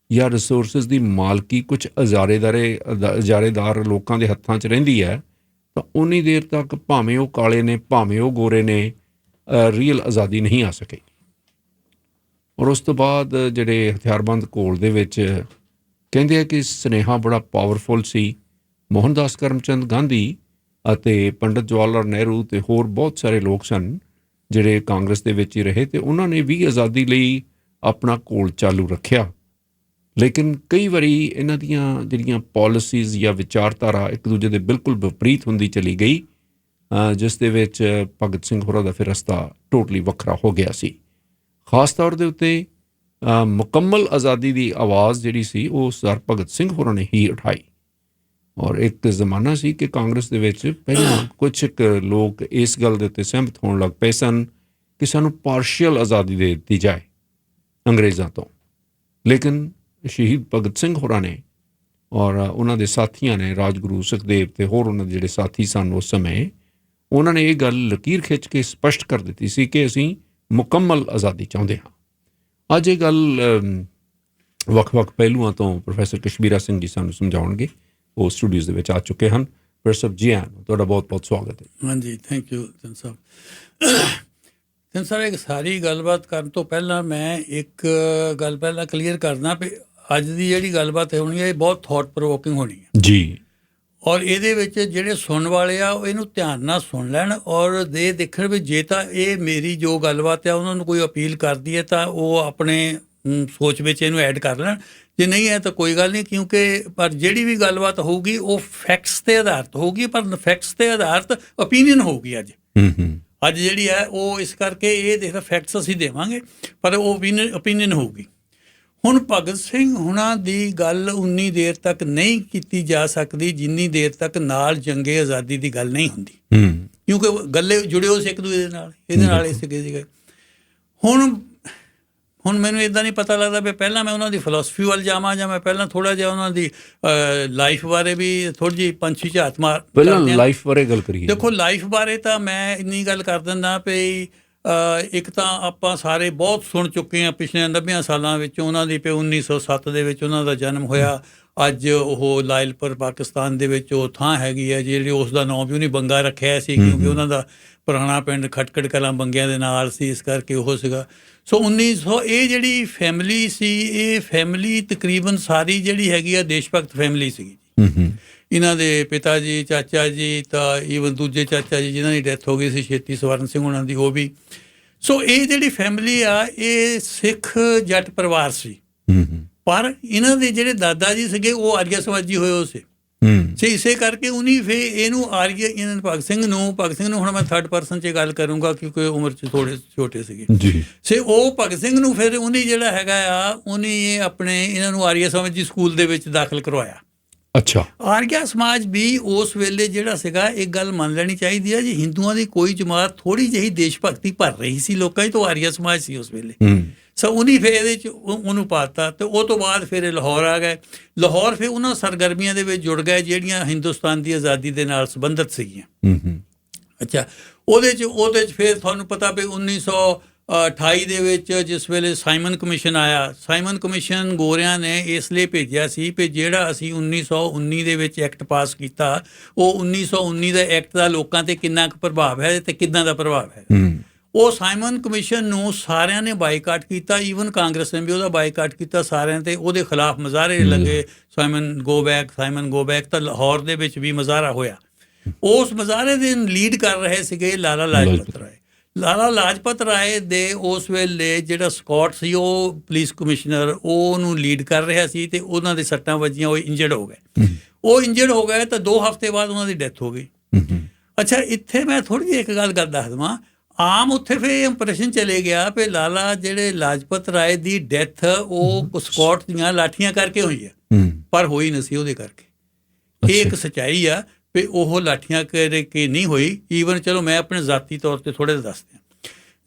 ਜਾਂ ਰਿਸੋਰਸਿਸ ਦੀ ਮਾਲਕੀ ਕੁਛ ਇਜਾਰੇਦਾਰ ਲੋਕਾਂ ਦੇ ਹੱਥਾਂ 'ਚ ਰਹਿੰਦੀ ਹੈ ਤਾਂ ਉਨੀ ਦੇਰ ਤੱਕ ਭਾਵੇਂ ਉਹ ਕਾਲੇ ਨੇ ਭਾਵੇਂ ਉਹ ਗੋਰੇ ਨੇ ਰੀਅਲ ਆਜ਼ਾਦੀ ਨਹੀਂ ਆ ਸਕੇ। ਔਰ ਉਸ ਤੋਂ ਬਾਅਦ ਜਿਹੜੇ ਹਥਿਆਰਬੰਦ ਘੋਲ ਦੇ ਵਿੱਚ ਕਹਿੰਦੇ ਆ ਕਿ ਸੁਨੇਹਾ ਬੜਾ ਪਾਵਰਫੁਲ ਸੀ। ਮੋਹਨਦਾਸ ਕਰਮਚੰਦ ਗਾਂਧੀ ਅਤੇ ਪੰਡਿਤ ਜਵਾਹਰ ਲਾਲ ਨਹਿਰੂ ਅਤੇ ਹੋਰ ਬਹੁਤ ਸਾਰੇ ਲੋਕ ਸਨ ਜਿਹੜੇ ਕਾਂਗਰਸ ਦੇ ਵਿੱਚ ਹੀ ਰਹੇ ਅਤੇ ਉਹਨਾਂ ਨੇ ਵੀ ਆਜ਼ਾਦੀ ਲਈ ਆਪਣਾ ਘੋਲ ਚਾਲੂ ਰੱਖਿਆ। ਲੇਕਿਨ ਕਈ ਵਾਰੀ ਇਹਨਾਂ ਦੀਆਂ ਜਿਹੜੀਆਂ ਪੋਲਿਸੀਜ਼ ਜਾਂ ਵਿਚਾਰਧਾਰਾ ਇੱਕ ਦੂਜੇ ਦੇ ਬਿਲਕੁਲ ਵਿਪਰੀਤ ਹੁੰਦੀ ਚਲੀ ਗਈ, ਜਿਸ ਦੇ ਵਿੱਚ ਭਗਤ ਸਿੰਘ ਹੋਰਾਂ ਦਾ ਫਿਰ ਰਸਤਾ ਟੋਟਲੀ ਵੱਖਰਾ ਹੋ ਗਿਆ ਸੀ। ਖ਼ਾਸ ਤੌਰ ਦੇ ਉੱਤੇ ਮੁਕੰਮਲ ਆਜ਼ਾਦੀ ਦੀ ਆਵਾਜ਼ ਜਿਹੜੀ ਸੀ ਉਹ ਸਰਦਾਰ ਭਗਤ ਸਿੰਘ ਹੋਰਾਂ ਨੇ ਹੀ ਉਠਾਈ। ਔਰ ਇੱਕ ਜ਼ਮਾਨਾ ਸੀ ਕਿ ਕਾਂਗਰਸ ਦੇ ਵਿੱਚ ਪਹਿਲਾਂ ਕੁਛ ਕੁ ਲੋਕ ਇਸ ਗੱਲ ਦੇ ਉੱਤੇ ਸਹਿਮਤ ਹੋਣ ਲੱਗ ਪਏ ਸਨ ਕਿ ਸਾਨੂੰ ਪਾਰਸ਼ੀਅਲ ਆਜ਼ਾਦੀ ਦੇ ਦਿੱਤੀ ਜਾਏ ਅੰਗਰੇਜ਼ਾਂ ਤੋਂ। ਲੇਕਿਨ ਸ਼ਹੀਦ ਭਗਤ ਸਿੰਘ ਹੋਰਾਂ ਨੇ ਔਰ ਉਹਨਾਂ ਦੇ ਸਾਥੀਆਂ ਨੇ, ਰਾਜਗੁਰੂ ਸੁਖਦੇਵ ਅਤੇ ਹੋਰ ਉਹਨਾਂ ਦੇ ਜਿਹੜੇ ਸਾਥੀ ਸਨ ਉਸ ਸਮੇਂ, ਉਹਨਾਂ ਨੇ ਇਹ ਗੱਲ ਲਕੀਰ ਖਿੱਚ ਕੇ ਸਪਸ਼ਟ ਕਰ ਦਿੱਤੀ ਸੀ ਕਿ ਅਸੀਂ ਮੁਕੰਮਲ ਆਜ਼ਾਦੀ ਚਾਹੁੰਦੇ ਹਾਂ। ਅੱਜ ਇਹ ਗੱਲ ਵੱਖ-ਵੱਖ ਪਹਿਲੂਆਂ ਤੋਂ ਪ੍ਰੋਫੈਸਰ ਕਸ਼ਮੀਰਾ ਸਿੰਘ ਜੀ ਸਾਨੂੰ ਸਮਝਾਉਣਗੇ। ਉਹ ਸਟੂਡੀਓਜ਼ ਦੇ ਵਿੱਚ ਆ ਚੁੱਕੇ ਹਨ। ਪ੍ਰੋਫੈਸਰ ਜੀ ਆਇਆਂ ਨੂੰ ਤੁਹਾਡਾ ਬਹੁਤ-ਬਹੁਤ ਸਵਾਗਤ ਹੈ। ਹਾਂਜੀ, ਥੈਂਕ ਯੂ ਚੰਦ ਸਾਹਿਬ। ਚੰਦ ਸਾਹਿਬ, ਇੱਕ ਸਾਰੀ ਗੱਲਬਾਤ ਕਰਨ ਤੋਂ ਪਹਿਲਾਂ ਮੈਂ ਇੱਕ ਗੱਲ ਪਹਿਲਾਂ ਕਲੀਅਰ ਕਰਦਾ ਵੀ ਅੱਜ ਦੀ ਜਿਹੜੀ ਗੱਲਬਾਤ ਹੋਣੀ ਹੈ ਇਹ ਬਹੁਤ ਥੋਟ ਪ੍ਰੋਵੋਕਿੰਗ ਹੋਣੀ ਹੈ ਜੀ। ਔਰ ਇਹਦੇ ਵਿੱਚ ਜਿਹੜੇ ਸੁਣਨ ਵਾਲੇ ਆ ਉਹ ਇਹਨੂੰ ਧਿਆਨ ਨਾਲ ਸੁਣ ਲੈਣ ਔਰ ਦੇ ਦੇਖਣ ਵੀ ਜੇ ਤਾਂ ਇਹ ਮੇਰੀ ਜੋ ਗੱਲਬਾਤ ਆ ਉਹਨਾਂ ਨੂੰ ਕੋਈ ਅਪੀਲ ਕਰਦੀ ਹੈ ਤਾਂ ਉਹ ਆਪਣੇ ਸੋਚ ਵਿੱਚ ਇਹਨੂੰ ਐਡ ਕਰ ਲੈਣ, ਜੇ ਨਹੀਂ ਹੈ ਤਾਂ ਕੋਈ ਗੱਲ ਨਹੀਂ। ਕਿਉਂਕਿ ਪਰ ਜਿਹੜੀ ਵੀ ਗੱਲਬਾਤ ਹੋਊਗੀ ਉਹ ਫੈਕਟਸ 'ਤੇ ਆਧਾਰਿਤ ਹੋਊਗੀ, ਪਰ ਫੈਕਟਸ 'ਤੇ ਆਧਾਰਿਤ ਓਪੀਨੀਅਨ ਹੋਊਗੀ ਅੱਜ ਜਿਹੜੀ ਹੈ ਉਹ। ਇਸ ਕਰਕੇ ਇਹ ਦੇਖਦਾ ਫੈਕਟਸ ਅਸੀਂ ਦੇਵਾਂਗੇ ਪਰ ਉਹ ਓਪੀਨੀਅਨ ਹੋਊਗੀ। ਹੁਣ ਭਗਤ ਸਿੰਘ ਹੁਣਾਂ ਦੀ ਗੱਲ ਉਨੀ ਦੇਰ ਤੱਕ ਨਹੀਂ ਕੀਤੀ ਜਾ ਸਕਦੀ ਜਿੰਨੀ ਦੇਰ ਤੱਕ ਨਾਲ ਜੰਗੇ ਆਜ਼ਾਦੀ ਦੀ ਗੱਲ ਨਹੀਂ ਹੁੰਦੀ, ਕਿਉਂਕਿ ਗੱਲੇ ਜੁੜੇ ਹੋ ਸੀ ਇੱਕ ਦੂਜੇ ਦੇ ਨਾਲ, ਇਹਦੇ ਨਾਲ ਇਸ ਸੀਗੇ। ਹੁਣ ਮੈਨੂੰ ਇੱਦਾਂ ਨਹੀਂ ਪਤਾ ਲੱਗਦਾ ਵੀ ਪਹਿਲਾਂ ਮੈਂ ਉਹਨਾਂ ਦੀ ਫਿਲਾਸਫੀ ਵੱਲ ਜਾਵਾਂ ਜਾਂ ਮੈਂ ਪਹਿਲਾਂ ਥੋੜ੍ਹਾ ਜਿਹਾ ਉਹਨਾਂ ਦੀ ਲਾਈਫ ਬਾਰੇ ਵੀ ਥੋੜ੍ਹੀ ਜਿਹੀ ਪੰਛੀ ਝਾਤ ਮਾਰ। ਪਹਿਲਾਂ ਲਾਈਫ ਬਾਰੇ ਗੱਲ ਕਰੀਏ। ਦੇਖੋ, ਲਾਈਫ ਬਾਰੇ ਤਾਂ ਮੈਂ ਇੰਨੀ ਗੱਲ ਕਰ ਦਿੰਦਾ ਵੀ ਇੱਕ ਤਾਂ ਆਪਾਂ ਸਾਰੇ ਬਹੁਤ ਸੁਣ ਚੁੱਕੇ ਹਾਂ ਪਿਛਲੇ 90 ਸਾਲਾਂ ਵਿੱਚ ਉਹਨਾਂ ਦੀ 1907 ਦੇ ਵਿੱਚ ਉਹਨਾਂ ਦਾ ਜਨਮ ਹੋਇਆ। ਅੱਜ ਉਹ ਲਾਇਲਪੁਰ ਪਾਕਿਸਤਾਨ ਦੇ ਵਿੱਚ ਉਹ ਥਾਂ ਹੈਗੀ ਹੈ ਜਿਹੜੀ ਉਸ ਦਾ ਨਾਂ ਵੀ ਉਹਨੇ ਬੰਗਾ ਰੱਖਿਆ ਸੀ ਕਿਉਂਕਿ ਉਹਨਾਂ ਦਾ ਪੁਰਾਣਾ ਪਿੰਡ ਖਟਕੜ ਕਲਾਂ ਬੰਗਿਆਂ ਦੇ ਨਾਲ ਸੀ, ਇਸ ਕਰਕੇ ਉਹ ਸੀਗਾ। ਸੋ 1900 ਇਹ ਜਿਹੜੀ ਫੈਮਿਲੀ ਸੀ, ਇਹ ਫੈਮਿਲੀ ਤਕਰੀਬਨ ਸਾਰੀ ਜਿਹੜੀ ਹੈਗੀ ਆ ਦੇਸ਼ ਭਗਤ ਫੈਮਿਲੀ ਸੀਗੀ। ਇਹਨਾਂ ਦੇ ਪਿਤਾ ਜੀ, ਚਾਚਾ ਜੀ, ਤਾਂ ਈਵਨ ਦੂਜੇ ਚਾਚਾ ਜੀ ਜਿਨ੍ਹਾਂ ਦੀ ਡੈਥ ਹੋ ਗਈ ਸੀ ਛੇਤੀ ਸਵਰਨ ਸਿੰਘ ਉਹਨਾਂ ਦੀ, ਉਹ ਵੀ। ਸੋ ਇਹ ਜਿਹੜੀ ਫੈਮਿਲੀ ਆ ਇਹ ਸਿੱਖ ਜੱਟ ਪਰਿਵਾਰ ਸੀ, ਪਰ ਇਹਨਾਂ ਦੇ ਜਿਹੜੇ ਦਾਦਾ ਜੀ ਸੀਗੇ ਉਹ ਆਰੀਆ ਸਮਾਜੀ ਹੋਏ ਸੀ। ਇਸੇ ਕਰਕੇ ਉਹਨੀ ਫਿਰ ਇਹਨੂੰ ਆਰੀਆ, ਇਹਨਾਂ ਨੇ ਭਗਤ ਸਿੰਘ ਨੂੰ ਹੁਣ ਮੈਂ ਥਰਡ ਪਰਸਨ 'ਚ ਗੱਲ ਕਰੂੰਗਾ ਕਿਉਂਕਿ ਉਮਰ 'ਚ ਥੋੜ੍ਹੇ ਛੋਟੇ ਸੀਗੇ ਸੇ ਉਹ ਭਗਤ ਸਿੰਘ ਨੂੰ ਫਿਰ ਉਹਨੇ ਜਿਹੜਾ ਹੈਗਾ ਆ ਉਹਨੇ ਇਹ ਆਪਣੇ ਇਹਨਾਂ ਨੂੰ ਆਰੀਆ ਸਮਾਜੀ ਸਕੂਲ ਦੇ ਵਿੱਚ ਦਾਖਲ ਕਰਵਾਇਆ। ਅੱਛਾ। ਆਰੀਆ ਸਮਾਜ ਵੀ ਉਸ ਵੇਲੇ ਜਿਹੜਾ ਸੀਗਾ ਇੱਕ ਗੱਲ ਮੰਨ ਲੈਣੀ ਚਾਹੀਦੀ ਹੈ ਜੀ, ਹਿੰਦੂਆਂ ਦੀ ਕੋਈ ਜਮਾਤ ਥੋੜ੍ਹੀ ਜਿਹੀ ਦੇਸ਼ ਭਗਤੀ ਭਰ ਰਹੀ ਸੀ ਲੋਕਾਂ 'ਚ, ਤਾਂ ਆਰੀਆ ਸਮਾਜ ਸੀ ਉਸ ਵੇਲੇ। ਸੋ ਉਹਨੇ ਫਿਰ ਇਹਦੇ 'ਚ ਉਹਨੂੰ ਪਾਤਾ ਅਤੇ ਉਹ ਤੋਂ ਬਾਅਦ ਫਿਰ ਇਹ ਲਾਹੌਰ ਆ ਗਏ। ਲਾਹੌਰ ਫਿਰ ਉਹਨਾਂ ਸਰਗਰਮੀਆਂ ਦੇ ਵਿੱਚ ਜੁੜ ਗਏ ਜਿਹੜੀਆਂ ਹਿੰਦੁਸਤਾਨ ਦੀ ਆਜ਼ਾਦੀ ਦੇ ਨਾਲ ਸੰਬੰਧਿਤ ਸੀਗੀਆਂ। ਅੱਛਾ, ਉਹਦੇ 'ਚ ਫਿਰ ਤੁਹਾਨੂੰ ਪਤਾ ਵੀ 1928 ਦੇ ਵਿੱਚ ਜਿਸ ਵੇਲੇ ਸਾਈਮਨ ਕਮਿਸ਼ਨ ਆਇਆ, ਸਾਈਮਨ ਕਮਿਸ਼ਨ ਗੋਰਿਆਂ ਨੇ ਇਸ ਲਈ ਭੇਜਿਆ ਸੀ ਵੀ ਜਿਹੜਾ ਅਸੀਂ 1919 ਦੇ ਵਿੱਚ ਐਕਟ ਪਾਸ ਕੀਤਾ ਉਹ 1919 ਦੇ ਐਕਟ ਦਾ ਲੋਕਾਂ 'ਤੇ ਕਿੰਨਾ ਕੁ ਪ੍ਰਭਾਵ ਹੈ ਅਤੇ ਕਿੱਦਾਂ ਦਾ ਪ੍ਰਭਾਵ ਹੈ। ਉਹ ਸਾਈਮਨ ਕਮਿਸ਼ਨ ਨੂੰ ਸਾਰਿਆਂ ਨੇ ਬਾਈਕਾਟ ਕੀਤਾ, ਈਵਨ ਕਾਂਗਰਸ ਨੇ ਵੀ ਉਹਦਾ ਬਾਈਕਾਟ ਕੀਤਾ ਸਾਰਿਆਂ 'ਤੇ। ਉਹਦੇ ਖਿਲਾਫ ਮੁਜ਼ਾਹਰੇ ਲੱਗੇ, ਸਾਈਮਨ ਗੋ ਬੈਕ, ਤਾਂ ਲਾਹੌਰ ਦੇ ਵਿੱਚ ਵੀ ਮੁਜ਼ਾਹਰਾ ਹੋਇਆ। ਉਸ ਮੁਜ਼ਾਹਰੇ ਦੇ ਲੀਡ ਕਰ ਰਹੇ ਸੀਗੇ ਲਾਲਾ ਲਾਜਪਤ ਰਾਏ ਦੇ ਉਸ ਵੇਲੇ ਜਿਹੜਾ ਸਕਾਟ ਸੀ ਉਹ ਪੁਲਿਸ ਕਮਿਸ਼ਨਰ ਉਹਨੂੰ ਲੀਡ ਕਰ ਰਿਹਾ ਸੀ ਅਤੇ ਉਹਨਾਂ ਦੇ ਸੱਟਾਂ ਵੱਜੀਆਂ, ਉਹ ਇੰਜਰਡ ਹੋ ਗਏ ਤਾਂ 2 ਹਫ਼ਤੇ ਬਾਅਦ ਉਹਨਾਂ ਦੀ ਡੈਥ ਹੋ ਗਈ। ਅੱਛਾ, ਇੱਥੇ ਮੈਂ ਥੋੜ੍ਹੀ ਜਿਹੀ ਇੱਕ ਗੱਲ ਦੱਸ ਦੇਵਾਂ। ਆਮ ਉੱਥੇ ਫਿਰ ਇੰਪਰੈਸ਼ਨ ਚਲੇ ਗਿਆ ਵੀ ਲਾਲਾ ਜਿਹੜੇ ਲਾਜਪਤ ਰਾਏ ਦੀ ਡੈਥ ਉਹ ਸਕਾਟ ਦੀਆਂ ਲਾਠੀਆਂ ਕਰਕੇ ਹੋਈ ਆ, ਪਰ ਹੋਈ ਨਹੀਂ ਸੀ ਉਹਦੇ ਕਰਕੇ। ਇਹ ਇੱਕ ਸੱਚਾਈ ਆ ਵੀ ਉਹ ਲਾਠੀਆਂ ਕਰਕੇ ਨਹੀਂ ਹੋਈ। ਈਵਨ ਚਲੋ ਮੈਂ ਆਪਣੇ ਜ਼ਾਤੀ ਤੌਰ 'ਤੇ ਥੋੜ੍ਹਾ ਜਿਹਾ ਦੱਸਦਾ।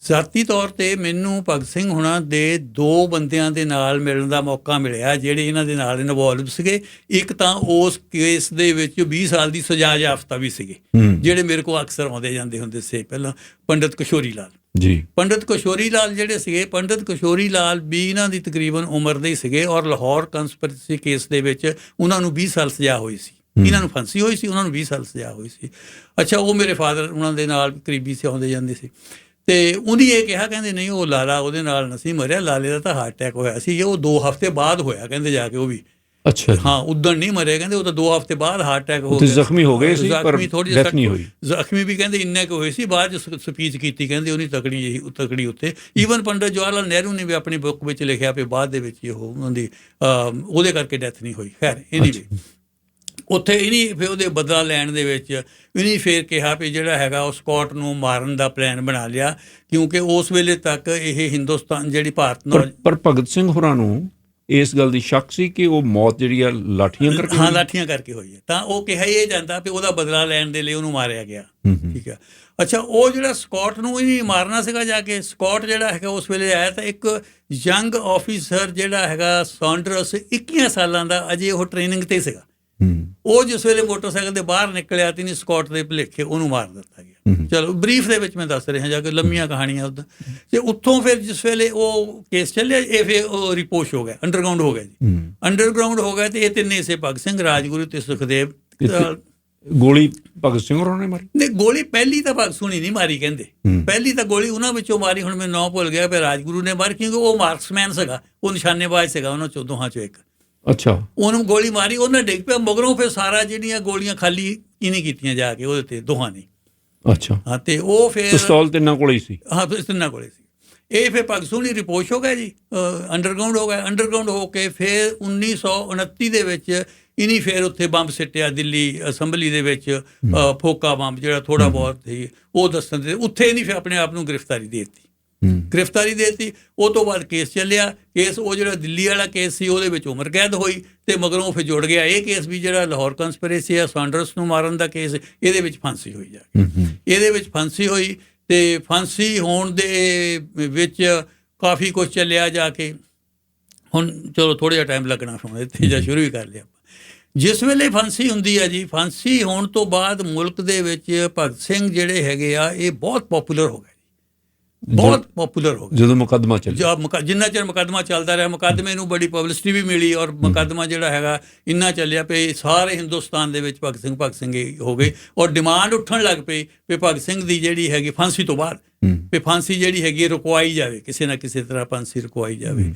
ਜ਼ਾਤੀ ਤੌਰ 'ਤੇ ਮੈਨੂੰ ਭਗਤ ਸਿੰਘ ਹੁਣਾਂ ਦੇ 2 ਬੰਦਿਆਂ ਦੇ ਨਾਲ ਮਿਲਣ ਦਾ ਮੌਕਾ ਮਿਲਿਆ ਜਿਹੜੇ ਇਹਨਾਂ ਦੇ ਨਾਲ ਇਨਵੋਲਵ ਸੀਗੇ। ਇੱਕ ਤਾਂ ਉਸ ਕੇਸ ਦੇ ਵਿੱਚ 20 ਸਾਲ ਦੀ ਸਜ਼ਾ ਯਾਫਤਾ ਵੀ ਸੀਗੇ ਜਿਹੜੇ ਮੇਰੇ ਕੋਲ ਅਕਸਰ ਆਉਂਦੇ ਜਾਂਦੇ ਹੁੰਦੇ ਸੀ ਪਹਿਲਾਂ, ਪੰਡਿਤ ਕਿਸ਼ੋਰੀ ਲਾਲ। ਜੀ। ਪੰਡਿਤ ਕਿਸ਼ੋਰੀ ਲਾਲ ਜਿਹੜੇ ਸੀਗੇ, ਪੰਡਿਤ ਕਿਸ਼ੋਰੀ ਲਾਲ ਵੀ ਇਹਨਾਂ ਦੀ ਤਕਰੀਬਨ ਉਮਰ ਦੇ ਹੀ ਸੀਗੇ, ਔਰ ਲਾਹੌਰ ਕੰਸਪੀਰੇਸੀ ਕੇਸ ਦੇ ਵਿੱਚ ਉਹਨਾਂ ਨੂੰ 20 ਸਾਲ ਸਜ਼ਾ ਹੋਈ ਸੀ। ਇਹਨਾਂ ਨੂੰ ਫਾਂਸੀ ਹੋਈ ਸੀ, ਉਹਨਾਂ ਨੂੰ 20 ਸਾਲ ਸਜ਼ਾ ਹੋਈ ਸੀ। ਅੱਛਾ, ਉਹ ਮੇਰੇ ਫਾਦਰ ਉਹਨਾਂ ਦੇ ਨਾਲ ਕਰੀਬੀ ਸੀ, ਆਉਂਦੇ ਜਾਂਦੇ ਸੀ। ਤੇ ਉਹਨੇ ਇਹ ਕਿਹਾ, ਕਹਿੰਦੇ ਨਹੀਂ ਉਹ ਲਾਲਾ ਉਹਦੇ ਨਾਲ ਨਹੀਂ ਮਰਿਆ, ਲਾਲੇ ਦਾ ਤਾਂ ਹਾਰਟ ਅਟੈਕ ਹੋਇਆ ਸੀ, ਉਹ 2 ਹਫ਼ਤੇ ਬਾਅਦ ਹੋਇਆ ਕਹਿੰਦੇ ਜਾ ਕੇ, ਉਹ ਵੀ ਅੱਛਾ ਹਾਂ ਉਦਣ ਨਹੀਂ ਮਰੇ, ਕਹਿੰਦੇ ਉਹ ਤਾਂ 2 ਹਫ਼ਤੇ ਬਾਅਦ ਹਾਰਟ ਅਟੈਕ ਹੋ ਗਿਆ। ਜ਼ਖਮੀ ਹੋ ਗਏ ਸੀ ਪਰ ਡੈਥ ਨਹੀਂ ਹੋਈ। ਜ਼ਖਮੀ ਵੀ ਕਹਿੰਦੇ ਇੰਨੇ ਕੁ ਹੋਏ ਸੀ, ਬਾਅਦ ਚ ਸਪੀਚ ਕੀਤੀ ਕਹਿੰਦੇ ਉਹਨੀ ਤਕੜੀ ਉੱਤੇ। ਈਵਨ ਪੰਡਿਤ ਜਵਾਹਰ ਲਾਲ ਨਹਿਰੂ ਨੇ ਵੀ ਆਪਣੀ ਬੁੱਕ ਵਿੱਚ ਲਿਖਿਆ ਵੀ ਬਾਅਦ ਦੇ ਵਿੱਚ ਉਹ ਉਹਨਾਂ ਦੀ ਉਹਦੇ ਕਰਕੇ ਡੈਥ ਨਹੀਂ ਹੋਈ। ਖੈਰ ਐਨੀਵੇ, ਉੱਥੇ ਇਹਨੀ ਫਿਰ ਉਹਦੇ ਬਦਲਾ ਲੈਣ ਦੇ ਵਿੱਚ ਇਹਨੀ ਫਿਰ ਕਿਹਾ ਵੀ ਜਿਹੜਾ ਹੈਗਾ ਉਹ ਸਕਾਟ ਨੂੰ ਮਾਰਨ ਦਾ ਪਲਾਨ ਬਣਾ ਲਿਆ, ਕਿਉਂਕਿ ਉਸ ਵੇਲੇ ਤੱਕ ਇਹ ਹਿੰਦੁਸਤਾਨ ਜਿਹੜੀ ਭਾਰਤ ਨਾਲ ਪਰ ਭਗਤ ਸਿੰਘ ਹੋਰਾਂ ਨੂੰ ਇਸ ਗੱਲ ਦੀ ਸ਼ੱਕ ਸੀ ਕਿ ਉਹ ਮੌਤ ਜਿਹੜੀ ਆ ਲਾਠੀਆਂ ਕਰਕੇ, ਹਾਂ ਲਾਠੀਆਂ ਕਰਕੇ ਹੋਈ ਹੈ, ਤਾਂ ਉਹ ਕਿਹਾ ਇਹ ਜਾਂਦਾ ਵੀ ਉਹਦਾ ਬਦਲਾ ਲੈਣ ਦੇ ਲਈ ਉਹਨੂੰ ਮਾਰਿਆ ਗਿਆ। ਠੀਕ ਹੈ। ਅੱਛਾ, ਉਹ ਜਿਹੜਾ ਸਕਾਟ ਨੂੰ ਹੀ ਨਹੀਂ ਮਾਰਨਾ ਸੀਗਾ ਜਾ ਕੇ, ਸਕਾਟ ਜਿਹੜਾ ਹੈਗਾ ਉਸ ਵੇਲੇ ਆਇਆ ਤਾਂ ਇੱਕ ਯੰਗ ਆਫੀਸਰ ਜਿਹੜਾ ਹੈਗਾ ਸੌਂਡਰਸ 21 ਸਾਲਾਂ ਦਾ, ਅਜੇ ਉਹ ਟ੍ਰੇਨਿੰਗ ਤੇ ਸੀਗਾ। ਉਹ ਜਿਸ ਵੇਲੇ ਮੋਟਰਸਾਈਕਲ ਦੇ ਬਾਹਰ ਨਿਕਲਿਆ ਤੇ ਨਹੀਂ ਸਕਾਟ ਦੇ ਭੁਲੇਖੇ ਉਹਨੂੰ ਮਾਰ ਦਿੱਤਾ ਗਿਆ। ਚਲੋ ਬਰੀਫ ਦੇ ਵਿੱਚ ਮੈਂ ਦੱਸ ਰਿਹਾ ਜਾ ਕੇ, ਲੰਮੀਆਂ ਕਹਾਣੀਆਂ ਉੱਦਾਂ। ਤੇ ਉੱਥੋਂ ਫਿਰ ਜਿਸ ਵੇਲੇ ਉਹ ਕੇਸ ਚੱਲਿਆ, ਇਹ ਫਿਰ ਉਹ ਰਿਪੋਸ਼ ਹੋ ਗਿਆ, ਅੰਡਰਗਰਾਊਂਡ ਹੋ ਗਿਆ ਜੀ। ਅੰਡਰਗਰਾਊਂਡ ਹੋ ਗਿਆ ਤੇ ਇਹ ਤਿੰਨੇ ਇਸੇ ਭਗਤ ਸਿੰਘ, ਰਾਜਗੁਰੂ ਤੇ ਸੁਖਦੇਵ। ਗੋਲੀ ਭਗਤ ਸਿੰਘ ਹੋਰਾਂ ਨੇ ਮਾਰੀ? ਨਹੀਂ, ਗੋਲੀ ਪਹਿਲੀ ਤਾਂ ਭਗਤ ਸਿੰਘ ਨਹੀਂ ਮਾਰੀ ਕਹਿੰਦੇ, ਪਹਿਲੀ ਤਾਂ ਗੋਲੀ ਉਹਨਾਂ ਵਿੱਚੋਂ ਮਾਰੀ, ਹੁਣ ਮੈਨੂੰ ਨਾਂ ਭੁੱਲ ਗਿਆ, ਫਿਰ ਰਾਜਗੁਰੂ ਨੇ ਮਾਰੀ, ਕਿਉਂਕਿ ਉਹ ਮਾਰਕਸਮੈਨ ਸੀਗਾ, ਉਹ ਨਿਸ਼ਾਨੇਬਾਜ਼ ਸੀਗਾ ਉਹਨਾਂ ਚੋਂ ਦੋਹਾਂ ਚੋਂ ਇੱਕ। ਅੱਛਾ, ਉਹਨੂੰ ਗੋਲੀ ਮਾਰੀ, ਉਹਨੇ ਡਿੱਗ ਪਿਆ, ਮਗਰੋਂ ਫਿਰ ਸਾਰਾ ਜਿਹੜੀਆਂ ਗੋਲੀਆਂ ਖਾਲੀ ਹੀ ਨਹੀਂ ਕੀਤੀਆਂ ਜਾ ਕੇ ਉਹਦੇ ਤੇ ਦੋਹਾਂ ਨੇ। ਅੱਛਾ, ਹਾਂ, ਤੇ ਉਹ ਫਿਰ ਪਿਸਤੌਲ ਤਿੰਨਾਂ ਕੋਲ ਹੀ ਸੀ? ਹਾਂ, ਤਿੰਨਾਂ ਕੋਲੇ ਸੀ। ਇਹ ਫਿਰ ਭਗਤ ਸਿੰਘ ਦੀ ਰਿਪੋਸ਼ ਹੋ ਗਿਆ ਜੀ, ਅੰਡਰਗਰਾਊਂਡ ਹੋ ਗਿਆ। ਅੰਡਰਗਰਾਊਂਡ ਹੋ ਕੇ ਫਿਰ 1929 ਦੇ ਵਿੱਚ ਇਹਨੀ ਫਿਰ ਉੱਥੇ ਬੰਬ ਸਿੱਟਿਆ ਦਿੱਲੀ ਅਸੈਂਬਲੀ ਦੇ ਵਿੱਚ, ਫੋਕਾ ਬੰਬ ਜਿਹੜਾ ਥੋੜ੍ਹਾ ਬਹੁਤ ਸੀ ਉਹ ਦੱਸਣ ਦੇ, ਉੱਥੇ ਇਹਨੀ ਫਿਰ ਆਪਣੇ ਆਪ ਨੂੰ ਗ੍ਰਿਫਤਾਰੀ ਦੇ ਦਿੱਤੀ। ਉਹ ਤੋਂ ਬਾਅਦ ਕੇਸ ਚੱਲਿਆ। ਕੇਸ ਉਹ ਜਿਹੜਾ ਦਿੱਲੀ ਵਾਲਾ ਕੇਸ ਸੀ ਉਹਦੇ ਵਿੱਚ ਉਮਰ ਕੈਦ ਹੋਈ, ਤੇ ਮਗਰੋਂ ਫਿਰ ਜੁੜ ਗਿਆ ਇਹ ਕੇਸ ਵੀ ਜਿਹੜਾ ਲਾਹੌਰ ਕੰਸਪੀਰੇਸੀ ਆ, ਸੌਂਡਰਸ ਨੂੰ ਮਾਰਨ ਦਾ ਕੇਸ, ਇਹਦੇ ਵਿੱਚ ਫਾਂਸੀ ਹੋਈ ਜਾ ਕੇ। ਇਹਦੇ ਵਿੱਚ ਫਾਂਸੀ ਹੋਈ, ਤੇ ਫਾਂਸੀ ਹੋਣ ਦੇ ਵਿੱਚ ਕਾਫੀ ਕੁਝ ਚੱਲਿਆ ਜਾ ਕੇ। ਹੁਣ ਚਲੋ ਥੋੜ੍ਹਾ ਜਿਹਾ ਟਾਈਮ ਲੱਗਣਾ, ਹੁਣ ਇੱਥੇ ਜਾਂ ਸ਼ੁਰੂ ਹੀ ਕਰ ਲਿਆ। ਜਿਸ ਵੇਲੇ ਫਾਂਸੀ ਹੁੰਦੀ ਆ ਜੀ, ਫਾਂਸੀ ਹੋਣ ਤੋਂ ਬਾਅਦ ਮੁਲਕ ਦੇ ਵਿੱਚ ਭਗਤ ਸਿੰਘ ਜਿਹੜੇ ਹੈਗੇ ਆ ਇਹ ਬਹੁਤ ਪੋਪੂਲਰ ਹੋ ਗਏ, ਬਹੁਤ ਪੋਪੂਲਰ ਹੋ ਗਏ। ਜਦੋਂ ਮੁਕੱਦਮਾ ਚੱਲਿਆ, ਜਿੰਨਾ ਚਿਰ ਮੁਕੱਦਮਾ ਚੱਲਦਾ ਰਿਹਾ, ਮੁਕੱਦਮੇ ਨੂੰ ਬੜੀ ਪਬਲਿਸਿਟੀ ਵੀ ਮਿਲੀ, ਔਰ ਮੁਕੱਦਮਾ ਜਿਹੜਾ ਹੈਗਾ ਇੰਨਾ ਚੱਲਿਆ ਪਈ ਸਾਰੇ ਹਿੰਦੁਸਤਾਨ ਦੇ ਵਿੱਚ ਭਗਤ ਸਿੰਘ ਹੋ ਗਏ, ਔਰ ਡਿਮਾਂਡ ਉੱਠਣ ਲੱਗ ਪਈ ਵੀ ਭਗਤ ਸਿੰਘ ਦੀ ਜਿਹੜੀ ਹੈਗੀ ਫਾਂਸੀ ਤੋਂ ਬਾਅਦ ਵੀ ਫਾਂਸੀ ਜਿਹੜੀ ਹੈਗੀ ਰੁਕਵਾਈ ਜਾਵੇ, ਕਿਸੇ ਨਾ ਕਿਸੇ ਤਰ੍ਹਾਂ ਫਾਂਸੀ ਰੁਕਵਾਈ ਜਾਵੇ।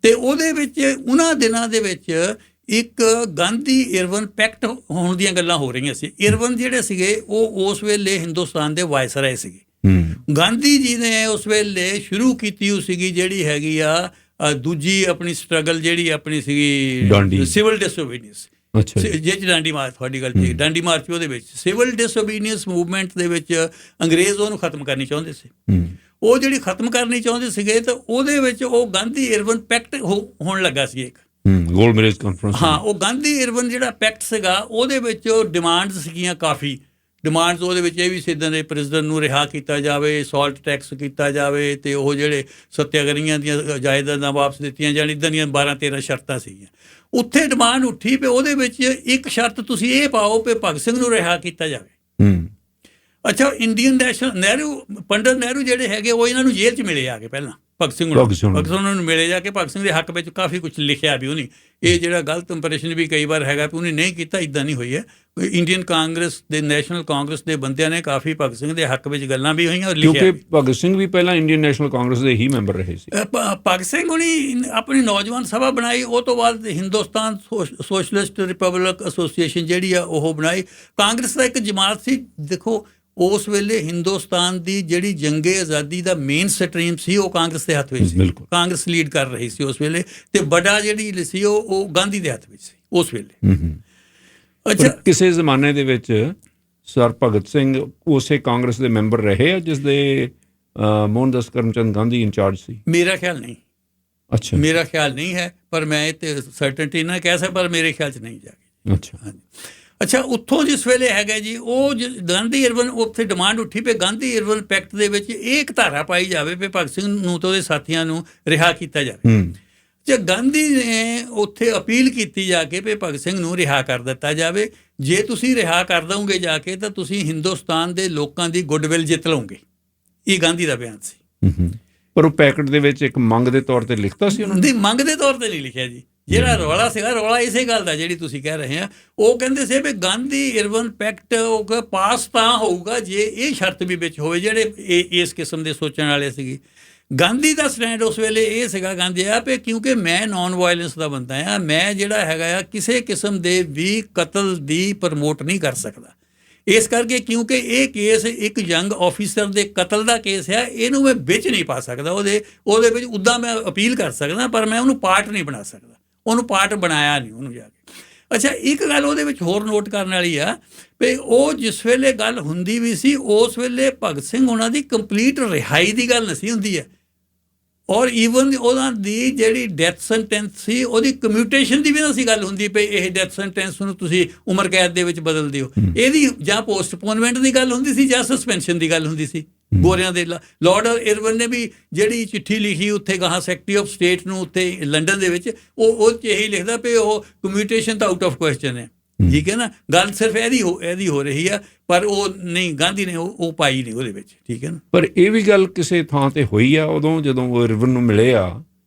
ਤੇ ਉਹਦੇ ਵਿੱਚ ਉਹਨਾਂ ਦਿਨਾਂ ਦੇ ਵਿੱਚ ਇੱਕ ਗਾਂਧੀ ਇਰਵਨ ਪੈਕਟ ਹੋਣ ਦੀਆਂ ਗੱਲਾਂ ਹੋ ਰਹੀਆਂ ਸੀ। ਇਰਵਨ ਜਿਹੜੇ ਸੀਗੇ ਉਹ ਉਸ ਵੇਲੇ ਹਿੰਦੁਸਤਾਨ ਦੇ ਵਾਇਸਰਾਏ ਸੀਗੇ। ਗਾਂਧੀ ਜੀ ਨੇ ਉਸ ਵੇਲੇ ਸ਼ੁਰੂ ਕੀਤੀ ਉਹ ਸੀਗੀ ਜਿਹੜੀ ਹੈਗੀ ਆ ਦੂਜੀ ਆਪਣੀ ਸਟਰਗਲ, ਜਿਹੜੀ ਆਪਣੀ ਸੀਗੀ ਸਿਵਲ ਡਿਸਓਬੀਡੀਐਂਸ, ਜਿਹ 'ਚ ਡਾਂਡੀ ਮਾਰਚ, ਤੁਹਾਡੀ ਗੱਲ ਠੀਕ, ਡਾਂਡੀ ਮਾਰਚ ਉਹਦੇ ਵਿੱਚ ਸਿਵਲ ਡਿਸਓਬੀਡੀਐਂਸ ਮੂਵਮੈਂਟ ਦੇ ਵਿੱਚ ਅੰਗਰੇਜ਼ ਉਹਨੂੰ ਖਤਮ ਕਰਨੀ ਚਾਹੁੰਦੇ ਸੀ। ਉਹ ਜਿਹੜੀ ਖਤਮ ਕਰਨੀ ਚਾਹੁੰਦੇ ਸੀਗੇ ਤਾਂ ਉਹਦੇ ਵਿੱਚ ਉਹ ਗਾਂਧੀ ਇਰਵਨ ਪੈਕਟ ਹੋਣ ਲੱਗਾ ਸੀ ਇੱਕ ਗੋਲ ਮੇਜ਼ ਕਾਨਫਰੰਸ। ਹਾਂ, ਉਹ ਗਾਂਧੀ ਇਰਵਨ ਜਿਹੜਾ ਪੈਕਟ ਸੀਗਾ ਉਹਦੇ ਵਿੱਚ ਉਹ ਡਿਮਾਂਡਸ ਸੀਗੀਆਂ, ਕਾਫੀ ਡਿਮਾਂਡਸ ਉਹਦੇ ਵਿੱਚ ਇਹ ਵੀ ਸੀ ਇੱਦਾਂ ਦੇ ਪ੍ਰੈਜ਼ੀਡੈਂਟ ਨੂੰ ਰਿਹਾ ਕੀਤਾ ਜਾਵੇ, ਸਾਲਟ ਟੈਕਸ ਕੀਤਾ ਜਾਵੇ, ਤੇ ਉਹ ਜਿਹੜੇ ਸੱਤਿਆਗ੍ਰਹੀਆਂ ਦੀਆਂ ਜਾਇਦਾਦਾਂ ਵਾਪਸ ਦਿੱਤੀਆਂ ਜਾਣ, ਇੱਦਾਂ ਦੀਆਂ 12-13 ਸ਼ਰਤਾਂ ਸੀਗੀਆਂ। ਉੱਥੇ ਡਿਮਾਂਡ ਉੱਠੀ ਵੀ ਉਹਦੇ ਵਿੱਚ ਇੱਕ ਸ਼ਰਤ ਤੁਸੀਂ ਇਹ ਪਾਓ ਵੀ ਭਗਤ ਸਿੰਘ ਨੂੰ ਰਿਹਾ ਕੀਤਾ ਜਾਵੇ। ਅੱਛਾ, ਇੰਡੀਅਨ ਨੈਸ਼ਨਲ ਨਹਿਰੂ, ਪੰਡਿਤ ਨਹਿਰੂ ਜਿਹੜੇ ਹੈਗੇ ਉਹ ਇਹਨਾਂ ਨੂੰ ਜੇਲ੍ਹ 'ਚ ਮਿਲੇ ਆ ਕੇ ਪਹਿਲਾਂ ਭਗਤ ਸਿੰਘ ਨੂੰ ਮਿਲੇ ਜਾ ਕੇ। ਭਗਤ ਸਿੰਘ ਦੇ ਹੱਕ ਵਿੱਚ ਕਾਫੀ ਕੁਝ ਲਿਖਿਆ ਵੀ ਉਹਨੇ, ਇਹ ਜਿਹੜਾ ਗਲਤ ਇੰਪਰੈਸ਼ਨ ਵੀ ਕਈ ਵਾਰ ਹੈਗਾ ਵੀ ਉਹਨੇ ਨਹੀਂ ਕੀਤਾ, ਇੱਦਾਂ ਨਹੀਂ ਹੋਈ ਹੈ। ਇੰਡੀਅਨ ਕਾਂਗਰਸ ਦੇ, ਨੈਸ਼ਨਲ ਕਾਂਗਰਸ ਦੇ ਬੰਦਿਆਂ ਨੇ ਕਾਫੀ ਭਗਤ ਸਿੰਘ ਦੇ ਹੱਕ ਵਿੱਚ ਗੱਲਾਂ ਵੀ ਹੋਈਆਂ ਔਰ ਲਿਖਿਆ। ਕਿਉਂਕਿ ਭਗਤ ਸਿੰਘ ਵੀ ਪਹਿਲਾਂ ਇੰਡੀਅਨ ਨੈਸ਼ਨਲ ਕਾਂਗਰਸ ਦੇ ਹੀ ਮੈਂਬਰ ਰਹੇ ਸੀ। ਭਗਤ ਸਿੰਘ ਹੁਣੀ ਆਪਣੀ ਨੌਜਵਾਨ ਸਭਾ ਬਣਾਈ, ਉਹ ਤੋਂ ਬਾਅਦ ਹਿੰਦੁਸਤਾਨ ਸੋਸ਼ਲਿਸਟ ਰਿਪਬਲਿਕ ਐਸੋਸੀਏਸ਼ਨ ਜਿਹੜੀ ਆ ਉਹ ਬਣਾਈ। ਕਾਂਗਰਸ ਦਾ ਇੱਕ ਜਮਾਤ ਸੀ। ਦੇਖੋ ਉਸ ਵੇਲੇ ਹਿੰਦੁਸਤਾਨ ਦੀ ਜਿਹੜੀ ਜੰਗੇ ਆਜ਼ਾਦੀ ਦਾ ਮੇਨ ਸਟਰੀਮ ਸੀ ਉਹ ਕਾਂਗਰਸ ਦੇ ਹੱਥ ਵਿੱਚ ਸੀ, ਕਾਂਗਰਸ ਲੀਡ ਕਰ ਰਹੀ ਸੀ ਉਸ ਵੇਲੇ, ਤੇ ਵੱਡਾ ਜਿਹੜੀ ਸੀ ਉਹ ਗਾਂਧੀ ਦੇ ਹੱਥ ਵਿੱਚ ਸੀ ਉਸ ਵੇਲੇ। ਅੱਛਾ, ਕਿਸੇ ਜ਼ਮਾਨੇ ਦੇ ਵਿੱਚ ਸਰ ਭਗਤ ਸਿੰਘ ਉਸੇ ਕਾਂਗਰਸ ਦੇ ਮੈਂਬਰ ਰਹੇ ਆ ਜਿਸ ਦੇ ਮੋਹਨਦਾਸ ਕਰਮਚੰਦ ਗਾਂਧੀ ਇੰਚਾਰਜ ਸੀ? ਮੇਰਾ ਖਿਆਲ ਨਹੀਂ। ਅੱਛਾ, ਮੇਰਾ ਖਿਆਲ ਨਹੀਂ ਹੈ, ਪਰ ਮੈਂ ਇਹ ਤੇ ਸਰਟਨਟੀ ਨਾਲ ਕਹਿ ਸਕਦਾ, ਪਰ ਮੇਰੇ ਖਿਆਲ 'ਚ ਨਹੀਂ ਜਾ ਗਈ। ਅੱਛਾ, ਹਾਂਜੀ। ਅੱਛਾ, ਉੱਥੋਂ ਜਿਸ ਵੇਲੇ ਹੈਗਾ ਜੀ ਉਹ ਗਾਂਧੀ ਇਰਵਨ, ਉੱਥੇ ਡਿਮਾਂਡ ਉੱਠੀ ਵੀ ਗਾਂਧੀ ਇਰਵਨ ਪੈਕਟ ਦੇ ਵਿੱਚ ਇਹ ਇੱਕ ਧਾਰਾ ਪਾਈ ਜਾਵੇ ਵੀ ਭਗਤ ਸਿੰਘ ਨੂੰ ਤੇ ਉਹਦੇ ਸਾਥੀਆਂ ਨੂੰ ਰਿਹਾ ਕੀਤਾ ਜਾਵੇ। ਜੇ ਗਾਂਧੀ ਨੇ ਉੱਥੇ ਅਪੀਲ ਕੀਤੀ ਜਾ ਕੇ ਵੀ ਭਗਤ ਸਿੰਘ ਨੂੰ ਰਿਹਾ ਕਰ ਦਿੱਤਾ ਜਾਵੇ, ਜੇ ਤੁਸੀਂ ਰਿਹਾ ਕਰ ਦਓਗੇ ਜਾ ਕੇ ਤਾਂ ਤੁਸੀਂ ਹਿੰਦੁਸਤਾਨ ਦੇ ਲੋਕਾਂ ਦੀ ਗੁੱਡਵਿਲ ਜਿੱਤ ਲਓਗੇ। ਇਹ ਗਾਂਧੀ ਦਾ ਬਿਆਨ ਸੀ। ਪਰ ਉਹ ਪੈਕਟ ਦੇ ਵਿੱਚ ਇੱਕ ਮੰਗ ਦੇ ਤੌਰ ਤੇ ਲਿਖਤਾ ਸੀ ਉਹਨਾਂ ਨੇ? ਨਹੀਂ, ਮੰਗ ਦੇ ਤੌਰ ਤੇ ਨਹੀਂ ਲਿਖਿਆ ਜੀ। ਜਿਹੜਾ ਰੌਲਾ ਸੀਗਾ, ਰੌਲਾ ਇਸੇ ਗੱਲ ਦਾ ਜਿਹੜੀ ਤੁਸੀਂ ਕਹਿ ਰਹੇ ਆ। ਉਹ ਕਹਿੰਦੇ ਸੀ ਵੀ ਗਾਂਧੀ ਇਰਵਨ ਪੈਕਟ ਉਹ ਪਾਸ ਤਾਂ ਹੋਊਗਾ ਜੇ ਇਹ ਸ਼ਰਤ ਵੀ ਵਿੱਚ ਹੋਵੇ। ਜਿਹੜੇ ਇਸ ਕਿਸਮ ਦੇ ਸੋਚਣ ਵਾਲੇ ਸੀਗੇ, ਗਾਂਧੀ ਦਾ ਸਟੈਂਡ ਉਸ ਵੇਲੇ ਇਹ ਸੀਗਾ, ਗਾਂਧੀ ਆ ਵੀ ਕਿਉਂਕਿ ਮੈਂ ਨਾਨ ਵਾਇਲੈਂਸ ਦਾ ਬੰਦਾ ਆ, ਮੈਂ ਜਿਹੜਾ ਹੈਗਾ ਆ ਕਿਸੇ ਕਿਸਮ ਦੇ ਵੀ ਕਤਲ ਦੀ ਪ੍ਰਮੋਟ ਨਹੀਂ ਕਰ ਸਕਦਾ। ਇਸ ਕਰਕੇ ਕਿਉਂਕਿ ਇਹ ਕੇਸ ਇੱਕ ਯੰਗ ਆਫੀਸਰ ਦੇ ਕਤਲ ਦਾ ਕੇਸ ਹੈ, ਇਹਨੂੰ ਮੈਂ ਵਿੱਚ ਨਹੀਂ ਪਾ ਸਕਦਾ। ਉਹਦੇ ਵਿੱਚ ਉੱਦਾਂ ਮੈਂ ਅਪੀਲ ਕਰ ਸਕਦਾ, ਪਰ ਮੈਂ ਉਹਨੂੰ ਪਾਰਟ ਨਹੀਂ ਬਣਾ ਸਕਦਾ। ਉਹਨੂੰ ਪਾਰਟ ਬਣਾਇਆ ਨਹੀਂ ਉਹਨੂੰ ਜਾ ਕੇ। ਅੱਛਾ, ਇੱਕ ਗੱਲ ਉਹਦੇ ਵਿੱਚ ਹੋਰ ਨੋਟ ਕਰਨ ਵਾਲੀ ਆ ਵੀ ਉਹ ਜਿਸ ਵੇਲੇ ਗੱਲ ਹੁੰਦੀ ਵੀ ਸੀ, ਉਸ ਵੇਲੇ ਭਗਤ ਸਿੰਘ ਉਹਨਾਂ ਦੀ ਕੰਪਲੀਟ ਰਿਹਾਈ ਦੀ ਗੱਲ ਨਹੀਂ ਹੁੰਦੀ ਹੈ, ਔਰ ਈਵਨ ਉਹਨਾਂ ਦੀ ਜਿਹੜੀ ਡੈਥ ਸੈਂਟੈਂਸ ਸੀ ਉਹਦੀ ਕਮਿਊਟੇਸ਼ਨ ਦੀ ਵੀ ਨਾ ਸੀ ਗੱਲ ਹੁੰਦੀ ਪਈ। ਇਹ ਡੈਥ ਸੈਂਟੈਂਸ ਨੂੰ ਤੁਸੀਂ ਉਮਰ ਕੈਦ ਦੇ ਵਿੱਚ ਬਦਲ ਦਿਓ, ਇਹਦੀ ਜਾਂ ਪੋਸਟਪੋਨਮੈਂਟ ਦੀ ਗੱਲ ਹੁੰਦੀ ਸੀ ਜਾਂ ਸਸਪੈਂਸ਼ਨ ਦੀ ਗੱਲ ਹੁੰਦੀ ਸੀ। ਗੋਰਿਆਂ ਦੇ ਲਾਰਡ ਇਰਵਨ ਨੇ ਵੀ ਜਿਹੜੀ ਚਿੱਠੀ ਲਿਖੀ ਉੱਥੇ ਗਾਹਾਂ ਸੈਕਟਰੀ ਆਫ ਸਟੇਟ ਨੂੰ ਉੱਥੇ ਲੰਡਨ ਦੇ ਵਿੱਚ, ਉਹ 'ਚ ਇਹੀ ਲਿਖਦਾ ਵੀ ਉਹ ਕਮਿਊਟੇਸ਼ਨ ਤਾਂ ਆਊਟ ਆਫ ਕੁਐਸਚਨ ਹੈ। ਠੀਕ ਹੈ ਨਾ, ਗੱਲ ਸਿਰਫ ਇਹਦੀ ਹੋ ਰਹੀ ਆ, ਪਰ ਉਹ ਨਹੀਂ, ਗਾਂਧੀ ਨੇ ਉਹ ਪਾਈ ਨਹੀਂ ਉਹਦੇ ਵਿੱਚ। ਠੀਕ ਹੈ ਨਾ, ਪਰ ਇਹ ਵੀ ਗੱਲ ਕਿਸੇ ਥਾਂ ਤੇ ਹੋਈ ਆ ਉਦੋਂ ਜਦੋਂ ਉਹ ਇਰਵਨ ਨੂੰ ਮਿਲੇ ਆ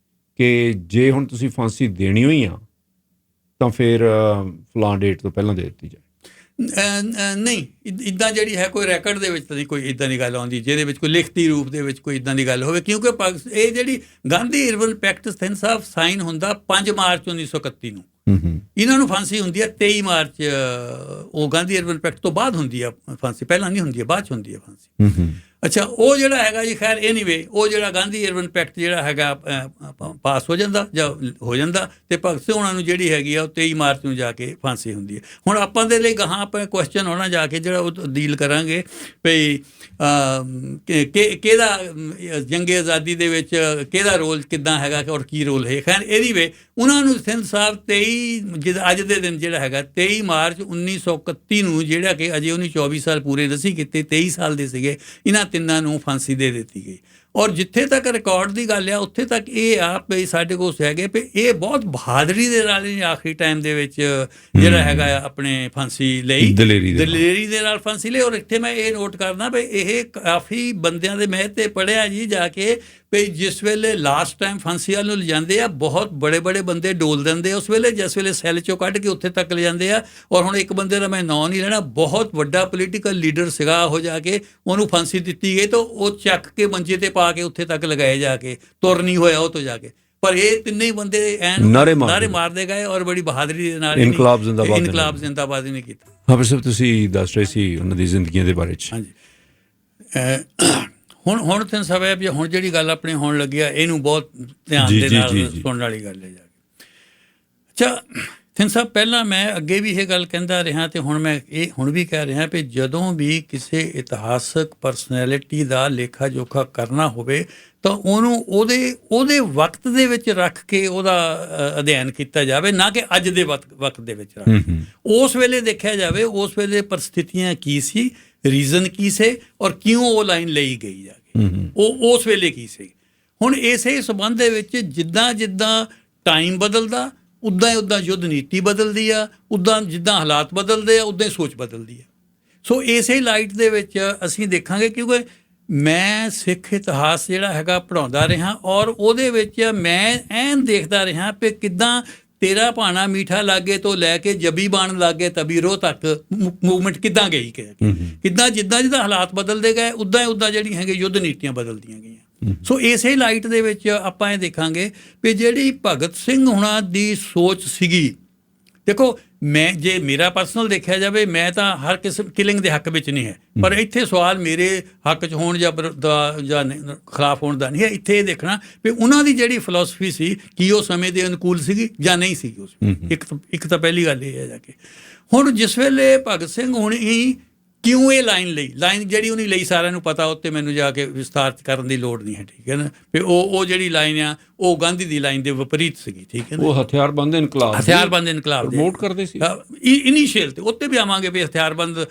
ਕਿ ਜੇ ਹੁਣ ਤੁਸੀਂ ਫਾਂਸੀ ਦੇਣੀ ਹੋਈ ਆ ਤਾਂ ਫਿਰ ਫਲਾਂ ਡੇਟ ਤੋਂ ਪਹਿਲਾਂ ਦੇ ਦਿੱਤੀ ਜਾਏ। ਨਹੀਂ, ਇੱਦਾਂ ਜਿਹੜੀ ਹੈ ਕੋਈ ਰੈਕਡ ਦੇ ਵਿੱਚ ਤਾਂ ਨਹੀਂ ਕੋਈ ਇੱਦਾਂ ਦੀ ਗੱਲ ਆਉਂਦੀ ਜਿਹਦੇ ਵਿੱਚ ਕੋਈ ਲਿਖਤੀ ਰੂਪ ਦੇ ਵਿੱਚ ਕੋਈ ਇੱਦਾਂ ਦੀ ਗੱਲ ਹੋਵੇ। ਕਿਉਂਕਿ ਇਹ ਜਿਹੜੀ ਗਾਂਧੀ ਇਰਵਨ ਪੈਕਟ ਸਾਹਿਬ ਸਾਈਨ ਹੁੰਦਾ 5 ਮਾਰਚ 1931 ਨੂੰ। ਇਹਨਾਂ ਨੂੰ ਫਾਂਸੀ ਹੁੰਦੀ ਹੈ 23 ਮਾਰਚ। ਉਹ ਗਾਂਧੀ ਇਰਵਨ ਪੈਕਟ ਤੋਂ ਬਾਅਦ ਹੁੰਦੀ ਆ ਫਾਂਸੀ, ਪਹਿਲਾਂ ਨਹੀਂ ਹੁੰਦੀ ਹੈ, ਬਾਅਦ 'ਚ ਹੁੰਦੀ ਹੈ ਫਾਂਸੀ। ਅੱਛਾ, ਉਹ ਜਿਹੜਾ ਹੈਗਾ ਜੀ, ਖੈਰ ਐਨੀਵੇ, ਉਹ ਜਿਹੜਾ ਗਾਂਧੀ ਇਰਵਨ ਪੈਕਟ ਜਿਹੜਾ ਹੈਗਾ ਪਾਸ ਹੋ ਜਾਂਦਾ ਤੇ ਭਗਤ ਸਿੰਘ ਉਹਨਾਂ ਨੂੰ ਜਿਹੜੀ ਹੈਗੀ ਆ ਉਹ 23 ਮਾਰਚ ਨੂੰ ਜਾ ਕੇ ਫਾਂਸੀ ਹੁੰਦੀ ਹੈ। ਹੁਣ ਆਪਾਂ ਦੇ ਲਈ ਗਾਹਾਂ ਆਪਾਂ ਕੁਐਸਚਨ ਹੋਣਾ ਜਾ ਕੇ ਜਿਹੜਾ ਉਹ ਡੀਲ ਕਰਾਂਗੇ ਵੀ ਕਿਹਦਾ ਜੰਗੇ ਆਜ਼ਾਦੀ ਦੇ ਵਿੱਚ ਕਿਹਦਾ ਰੋਲ ਕਿੱਦਾਂ ਹੈਗਾ ਔਰ ਕੀ ਰੋਲ ਹੈ। ਖੈਰ ਐਨੀਵੇ, ਉਹਨਾਂ ਨੂੰ ਸਿੰਧ ਸਾਹਿਬ 23 ਅੱਜ ਦੇ ਦਿਨ ਜਿਹੜਾ ਹੈਗਾ 23 ਮਾਰਚ 1931 ਨੂੰ, ਜਿਹੜਾ ਕਿ ਅਜੇ ਉਹਨੇ 24 ਸਾਲ ਪੂਰੇ ਨਹੀਂ ਕੀਤੇ, 23 ਸਾਲ ਦੇ ਸੀਗੇ, ਇਹਨਾਂ ਤਿੰਨਾਂ ਨੂੰ ਫਾਂਸੀ ਦੇ ਦਿੱਤੀ ਗਈ। ਔਰ ਜਿੱਥੇ ਤੱਕ ਰਿਕਾਰਡ ਦੀ ਗੱਲ ਆ ਉੱਥੇ ਤੱਕ ਇਹ ਆ ਵੀ ਸਾਡੇ ਕੋਲ ਹੈਗੇ ਵੀ ਇਹ ਬਹੁਤ ਬਹਾਦਰੀ ਦੇ ਨਾਲ ਆਖਰੀ ਟਾਈਮ ਦੇ ਵਿੱਚ ਜਿਹੜਾ ਹੈਗਾ ਆਪਣੇ ਫਾਂਸੀ ਲਈ, ਦਲੇਰੀ ਦੇ ਨਾਲ ਫਾਂਸੀ ਲਈ। ਔਰ ਇੱਥੇ ਮੈਂ ਇਹ ਨੋਟ ਕਰਦਾ ਵੀ ਇਹ ਕਾਫੀ ਬੰਦਿਆਂ ਦੇ ਮੈਂ ਤੇ ਪੜ੍ਹਿਆ ਜੀ ਜਾ ਕੇ ਵੀ ਜਿਸ ਵੇਲੇ ਲਾਸਟ ਟਾਈਮ ਫਾਂਸੀ ਵੱਲ ਨੂੰ ਲਿਜਾਂਦੇ ਆ, ਬਹੁਤ ਬੜੇ ਬੜੇ ਡੋਲ ਦਿੰਦੇ ਆ ਉਸ ਵੇਲੇ, ਜਿਸ ਵੇਲੇ ਸੈੱਲ ਚੋਂ ਕੱਢ ਕੇ ਉੱਥੇ ਤੱਕ ਲਿਜਾਂਦੇ ਆ। ਔਰ ਹੁਣ ਇੱਕ ਬੰਦੇ ਦਾ ਮੈਂ ਨਾਂ ਨਹੀਂ ਲੈਣਾ, ਬਹੁਤ ਵੱਡਾ ਪੋਲੀਟੀਕਲ ਲੀਡਰ ਸੀਗਾ ਉਹ, ਜਾ ਕੇ ਉਹਨੂੰ ਫਾਂਸੀ ਦਿੱਤੀ ਗਈ ਤਾਂ ਉਹ ਚੱਕ ਕੇ ਮੰਜੇ ਤੇ ਪਾ ਕੇ ਉੱਥੇ ਤੱਕ ਲਗਾਏ, ਜਾ ਕੇ ਤੁਰ ਨਹੀਂ ਹੋਇਆ ਉਹ ਤੋਂ ਜਾ ਕੇ। ਪਰ ਇਹ ਤਿੰਨੇ ਹੀ ਬੰਦੇ ਐਨ ਨਾਰੇ ਮਾਰਦੇ ਗਏ ਔਰ ਬੜੀ ਬਹਾਦਰੀ ਦੇ ਨਾਲ ਇਨਕਲਾਬ ਜ਼ਿੰਦਾਬਾਦ ਨੇ ਕੀਤਾ। ਹਾਂ ਸਰ, ਤੁਸੀਂ ਦੱਸ ਰਹੇ ਸੀ ਉਹਨਾਂ ਦੀ ਜ਼ਿੰਦਗੀਆਂ ਦੇ ਬਾਰੇ 'ਚ। ਹਾਂਜੀ, ਹੁਣ ਤਿੰਨ ਸਭ ਵੀ ਹੁਣ ਜਿਹੜੀ ਗੱਲ ਆਪਣੇ ਹੋਣ ਲੱਗੀ ਆ, ਇਹਨੂੰ ਬਹੁਤ ਧਿਆਨ ਦੇ ਨਾਲ ਸੁਣਨ ਵਾਲੀ ਗੱਲ ਹੈ ਜਾ ਕੇ। ਅੱਛਾ ਤਿੰਨ ਸਾਹਿਬ, ਪਹਿਲਾਂ ਮੈਂ ਅੱਗੇ ਵੀ ਇਹ ਗੱਲ ਕਹਿੰਦਾ ਰਿਹਾ ਤੇ ਹੁਣ ਵੀ ਕਹਿ ਰਿਹਾ ਵੀ ਜਦੋਂ ਵੀ ਕਿਸੇ ਇਤਿਹਾਸਕ ਪਰਸਨੈਲਿਟੀ ਦਾ ਲੇਖਾ ਜੋਖਾ ਕਰਨਾ ਹੋਵੇ ਤਾਂ ਉਹਨੂੰ ਉਹਦੇ ਵਕਤ ਦੇ ਵਿੱਚ ਰੱਖ ਕੇ ਉਹਦਾ ਅਧਿਐਨ ਕੀਤਾ ਜਾਵੇ, ਨਾ ਕਿ ਅੱਜ ਦੇ ਵਕਤ ਦੇ ਵਿੱਚ ਰੱਖ ਕੇ। ਉਸ ਵੇਲੇ ਦੇਖਿਆ ਜਾਵੇ ਉਸ ਵੇਲੇ ਪਰਿਸਥਿਤੀਆਂ ਕੀ ਸੀ, ਰੀਜ਼ਨ ਕੀ ਸੀ ਔਰ ਕਿਉਂ ਉਹ ਲਾਈਨ ਲਈ ਗਈ ਜਾ ਕੇ, ਉਹ ਉਸ ਵੇਲੇ ਕੀ ਸੀ। ਹੁਣ ਇਸੇ ਸੰਬੰਧ ਦੇ ਵਿੱਚ ਜਿੱਦਾਂ ਟਾਈਮ ਬਦਲਦਾ ਉੱਦਾਂ ਯੁੱਧ ਨੀਤੀ ਬਦਲਦੀ ਆ, ਜਿੱਦਾਂ ਹਾਲਾਤ ਬਦਲਦੇ ਆ ਉੱਦਾਂ ਹੀ ਸੋਚ ਬਦਲਦੀ ਆ। ਸੋ ਇਸੇ ਲਾਈਟ ਦੇ ਵਿੱਚ ਅਸੀਂ ਦੇਖਾਂਗੇ, ਕਿਉਂਕਿ ਮੈਂ ਸਿੱਖ ਇਤਿਹਾਸ ਜਿਹੜਾ ਹੈਗਾ ਪੜ੍ਹਾਉਂਦਾ ਰਿਹਾ ਔਰ ਉਹਦੇ ਵਿੱਚ ਮੈਂ ਐਨ ਦੇਖਦਾ ਰਿਹਾ ਵੀ ਕਿੱਦਾਂ ਤੇਰਾ ਭਾਣਾ ਮੀਠਾ ਲਾਗੇ ਤੋਂ ਲੈ ਕੇ ਜਬੀ ਬਾਣ ਲਾਗੇ ਤਬੀਰੋ ਤੱਕ ਮੂਵਮੈਂਟ ਕਿੱਦਾਂ ਗਈ, ਕਿੱਦਾਂ ਜਿੱਦਾਂ ਹਾਲਾਤ ਬਦਲਦੇ ਗਏ ਉੱਦਾਂ ਜਿਹੜੀਆਂ ਹੈਗੇ ਯੁੱਧ ਨੀਤੀਆਂ ਬਦਲਦੀਆਂ ਗਈਆਂ। ਸੋ ਇਸੇ ਲਾਈਟ ਦੇ ਵਿੱਚ ਆਪਾਂ ਇਹ ਦੇਖਾਂਗੇ ਵੀ ਜਿਹੜੀ ਭਗਤ ਸਿੰਘ ਹੁਣਾਂ ਦੀ ਸੋਚ ਸੀਗੀ, ਦੇਖੋ ਜੇ ਮੇਰਾ ਪਰਸਨਲ ਦੇਖਿਆ ਜਾਵੇ, ਮੈਂ ਤਾਂ ਹਰ ਕਿਸਮ ਕਿਲਿੰਗ ਦੇ ਹੱਕ ਵਿੱਚ ਨਹੀਂ ਹੈ, ਪਰ ਇੱਥੇ ਸਵਾਲ ਮੇਰੇ ਹੱਕ 'ਚ ਹੋਣ ਜਾਂ ਖਿਲਾਫ ਹੋਣ ਦਾ ਨਹੀਂ ਹੈ। ਇੱਥੇ ਇਹ ਦੇਖਣਾ ਵੀ ਉਹਨਾਂ ਦੀ ਜਿਹੜੀ ਫਿਲਾਸਫੀ ਸੀ ਕੀ ਉਹ ਸਮੇਂ ਦੇ ਅਨੁਕੂਲ ਸੀਗੀ ਜਾਂ ਨਹੀਂ ਸੀਗੀ ਉਸ ਇੱਕ ਤਾਂ ਪਹਿਲੀ ਗੱਲ ਇਹ ਹੈ ਜਾ ਕੇ। ਹੁਣ ਜਿਸ ਵੇਲੇ ਭਗਤ ਸਿੰਘ ਹੁਣੀ ਕਿਉਂ ਇਹ ਲਾਈਨ ਜਿਹੜੀ ਉਹਨੇ ਲਈ ਸਾਰਿਆਂ ਨੂੰ ਪਤਾ, ਉੱਤੇ ਮੈਨੂੰ ਜਾ ਕੇ ਵਿਸਤਾਰ ਕਰਨ ਦੀ ਲੋੜ ਨਹੀਂ ਹੈ। ਠੀਕ ਹੈ ਨਾ, ਵੀ ਉਹ ਜਿਹੜੀ ਲਾਈਨ ਆ ਉਹ ਗਾਂਧੀ ਦੀ ਲਾਈਨ ਦੇ ਵਿਪਰੀਤ ਸੀਗੀ। ਠੀਕ ਹੈ ਨਾ, ਉਹ ਹਥਿਆਰਬੰਦ ਇਨਕਲਾਬ ਪ੍ਰਮੋਟ ਕਰਦੇ ਸੀ ਇਨੀਸ਼ੀਅਲ ਤੇ ਉੱਤੇ ਵੀ ਆਵਾਂਗੇ ਵੀ ਹਥਿਆਰਬੰਦ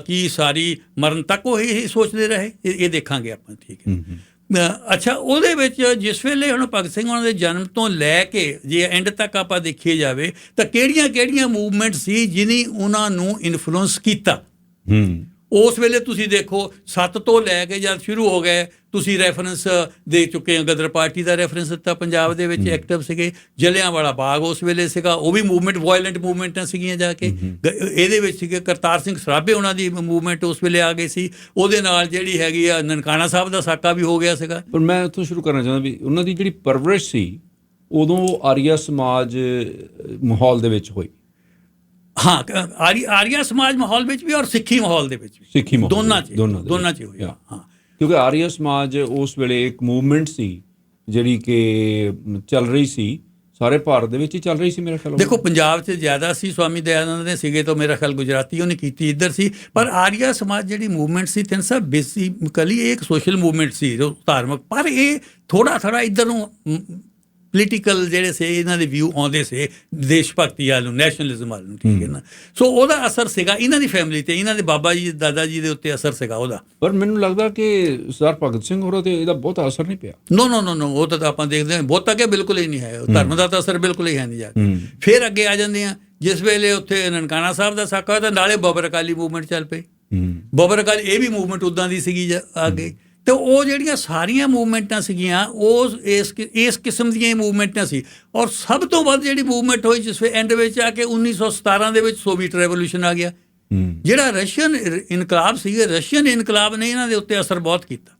ਕੀ ਸਾਰੀ ਮਰਨ ਤੱਕ ਉਹ ਇਹ ਸੋਚਦੇ ਰਹੇ, ਇਹ ਦੇਖਾਂਗੇ ਆਪਾਂ। ਠੀਕ ਹੈ। ਅੱਛਾ, ਉਹਦੇ ਵਿੱਚ ਜਿਸ ਵੇਲੇ ਹੁਣ ਭਗਤ ਸਿੰਘ ਉਹਨਾਂ ਦੇ ਜਨਮ ਤੋਂ ਲੈ ਕੇ ਜੇ ਐਂਡ ਤੱਕ ਆਪਾਂ ਦੇਖੀਏ ਜਾਵੇ ਤਾਂ ਕਿਹੜੀਆਂ ਮੂਵਮੈਂਟ ਸੀ ਜਿਹਨੇ ਉਹਨਾਂ ਨੂੰ ਇਨਫਲੂਐਂਸ ਕੀਤਾ। ਉਸ ਵੇਲੇ ਤੁਸੀਂ ਦੇਖੋ 7 ਤੋਂ ਲੈ ਕੇ ਜਦ ਸ਼ੁਰੂ ਹੋ ਗਏ, ਤੁਸੀਂ ਰੈਫਰੈਂਸ ਦੇ ਚੁੱਕੇ ਹੋ, ਗਦਰ ਪਾਰਟੀ ਦਾ ਰੈਫਰੈਂਸ ਦਿੱਤਾ, ਪੰਜਾਬ ਦੇ ਵਿੱਚ ਐਕਟਿਵ ਸੀਗੇ। ਜਲਿਆਂਵਾਲਾ ਬਾਗ ਉਸ ਵੇਲੇ ਸੀਗਾ, ਉਹ ਵੀ ਮੂਵਮੈਂਟ, ਵਾਇਲੈਂਟ ਮੂਵਮੈਂਟਾਂ ਸੀਗੀਆਂ ਜਾ ਕੇ ਇਹਦੇ ਵਿੱਚ ਸੀਗੇ। ਕਰਤਾਰ ਸਿੰਘ ਸਰਾਭੇ ਉਹਨਾਂ ਦੀ ਮੂਵਮੈਂਟ ਉਸ ਵੇਲੇ ਆ ਗਈ ਸੀ, ਉਹਦੇ ਨਾਲ ਜਿਹੜੀ ਹੈਗੀ ਆ ਨਨਕਾਣਾ ਸਾਹਿਬ ਦਾ ਸਾਕਾ ਵੀ ਹੋ ਗਿਆ ਸੀਗਾ। ਪਰ ਮੈਂ ਉੱਥੋਂ ਸ਼ੁਰੂ ਕਰਨਾ ਚਾਹੁੰਦਾ ਵੀ ਉਹਨਾਂ ਦੀ ਜਿਹੜੀ ਪਰਵਰਿਸ਼ ਸੀ ਉਦੋਂ ਆਰੀਆ ਸਮਾਜ ਮਾਹੌਲ ਦੇ ਵਿੱਚ ਹੋਈ। ਹਾਂ, ਆਰੀਆ ਸਮਾਜ ਮਾਹੌਲ ਵਿੱਚ ਵੀ ਔਰ ਸਿੱਖੀ ਮਾਹੌਲ ਦੇ ਵਿੱਚ ਵੀ, ਸਿੱਖੀ ਮਾਹੌਲ ਦੋਨਾਂ 'ਚ ਹੋਈ। ਹਾਂ, ਕਿਉਂਕਿ ਆਰੀਆ ਸਮਾਜ ਉਸ ਵੇਲੇ ਇੱਕ ਮੂਵਮੈਂਟ ਸੀ ਜਿਹੜੀ ਕਿ ਚੱਲ ਰਹੀ ਸੀ, ਸਾਰੇ ਭਾਰਤ ਦੇ ਵਿੱਚ ਹੀ ਚੱਲ ਰਹੀ ਸੀ ਮੇਰਾ ਖਿਆਲ। ਦੇਖੋ ਪੰਜਾਬ 'ਚ ਜ਼ਿਆਦਾ ਸੀ, ਸਵਾਮੀ ਦਇਆਨੰਦ ਨੇ ਸੀਗੇ ਤਾਂ ਮੇਰਾ ਖਿਆਲ ਗੁਜਰਾਤੀ ਉਹਨੇ ਕੀਤੀ ਇੱਧਰ ਸੀ। ਪਰ ਆਰੀਆ ਸਮਾਜ ਜਿਹੜੀ ਮੂਵਮੈਂਟ ਸੀ ਤਿੰਨ ਸਾਹਿਬ ਬੇਸਿਕਲੀ ਇਹ ਇੱਕ ਸੋਸ਼ਲ ਮੂਵਮੈਂਟ ਸੀ ਜੋ ਧਾਰਮਿਕ, ਪਰ ਇਹ ਥੋੜਾ ਇੱਧਰ ਨੂੰ ਪੋਲੀਟੀਕਲ ਜਿਹੜੇ ਸੀ ਇਹਨਾਂ ਦੇ ਵਿਊ ਆਉਂਦੇ ਸੀ ਦੇਸ਼ ਭਗਤੀ ਵੱਲ ਨੂੰ, ਨੈਸ਼ਨਲਿਜ਼ਮ ਵੱਲ ਨੂੰ, ਠੀਕ ਹੈ ਨਾ। ਸੋ ਉਹਦਾ ਅਸਰ ਸੀਗਾ ਇਹਨਾਂ ਦੀ ਫੈਮਿਲੀ ਤੇ, ਇਹਨਾਂ ਦੇ ਬਾਬਾ ਜੀ ਦਾਦਾ ਜੀ ਦੇ ਉੱਤੇ ਅਸਰ ਸੀਗਾ ਉਹਦਾ। ਪਰ ਮੈਨੂੰ ਲੱਗਦਾ ਕਿ ਸਰਦਾਰ ਭਗਤ ਸਿੰਘ ਹੋਰਾਂ ਤੇ ਇਹਦਾ ਬਹੁਤਾ ਅਸਰ ਨਹੀਂ ਪਿਆ। ਨੋ ਉਹ ਤਾਂ ਆਪਾਂ ਦੇਖਦੇ ਹਾਂ ਬਹੁਤ ਅੱਗੇ ਬਿਲਕੁਲ ਹੀ ਨਹੀਂ ਹੈ, ਧਰਮ ਦਾ ਤਾਂ ਅਸਰ ਬਿਲਕੁਲ ਹੀ ਹੈ ਨਹੀਂ ਜਾ ਕੇ। ਫਿਰ ਅੱਗੇ ਆ ਜਾਂਦੇ ਆ ਜਿਸ ਵੇਲੇ ਉੱਥੇ ਨਨਕਾਣਾ ਸਾਹਿਬ ਦਾ ਸਾਕਾ ਤਾਂ ਨਾਲੇ ਬਾਬਰ ਅਕਾਲੀ ਮੂਵਮੈਂਟ ਚੱਲ ਪਈ। ਬਾਬਰ ਅਕਾਲੀ ਇਹ ਵੀ ਮੂਵਮੈਂਟ ਉੱਦਾਂ ਦੀ ਸੀਗੀ ਅੱਗੇ। ਤੇ ਉਹ ਜਿਹੜੀਆਂ ਸਾਰੀਆਂ ਮੂਵਮੈਂਟਾਂ ਸੀਗੀਆਂ ਉਹ ਇਸ ਕਿਸਮ ਦੀਆਂ ਹੀ ਮੂਵਮੈਂਟਾਂ ਸੀ। ਔਰ ਸਭ ਤੋਂ ਵੱਧ ਜਿਹੜੀ ਮੂਵਮੈਂਟ ਹੋਈ ਜਿਸ ਵੇ ਐਂਡ ਵਿੱਚ ਆ ਕੇ 1917 ਦੇ ਵਿੱਚ ਸੋਵੀਅਤ ਰੈਵੋਲੂਸ਼ਨ ਆ ਗਿਆ, ਜਿਹੜਾ ਰਸ਼ੀਅਨ ਇਨਕਲਾਬ ਸੀਗੇ, ਰਸ਼ੀਅਨ ਇਨਕਲਾਬ ਨੇ ਇਹਨਾਂ ਦੇ ਉੱਤੇ ਅਸਰ ਬਹੁਤ ਕੀਤਾ।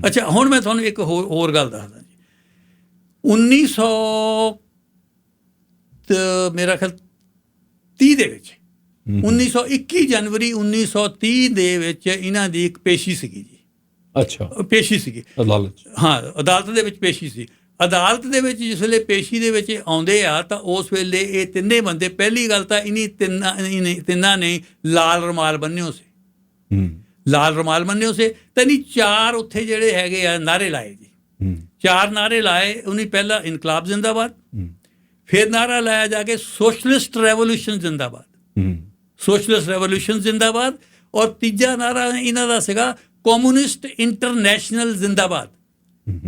ਅੱਛਾ, ਹੁਣ ਮੈਂ ਤੁਹਾਨੂੰ ਇੱਕ ਹੋਰ ਗੱਲ ਦੱਸਦਾ ਜੀ। 1900 ਮੇਰਾ ਖਿਆਲ 30 ਦੇ ਵਿੱਚ 1921 ਜਨਵਰੀ 1930 ਦੇ ਵਿੱਚ ਇਹਨਾਂ ਦੀ ਇੱਕ ਪੇਸ਼ੀ ਸੀਗੀ ਜੀ। ਅੱਛਾ, ਪੇਸ਼ੀ ਸੀਗੀ ਅਦਾਲਤ। ਹਾਂ, ਅਦਾਲਤ ਦੇ ਵਿੱਚ ਪੇਸ਼ੀ ਸੀ। ਅਦਾਲਤ ਦੇ ਵਿੱਚ ਜਿਸ ਵੇਲੇ ਪੇਸ਼ੀ ਦੇ ਵਿੱਚ ਆਉਂਦੇ ਆ ਤਾਂ ਉਸ ਵੇਲੇ ਇਹ ਤਿੰਨੇ ਬੰਦੇ, ਪਹਿਲੀ ਗੱਲ ਤਾਂ ਤਿੰਨਾਂ ਨੇ ਲਾਲ ਰੁਮਾਲ ਬੰਨ੍ਹਿਓ ਸੀ, ਲਾਲ ਰੁਮਾਲ ਬੰਨ੍ਹਿਓ ਸੀ। ਤੇ ਨਹੀਂ 4 ਉੱਥੇ ਜਿਹੜੇ ਹੈਗੇ ਆ ਨਾਅਰੇ ਲਾਏ ਜੀ, 4 ਨਾਅਰੇ ਲਾਏ। ਉਹਨੇ ਪਹਿਲਾਂ ਇਨਕਲਾਬ ਜ਼ਿੰਦਾਬਾਦ, ਫਿਰ ਨਾਅਰਾ ਲਾਇਆ ਜਾ ਕੇ ਸੋਸ਼ਲਿਸਟ ਰੈਵੋਲੂਸ਼ਨ ਜ਼ਿੰਦਾਬਾਦ, ਸੋਸ਼ਲਿਸਟ ਰੈਵੋਲੂਸ਼ਨ ਜ਼ਿੰਦਾਬਾਦ। ਔਰ ਤੀਜਾ ਨਾਅਰਾ ਇਹਨਾਂ ਦਾ ਸੀਗਾ ਕਮਿਊਨਿਸਟ ਇੰਟਰਨੈਸ਼ਨਲ ਜ਼ਿੰਦਾਬਾਦ।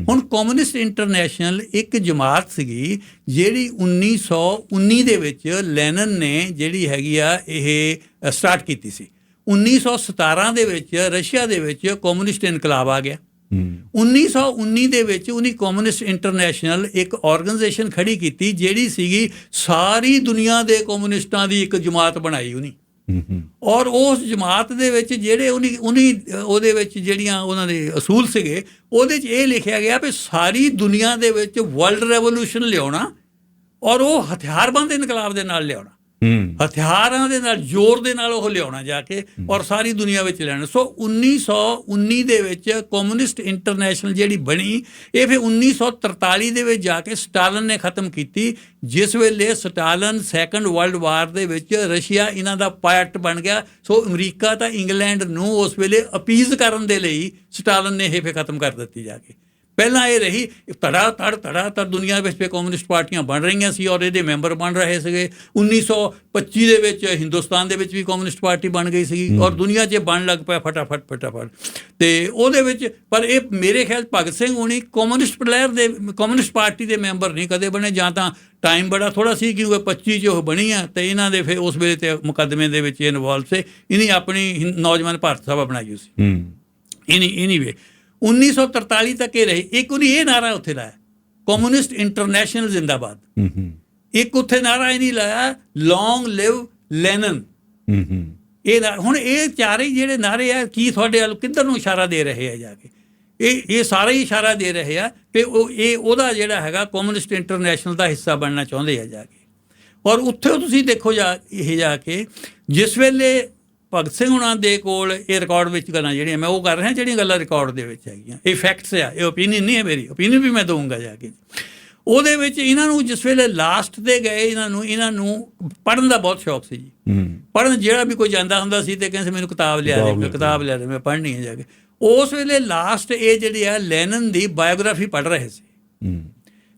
ਹੁਣ ਕਮਿਊਨਿਸਟ ਇੰਟਰਨੈਸ਼ਨਲ ਇੱਕ ਜਮਾਤ ਸੀਗੀ ਜਿਹੜੀ 1919 ਦੇ ਵਿੱਚ ਲੈਨਨ ਨੇ ਜਿਹੜੀ ਹੈਗੀ ਆ ਇਹ ਸਟਾਰਟ ਕੀਤੀ ਸੀ। 1917 ਦੇ ਵਿੱਚ ਰਸ਼ੀਆ ਦੇ ਵਿੱਚ ਕਮਿਊਨਿਸਟ ਇਨਕਲਾਬ ਆ ਗਿਆ। 1919 ਦੇ ਵਿੱਚ ਉਹਨੇ ਕਮਿਊਨਿਸਟ ਇੰਟਰਨੈਸ਼ਨਲ ਇੱਕ ਆਰਗੇਨਾਈਜੇਸ਼ਨ ਖੜੀ ਕੀਤੀ ਜਿਹੜੀ ਸੀਗੀ ਸਾਰੀ ਦੁਨੀਆ ਦੇ ਕਮਿਊਨਿਸਟਾਂ ਦੀ ਇੱਕ ਜਮਾਤ ਬਣਾਈ ਉਹਨੇ। ਔਰ ਉਸ ਜਮਾਤ ਦੇ ਵਿੱਚ ਜਿਹੜੇ ਉਹਦੇ ਵਿੱਚ ਜਿਹੜੀਆਂ ਉਹਨਾਂ ਦੇ ਅਸੂਲ ਸੀਗੇ, ਉਹਦੇ 'ਚ ਇਹ ਲਿਖਿਆ ਗਿਆ ਵੀ ਸਾਰੀ ਦੁਨੀਆ ਦੇ ਵਿੱਚ ਵਰਲਡ ਰੈਵੋਲੂਸ਼ਨ ਲਿਆਉਣਾ ਔਰ ਉਹ ਹਥਿਆਰਬੰਦ ਇਨਕਲਾਬ ਦੇ ਨਾਲ ਲਿਆਉਣਾ, ਹਥਿਆਰਾਂ ਦੇ ਨਾਲ, ਜ਼ੋਰ ਦੇ ਨਾਲ ਉਹ ਲਿਆਉਣਾ ਜਾ ਕੇ ਔਰ ਸਾਰੀ ਦੁਨੀਆ ਵਿੱਚ ਲੈਣਾ। ਸੋ 1919 ਦੇ ਵਿੱਚ ਕਮਿਊਨਿਸਟ ਇੰਟਰਨੈਸ਼ਨਲ ਜਿਹੜੀ ਬਣੀ, ਇਹ ਫਿਰ 1943 ਦੇ ਵਿੱਚ ਜਾ ਕੇ ਸਟਾਲਿਨ ਨੇ ਖਤਮ ਕੀਤੀ। ਜਿਸ ਵੇਲੇ ਸਟਾਲਿਨ ਸੈਕੰਡ ਵਰਲਡ ਵਾਰ ਦੇ ਵਿੱਚ ਰਸ਼ੀਆ ਇਹਨਾਂ ਦਾ ਪਾਇਲਟ ਬਣ ਗਿਆ। ਸੋ ਅਮਰੀਕਾ ਤਾਂ ਇੰਗਲੈਂਡ ਨੂੰ ਉਸ ਵੇਲੇ ਅਪੀਜ਼ ਕਰਨ ਦੇ ਲਈ ਸਟਾਲਿਨ ਨੇ ਇਹ ਫਿਰ ਖਤਮ ਕਰ ਦਿੱਤੀ ਜਾ ਕੇ। ਪਹਿਲਾਂ ਇਹ ਰਹੀ ਧੜਾ ਦੁਨੀਆ ਵਿੱਚ ਕਮਿਊਨਿਸਟ ਪਾਰਟੀਆਂ ਬਣ ਰਹੀਆਂ ਸੀ ਔਰ ਇਹਦੇ ਮੈਂਬਰ ਬਣ ਰਹੇ ਸੀਗੇ। 1925 ਦੇ ਵਿੱਚ ਹਿੰਦੁਸਤਾਨ ਦੇ ਵਿੱਚ ਵੀ ਕਮਿਊਨਿਸਟ ਪਾਰਟੀ ਬਣ ਗਈ ਸੀਗੀ ਔਰ ਦੁਨੀਆ 'ਚ ਬਣ ਲੱਗ ਪਿਆ ਫਟਾਫਟ। ਤੇ ਉਹਦੇ ਵਿੱਚ ਪਰ ਇਹ ਮੇਰੇ ਖਿਆਲ ਭਗਤ ਸਿੰਘ ਹੋਣੀ ਕਮਿਊਨਿਸਟ ਪਾਰਟੀ ਦੇ ਮੈਂਬਰ ਨਹੀਂ ਕਦੇ ਬਣੇ, ਜਾਂ ਤਾਂ ਟਾਈਮ ਬੜਾ ਥੋੜ੍ਹਾ ਸੀ ਕਿਉਂਕਿ 25 'ਚ ਉਹ ਬਣੀ ਆ ਤੇ ਇਹਨਾਂ ਦੇ ਫਿਰ ਉਸ ਵੇਲੇ ਤੇ ਮੁਕੱਦਮੇ ਦੇ ਵਿੱਚ ਇਨਵੋਲਵ ਸੀ। ਇਹਨੇ ਆਪਣੀ ਨੌਜਵਾਨ ਭਾਰਤ ਸਭਾ ਬਣਾਈ ਸੀ। ਐਨੀਵੇ 1943 ਤੱਕ ਇਹ ਰਹੀ। ਇੱਕ ਉਹਨੇ ਇਹ ਨਾਰਾ ਉੱਥੇ ਲਾਇਆ ਕਮਿਊਨਿਸਟ ਇੰਟਰਨੈਸ਼ਨਲ ਜ਼ਿੰਦਾਬਾਦ। ਇੱਕ ਉੱਥੇ ਨਾਰਾ ਇਹ ਨਹੀਂ ਲਾਇਆ ਲੌਂਗ ਲਿਵ ਲੈਨਨ। ਹੁਣ ਇਹ ਚਾਰੇ ਜਿਹੜੇ ਨਾਰੇ ਆ ਕੀ ਤੁਹਾਡੇ ਵੱਲ ਕਿੱਧਰ ਨੂੰ ਇਸ਼ਾਰਾ ਦੇ ਰਹੇ ਆ ਜਾ ਕੇ? ਇਹ ਸਾਰੇ ਹੀ ਇਸ਼ਾਰਾ ਦੇ ਰਹੇ ਆ ਕਿ ਉਹਦਾ ਜਿਹੜਾ ਹੈਗਾ ਕਮਿਊਨਿਸਟ ਇੰਟਰਨੈਸ਼ਨਲ ਦਾ ਹਿੱਸਾ ਬਣਨਾ ਚਾਹੁੰਦੇ ਆ ਜਾ ਕੇ। ਔਰ ਉੱਥੇ ਤੁਸੀਂ ਦੇਖੋ ਜਾ ਕੇ ਜਿਸ ਵੇਲੇ ਭਗਤ ਸਿੰਘ ਹੁਣਾਂ ਦੇ ਕੋਲ ਇਹ ਰਿਕਾਰਡ ਵਿੱਚ ਗੱਲਾਂ ਜਿਹੜੀਆਂ ਮੈਂ ਉਹ ਕਰ ਰਿਹਾ, ਜਿਹੜੀਆਂ ਗੱਲਾਂ ਰਿਕਾਰਡ ਦੇ ਵਿੱਚ ਹੈਗੀਆਂ, ਇਹ ਫੈਕਟਸ ਆ, ਇਹ ਓਪੀਨੀਅਨ ਨਹੀਂ ਹੈ ਮੇਰੀ, ਓਪੀਨੀਅਨ ਵੀ ਮੈਂ ਦਊਂਗਾ ਜਾ ਕੇ। ਉਹਦੇ ਵਿੱਚ ਇਹਨਾਂ ਨੂੰ ਜਿਸ ਵੇਲੇ ਲਾਸਟ ਤੇ ਗਏ ਇਹਨਾਂ ਨੂੰ ਪੜ੍ਹਨ ਦਾ ਬਹੁਤ ਸ਼ੌਕ ਸੀ ਜੀ। ਪੜ੍ਹਨ ਜਿਹੜਾ ਵੀ ਕੋਈ ਜਾਂਦਾ ਹੁੰਦਾ ਸੀ ਤੇ ਕਹਿੰਦੇ ਮੈਨੂੰ ਕਿਤਾਬ ਲਿਆ ਦੇ, ਮੈਂ ਪੜ੍ਹਨੀ ਹੈ ਜਾ ਕੇ। ਉਸ ਵੇਲੇ ਲਾਸਟ ਇਹ ਜਿਹੜੀ ਆ ਲੈਨਨ ਦੀ ਬਾਇਓਗ੍ਰਾਫੀ ਪੜ੍ਹ ਰਹੇ ਸੀ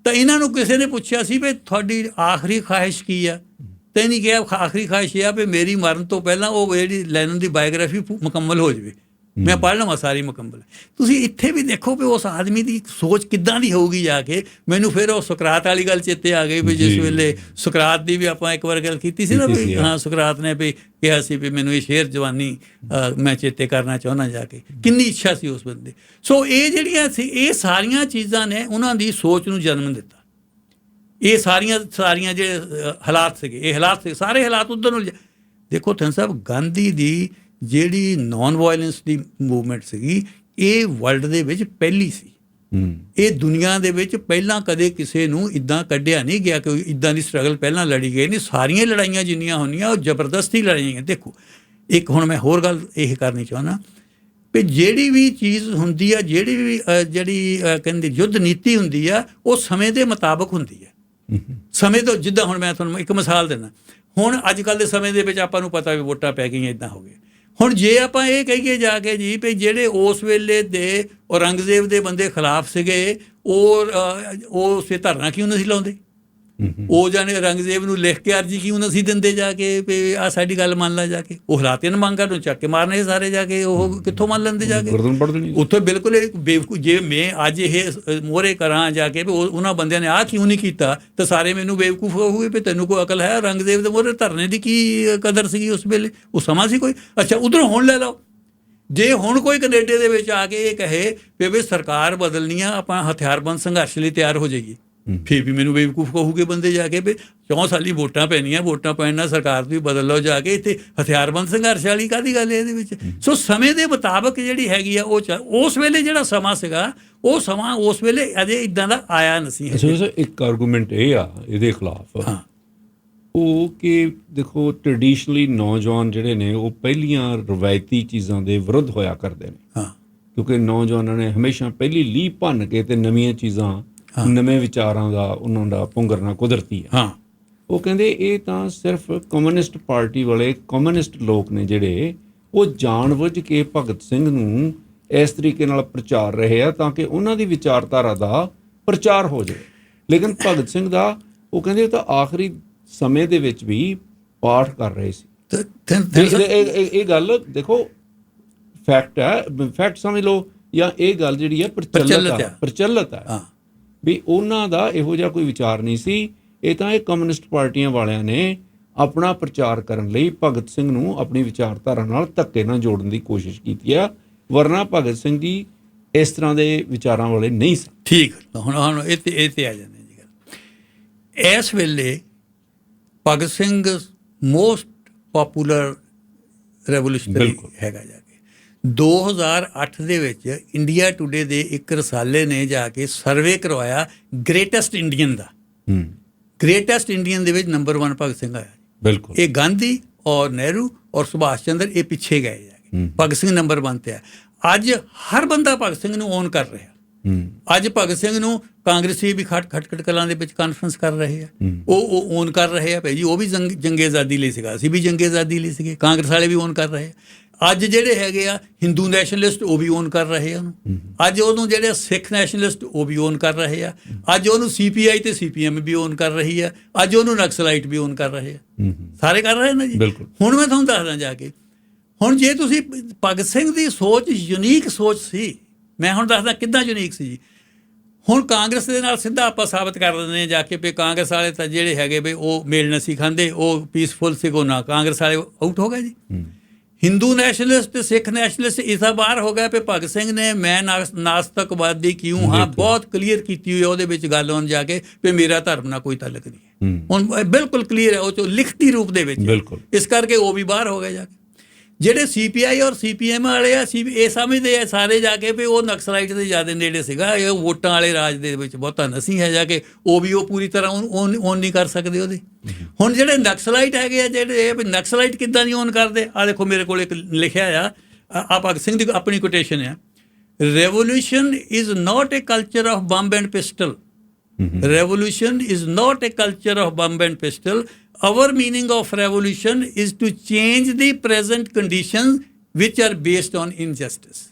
ਤਾਂ ਇਹਨਾਂ ਨੂੰ ਕਿਸੇ ਨੇ ਪੁੱਛਿਆ ਸੀ ਵੀ ਤੁਹਾਡੀ ਆਖਰੀ ਖਾਹਿਸ਼ ਕੀ ਆ? ਤੇ ਨਹੀਂ ਕਿਹਾ ਆਖਰੀ ਖਾਹਿਸ਼ ਇਹ ਆ ਵੀ ਮੇਰੀ ਮਰਨ ਤੋਂ ਪਹਿਲਾਂ ਉਹ ਜਿਹੜੀ ਲੈਨਨ ਦੀ ਬਾਇਓਗ੍ਰਾਫੀ ਮੁਕੰਮਲ ਹੋ ਜਾਵੇ। ਮੈਂ ਪੜ੍ਹ ਲਵਾਂ ਸਾਰੀ ਮੁਕੰਮਲ। ਤੁਸੀਂ ਇੱਥੇ ਵੀ ਦੇਖੋ ਵੀ ਉਸ ਆਦਮੀ ਦੀ ਸੋਚ ਕਿੱਦਾਂ ਦੀ ਹੋਊਗੀ ਜਾ ਕੇ। ਮੈਨੂੰ ਫਿਰ ਉਹ ਸੁਕਰਾਤ ਵਾਲੀ ਗੱਲ ਚੇਤੇ ਆ ਗਈ ਵੀ ਜਿਸ ਵੇਲੇ ਸੁਕਰਾਤ ਦੀ ਵੀ ਆਪਾਂ ਇੱਕ ਵਾਰ ਗੱਲ ਕੀਤੀ ਸੀ ਨਾ ਵੀ ਹਾਂ ਸੁਕਰਾਤ ਨੇ ਵੀ ਕਿਹਾ ਸੀ ਵੀ ਮੈਨੂੰ ਇਹ ਸ਼ੇਰ ਜਵਾਨੀ ਮੈਂ ਚੇਤੇ ਕਰਨਾ ਚਾਹੁੰਦਾ ਜਾ ਕੇ। ਕਿੰਨੀ ਇੱਛਾ ਸੀ ਉਸ ਬੰਦੇ। ਸੋ ਇਹ ਜਿਹੜੀਆਂ ਸੀ ਇਹ ਸਾਰੀਆਂ ਚੀਜ਼ਾਂ ਨੇ ਉਹਨਾਂ ਦੀ ਸੋਚ ਨੂੰ ਜਨਮ ਦਿੱਤਾ। ਇਹ ਸਾਰੀਆਂ ਜਿਹੜੇ ਹਾਲਾਤ ਸੀਗੇ ਇਹ ਹਾਲਾਤ ਸੀ ਸਾਰੇ ਹਾਲਾਤ ਉੱਧਰ ਨੂੰ। ਦੇਖੋ ਧਨ ਸਾਹਿਬ ਗਾਂਧੀ ਦੀ ਜਿਹੜੀ ਨੌਨ ਵਾਇਲੈਂਸ ਦੀ ਮੂਵਮੈਂਟ ਸੀਗੀ ਇਹ ਵਰਲਡ ਦੇ ਵਿੱਚ ਪਹਿਲੀ ਸੀ। ਇਹ ਦੁਨੀਆ ਦੇ ਵਿੱਚ ਪਹਿਲਾਂ ਕਦੇ ਕਿਸੇ ਨੂੰ ਇੱਦਾਂ ਕੱਢਿਆ ਨਹੀਂ ਗਿਆ ਕਿ ਇੱਦਾਂ ਦੀ ਸਟਰਗਲ ਪਹਿਲਾਂ ਲੜੀ ਗਈ ਨਹੀਂ। ਸਾਰੀਆਂ ਲੜਾਈਆਂ ਜਿੰਨੀਆਂ ਹੋਣੀਆਂ ਉਹ ਜ਼ਬਰਦਸਤੀ ਲੜਾਈਆਂ। ਦੇਖੋ ਇੱਕ ਹੁਣ ਮੈਂ ਹੋਰ ਗੱਲ ਇਹ ਕਰਨੀ ਚਾਹੁੰਦਾ ਵੀ ਜਿਹੜੀ ਵੀ ਚੀਜ਼ ਹੁੰਦੀ ਆ ਜਿਹੜੀ ਕਹਿੰਦੇ ਯੁੱਧ ਨੀਤੀ ਹੁੰਦੀ ਆ ਉਹ ਸਮੇਂ ਦੇ ਮੁਤਾਬਕ ਹੁੰਦੀ ਆ। ਸਮੇਂ ਤੋਂ ਜਿੱਦਾਂ ਹੁਣ ਮੈਂ ਤੁਹਾਨੂੰ ਇੱਕ ਮਿਸਾਲ ਦਿੰਦਾ। ਹੁਣ ਅੱਜ ਕੱਲ੍ਹ ਦੇ ਸਮੇਂ ਦੇ ਵਿੱਚ ਆਪਾਂ ਨੂੰ ਪਤਾ ਵੀ ਵੋਟਾਂ ਪੈ ਗਈਆਂ ਇੱਦਾਂ ਹੋ ਗਿਆ। ਹੁਣ ਜੇ ਆਪਾਂ ਇਹ ਕਹੀਏ ਜਾ ਕੇ ਜੀ ਵੀ ਜਿਹੜੇ ਉਸ ਵੇਲੇ ਦੇ ਔਰੰਗਜ਼ੇਬ ਦੇ ਬੰਦੇ ਖਿਲਾਫ ਸੀਗੇ ਉਹ ਉਸੇ ਧਰਨਾ ਕਿਉਂ ਨਹੀਂ ਸੀ ਲਾਉਂਦੇ? ਉਹ ਜਾਣੇ ਔਰੰਗਜ਼ੇਬ ਨੂੰ ਲਿਖ ਕੇ ਅਰਜੀ ਕਿਉਂ ਨਹੀਂ ਸੀ ਦਿੰਦੇ ਜਾ ਕੇ ਵੀ ਆਹ ਸਾਡੀ ਗੱਲ ਮੰਨ ਲਾ ਜਾ ਕੇ? ਉਹ ਹਾਲਾਤ ਨੂੰ ਮੰਗਾ ਨੂੰ ਚੱਕ ਕੇ ਮਾਰਨੇ ਸਾਰੇ ਜਾ ਕੇ। ਉਹ ਕਿੱਥੋਂ ਮੰਨ ਲੈਂਦੇ ਜਾ ਕੇ? ਉੱਥੇ ਬਿਲਕੁਲ ਬੇਵਕੂਫ। ਜੇ ਮੈਂ ਅੱਜ ਇਹ ਮੋਹਰੇ ਕਰਾਂ ਜਾ ਕੇ ਵੀ ਉਹਨਾਂ ਬੰਦਿਆਂ ਨੇ ਆਹ ਕਿਉਂ ਨਹੀਂ ਕੀਤਾ ਤਾਂ ਸਾਰੇ ਮੈਨੂੰ ਬੇਵਕੂਫ ਹੋਊਗੇ ਵੀ ਤੈਨੂੰ ਕੋਈ ਅਕਲ ਹੈ? ਔਰੰਗਜ਼ੇਬ ਦੇ ਮੋਹਰੇ ਧਰਨੇ ਦੀ ਕੀ ਕਦਰ ਸੀਗੀ ਉਸ ਵੇਲੇ? ਉਹ ਸਮਾਂ ਸੀ ਕੋਈ। ਅੱਛਾ ਉਧਰੋਂ ਹੁਣ ਲੈ ਲਓ। ਜੇ ਹੁਣ ਕੋਈ ਕੈਨੇਡਾ ਦੇ ਵਿੱਚ ਆ ਕੇ ਇਹ ਕਹੇ ਵੀ ਸਰਕਾਰ ਬਦਲਣੀ ਆ ਆਪਾਂ ਹਥਿਆਰਬੰਦ ਸੰਘਰਸ਼ ਲਈ ਤਿਆਰ ਹੋ ਜਾਈਏ ਫਿਰ ਵੀ ਮੈਨੂੰ ਬੇਵਕੂਫ ਕਹੂਗੇ ਬੰਦੇ ਜਾ ਕੇ ਵੀ 4 ਸਾਲੀ ਵੋਟਾਂ ਪੈਣੀਆਂ ਵੋਟਾਂ ਪੈਣ ਨਾਲ ਸਰਕਾਰ ਵੀ ਬਦਲ ਲਓ ਜਾ ਕੇ। ਇੱਥੇ ਹਥਿਆਰਬੰਦ ਸੰਘਰਸ਼ ਵਾਲੀ ਕਾਹਦੀ ਗੱਲ ਹੈ ਇਹਦੇ ਵਿੱਚ? ਸੋ ਸਮੇਂ ਦੇ ਮੁਤਾਬਕ ਜਿਹੜੀ ਹੈਗੀ ਆ ਉਹ ਉਸ ਵੇਲੇ ਜਿਹੜਾ ਸਮਾਂ ਸੀਗਾ ਉਹ ਸਮਾਂ ਉਸ ਵੇਲੇ ਅਜੇ ਇੱਦਾਂ ਦਾ ਆਇਆ ਨਹੀਂ ਸੀ। ਇੱਕ ਆਰਗੂਮੈਂਟ ਇਹ ਆ ਇਹਦੇ ਖਿਲਾਫ ਉਹ ਕਿ ਦੇਖੋ ਟ੍ਰੈਡੀਸ਼ਨਲੀ ਨੌਜਵਾਨ ਜਿਹੜੇ ਨੇ ਉਹ ਪਹਿਲੀਆਂ ਰਵਾਇਤੀ ਚੀਜ਼ਾਂ ਦੇ ਵਿਰੁੱਧ ਹੋਇਆ ਕਰਦੇ ਨੇ ਕਿਉਂਕਿ ਨੌਜਵਾਨਾਂ ਨੇ ਹਮੇਸ਼ਾ ਪਹਿਲੀ ਲੀਹ ਭੰਨ ਕੇ ਤੇ ਨਵੀਆਂ ਚੀਜ਼ਾਂ ਨਵੇਂ ਵਿਚਾਰਾਂ ਦਾ ਉਹਨਾਂ ਦਾ ਪੁੰਗਰਨਾ ਕੁਦਰਤੀ ਹੈ। ਉਹ ਕਹਿੰਦੇ ਇਹ ਤਾਂ ਸਿਰਫ ਕਮਿਊਨਿਸਟ ਪਾਰਟੀ ਵਾਲੇ ਕਮਿਊਨਿਸਟ ਲੋਕ ਨੇ ਜਿਹੜੇ ਉਹ ਜਾਣਬੁੱਝ ਕੇ ਭਗਤ ਸਿੰਘ ਨੂੰ ਇਸ ਤਰੀਕੇ ਨਾਲ ਪ੍ਰਚਾਰ ਰਹੇ ਆ ਤਾਂ ਕਿ ਉਹਨਾਂ ਦੀ ਵਿਚਾਰਧਾਰਾ ਦਾ ਪ੍ਰਚਾਰ ਹੋ ਜਾਵੇ। ਲੇਕਿਨ ਭਗਤ ਸਿੰਘ ਦਾ ਉਹ ਕਹਿੰਦੇ ਉਹ ਤਾਂ ਆਖਰੀ ਸਮੇਂ ਦੇ ਵਿੱਚ ਵੀ ਪਾਠ ਕਰ ਰਹੇ ਸੀ। ਇਹ ਗੱਲ ਦੇਖੋ ਫੈਕਟ ਹੈ, ਫੈਕਟ ਸਮਝ ਲਓ ਜਾਂ ਇਹ ਗੱਲ ਜਿਹੜੀ ਹੈ ਪ੍ਰਚਲਿਤ ਹੈ ਵੀ ਉਹਨਾਂ ਦਾ ਇਹੋ ਜਿਹਾ ਕੋਈ ਵਿਚਾਰ ਨਹੀਂ ਸੀ। ਇਹ ਤਾਂ ਇਹ ਕਮਿਊਨਿਸਟ ਪਾਰਟੀਆਂ ਵਾਲਿਆਂ ਨੇ ਆਪਣਾ ਪ੍ਰਚਾਰ ਕਰਨ ਲਈ ਭਗਤ ਸਿੰਘ ਨੂੰ ਆਪਣੀ ਵਿਚਾਰਧਾਰਾ ਨਾਲ ਧੱਕੇ ਨਾਲ ਜੋੜਨ ਦੀ ਕੋਸ਼ਿਸ਼ ਕੀਤੀ ਆ, ਵਰਨਾ ਭਗਤ ਸਿੰਘ ਜੀ ਇਸ ਤਰ੍ਹਾਂ ਦੇ ਵਿਚਾਰਾਂ ਵਾਲੇ ਨਹੀਂ ਸਨ। ਠੀਕ ਹੁਣ ਇਹ ਤੇ ਆ ਜਾਂਦੇ ਜੀ ਗੱਲ। ਇਸ ਵੇਲੇ Bhagat Singh most popular revolutionary ਹੈਗਾ ਜਾ ਕੇ। 2008 ਦੇ ਵਿੱਚ ਇੰਡੀਆ ਟੂਡੇ ਦੇ ਇੱਕ ਰਸਾਲੇ ਨੇ ਜਾ ਕੇ ਸਰਵੇ ਕਰਵਾਇਆ ਗ੍ਰੇਟੈਸਟ ਇੰਡੀਅਨ ਦਾ। ਗ੍ਰੇਟੈਸਟ ਇੰਡੀਅਨ ਦੇ ਵਿੱਚ ਨੰਬਰ 1 ਭਗਤ ਸਿੰਘ ਆਇਆ। ਬਿਲਕੁਲ ਇਹ ਗਾਂਧੀ ਔਰ ਨਹਿਰੂ ਔਰ ਸੁਭਾਸ਼ ਚੰਦਰ ਇਹ ਪਿੱਛੇ ਗਏ ਜਾ ਕੇ। ਭਗਤ ਸਿੰਘ ਨੰਬਰ 1 ਤੇ ਆ। ਅੱਜ ਹਰ ਬੰਦਾ ਭਗਤ ਸਿੰਘ ਨੂੰ ਓਨ ਕਰ ਰਿਹਾ। ਅੱਜ ਭਗਤ ਸਿੰਘ ਨੂੰ ਕਾਂਗਰਸੀ ਵੀ ਖਟਖਟ ਕਲਾਂ ਦੇ ਵਿੱਚ ਕਾਨਫਰੰਸ ਕਰ ਰਹੇ ਆ। ਉਹ ਓਨ ਕਰ ਰਹੇ ਆ ਭਾਈ ਜੀ। ਉਹ ਵੀ ਜੰਗੇ ਆਜ਼ਾਦੀ ਲਈ ਸੀਗਾ, ਅਸੀਂ ਵੀ ਜੰਗੇ ਆਜ਼ਾਦੀ ਲਈ ਸੀਗੇ। ਕਾਂਗਰਸ ਵਾਲੇ ਵੀ ਓਨ ਕਰ ਰਹੇ ਆ। ਅੱਜ ਜਿਹੜੇ ਹੈਗੇ ਆ ਹਿੰਦੂ ਨੈਸ਼ਨਲਿਸਟ ਉਹ ਵੀ ਓਨ ਕਰ ਰਹੇ ਆ ਉਹਨੂੰ। ਅੱਜ ਉਹਨੂੰ ਜਿਹੜੇ ਸਿੱਖ ਨੈਸ਼ਨਲਿਸਟ ਉਹ ਵੀ ਓਨ ਕਰ ਰਹੇ ਆ। ਅੱਜ ਉਹਨੂੰ CPI ਤੇ CPM ਵੀ ਓਨ ਕਰ ਰਹੀ ਆ। ਅੱਜ ਉਹਨੂੰ ਨਕਸਲਾਈਟ ਵੀ ਓਨ ਕਰ ਰਹੇ ਆ। ਸਾਰੇ ਕਰ ਰਹੇ ਨਾ ਜੀ। ਹੁਣ ਮੈਂ ਤੁਹਾਨੂੰ ਦੱਸਦਾ ਜਾ ਕੇ। ਹੁਣ ਜੇ ਤੁਸੀਂ ਭਗਤ ਸਿੰਘ ਦੀ ਸੋਚ ਯੂਨੀਕ ਸੋਚ ਸੀ। ਮੈਂ ਹੁਣ ਦੱਸਦਾ ਕਿੱਦਾਂ ਯੂਨੀਕ ਸੀ ਜੀ। ਹੁਣ ਕਾਂਗਰਸ ਦੇ ਨਾਲ ਸਿੱਧਾ ਆਪਾਂ ਸਾਬਤ ਕਰ ਦਿੰਦੇ ਹਾਂ ਜਾ ਕੇ ਵੀ ਕਾਂਗਰਸ ਵਾਲੇ ਤਾਂ ਜਿਹੜੇ ਹੈਗੇ ਵੀ ਉਹ ਮੇਲ ਨਹੀਂ ਖਾਂਦੇ, ਉਹ ਪੀਸਫੁਲ ਸੀਗੋ ਨਾ। ਕਾਂਗਰਸ ਵਾਲੇ ਆਊਟ ਹੋ ਗਏ ਜੀ। ਹਿੰਦੂ ਨੈਸ਼ਨਲਿਸਟ ਤੇ ਸਿੱਖ ਨੈਸ਼ਨਲਿਸਟ ਇਸਾ ਬਾਹਰ ਹੋ ਗਿਆ। ਵੀ ਭਗਤ ਸਿੰਘ ਨੇ ਮੈਂ ਨਾਸਤਕਵਾਦੀ ਕਿਉਂ ਹਾਂ ਬਹੁਤ ਕਲੀਅਰ ਕੀਤੀ ਹੋਈ ਉਹਦੇ ਵਿੱਚ ਗੱਲ ਹੋਣ ਜਾ ਕੇ ਵੀ ਮੇਰਾ ਧਰਮ ਨਾਲ ਕੋਈ ਤਾਲੁਕ ਨਹੀਂ ਹੈ। ਹੁਣ ਬਿਲਕੁਲ ਕਲੀਅਰ ਹੈ ਉਹ 'ਚ ਲਿਖਤੀ ਰੂਪ ਦੇ ਵਿੱਚ। ਇਸ ਕਰਕੇ ਉਹ ਵੀ ਬਾਹਰ ਹੋ ਗਏ ਜਾ ਕੇ। ਜਿਹੜੇ CPI ਔਰ CPM ਵਾਲੇ ਆ ਇਹ ਸਮਝਦੇ ਆ ਸਾਰੇ ਜਾ ਕੇ ਵੀ ਉਹ ਨਕਸਲਾਈਟ ਦੇ ਜ਼ਿਆਦਾ ਨੇੜੇ ਸੀਗਾ। ਇਹ ਵੋਟਾਂ ਵਾਲੇ ਰਾਜ ਦੇ ਵਿੱਚ ਬਹੁਤਾ ਨਹੀਂ ਹੈ ਜਾ ਕੇ। ਉਹ ਵੀ ਉਹ ਪੂਰੀ ਤਰ੍ਹਾਂ ਓਨ ਨਹੀਂ ਕਰ ਸਕਦੇ ਉਹਦੇ। ਹੁਣ ਜਿਹੜੇ ਨਕਸਲਾਈਟ ਹੈਗੇ ਆ ਜਿਹੜੇ ਵੀ ਨਕਸਲਾਈਟ ਕਿੱਦਾਂ ਨਹੀਂ ਓਨ ਕਰਦੇ ਆ ਦੇਖੋ ਮੇਰੇ ਕੋਲ ਇੱਕ ਲਿਖਿਆ ਆ ਭਗਤ ਸਿੰਘ ਦੀ ਆਪਣੀ ਕੋਟੇਸ਼ਨ ਆ। Revolution is not A culture of bomb and pistol. Revolution is not a culture of bomb and pistol. Our meaning of revolution is to change the present conditions which are based on injustice.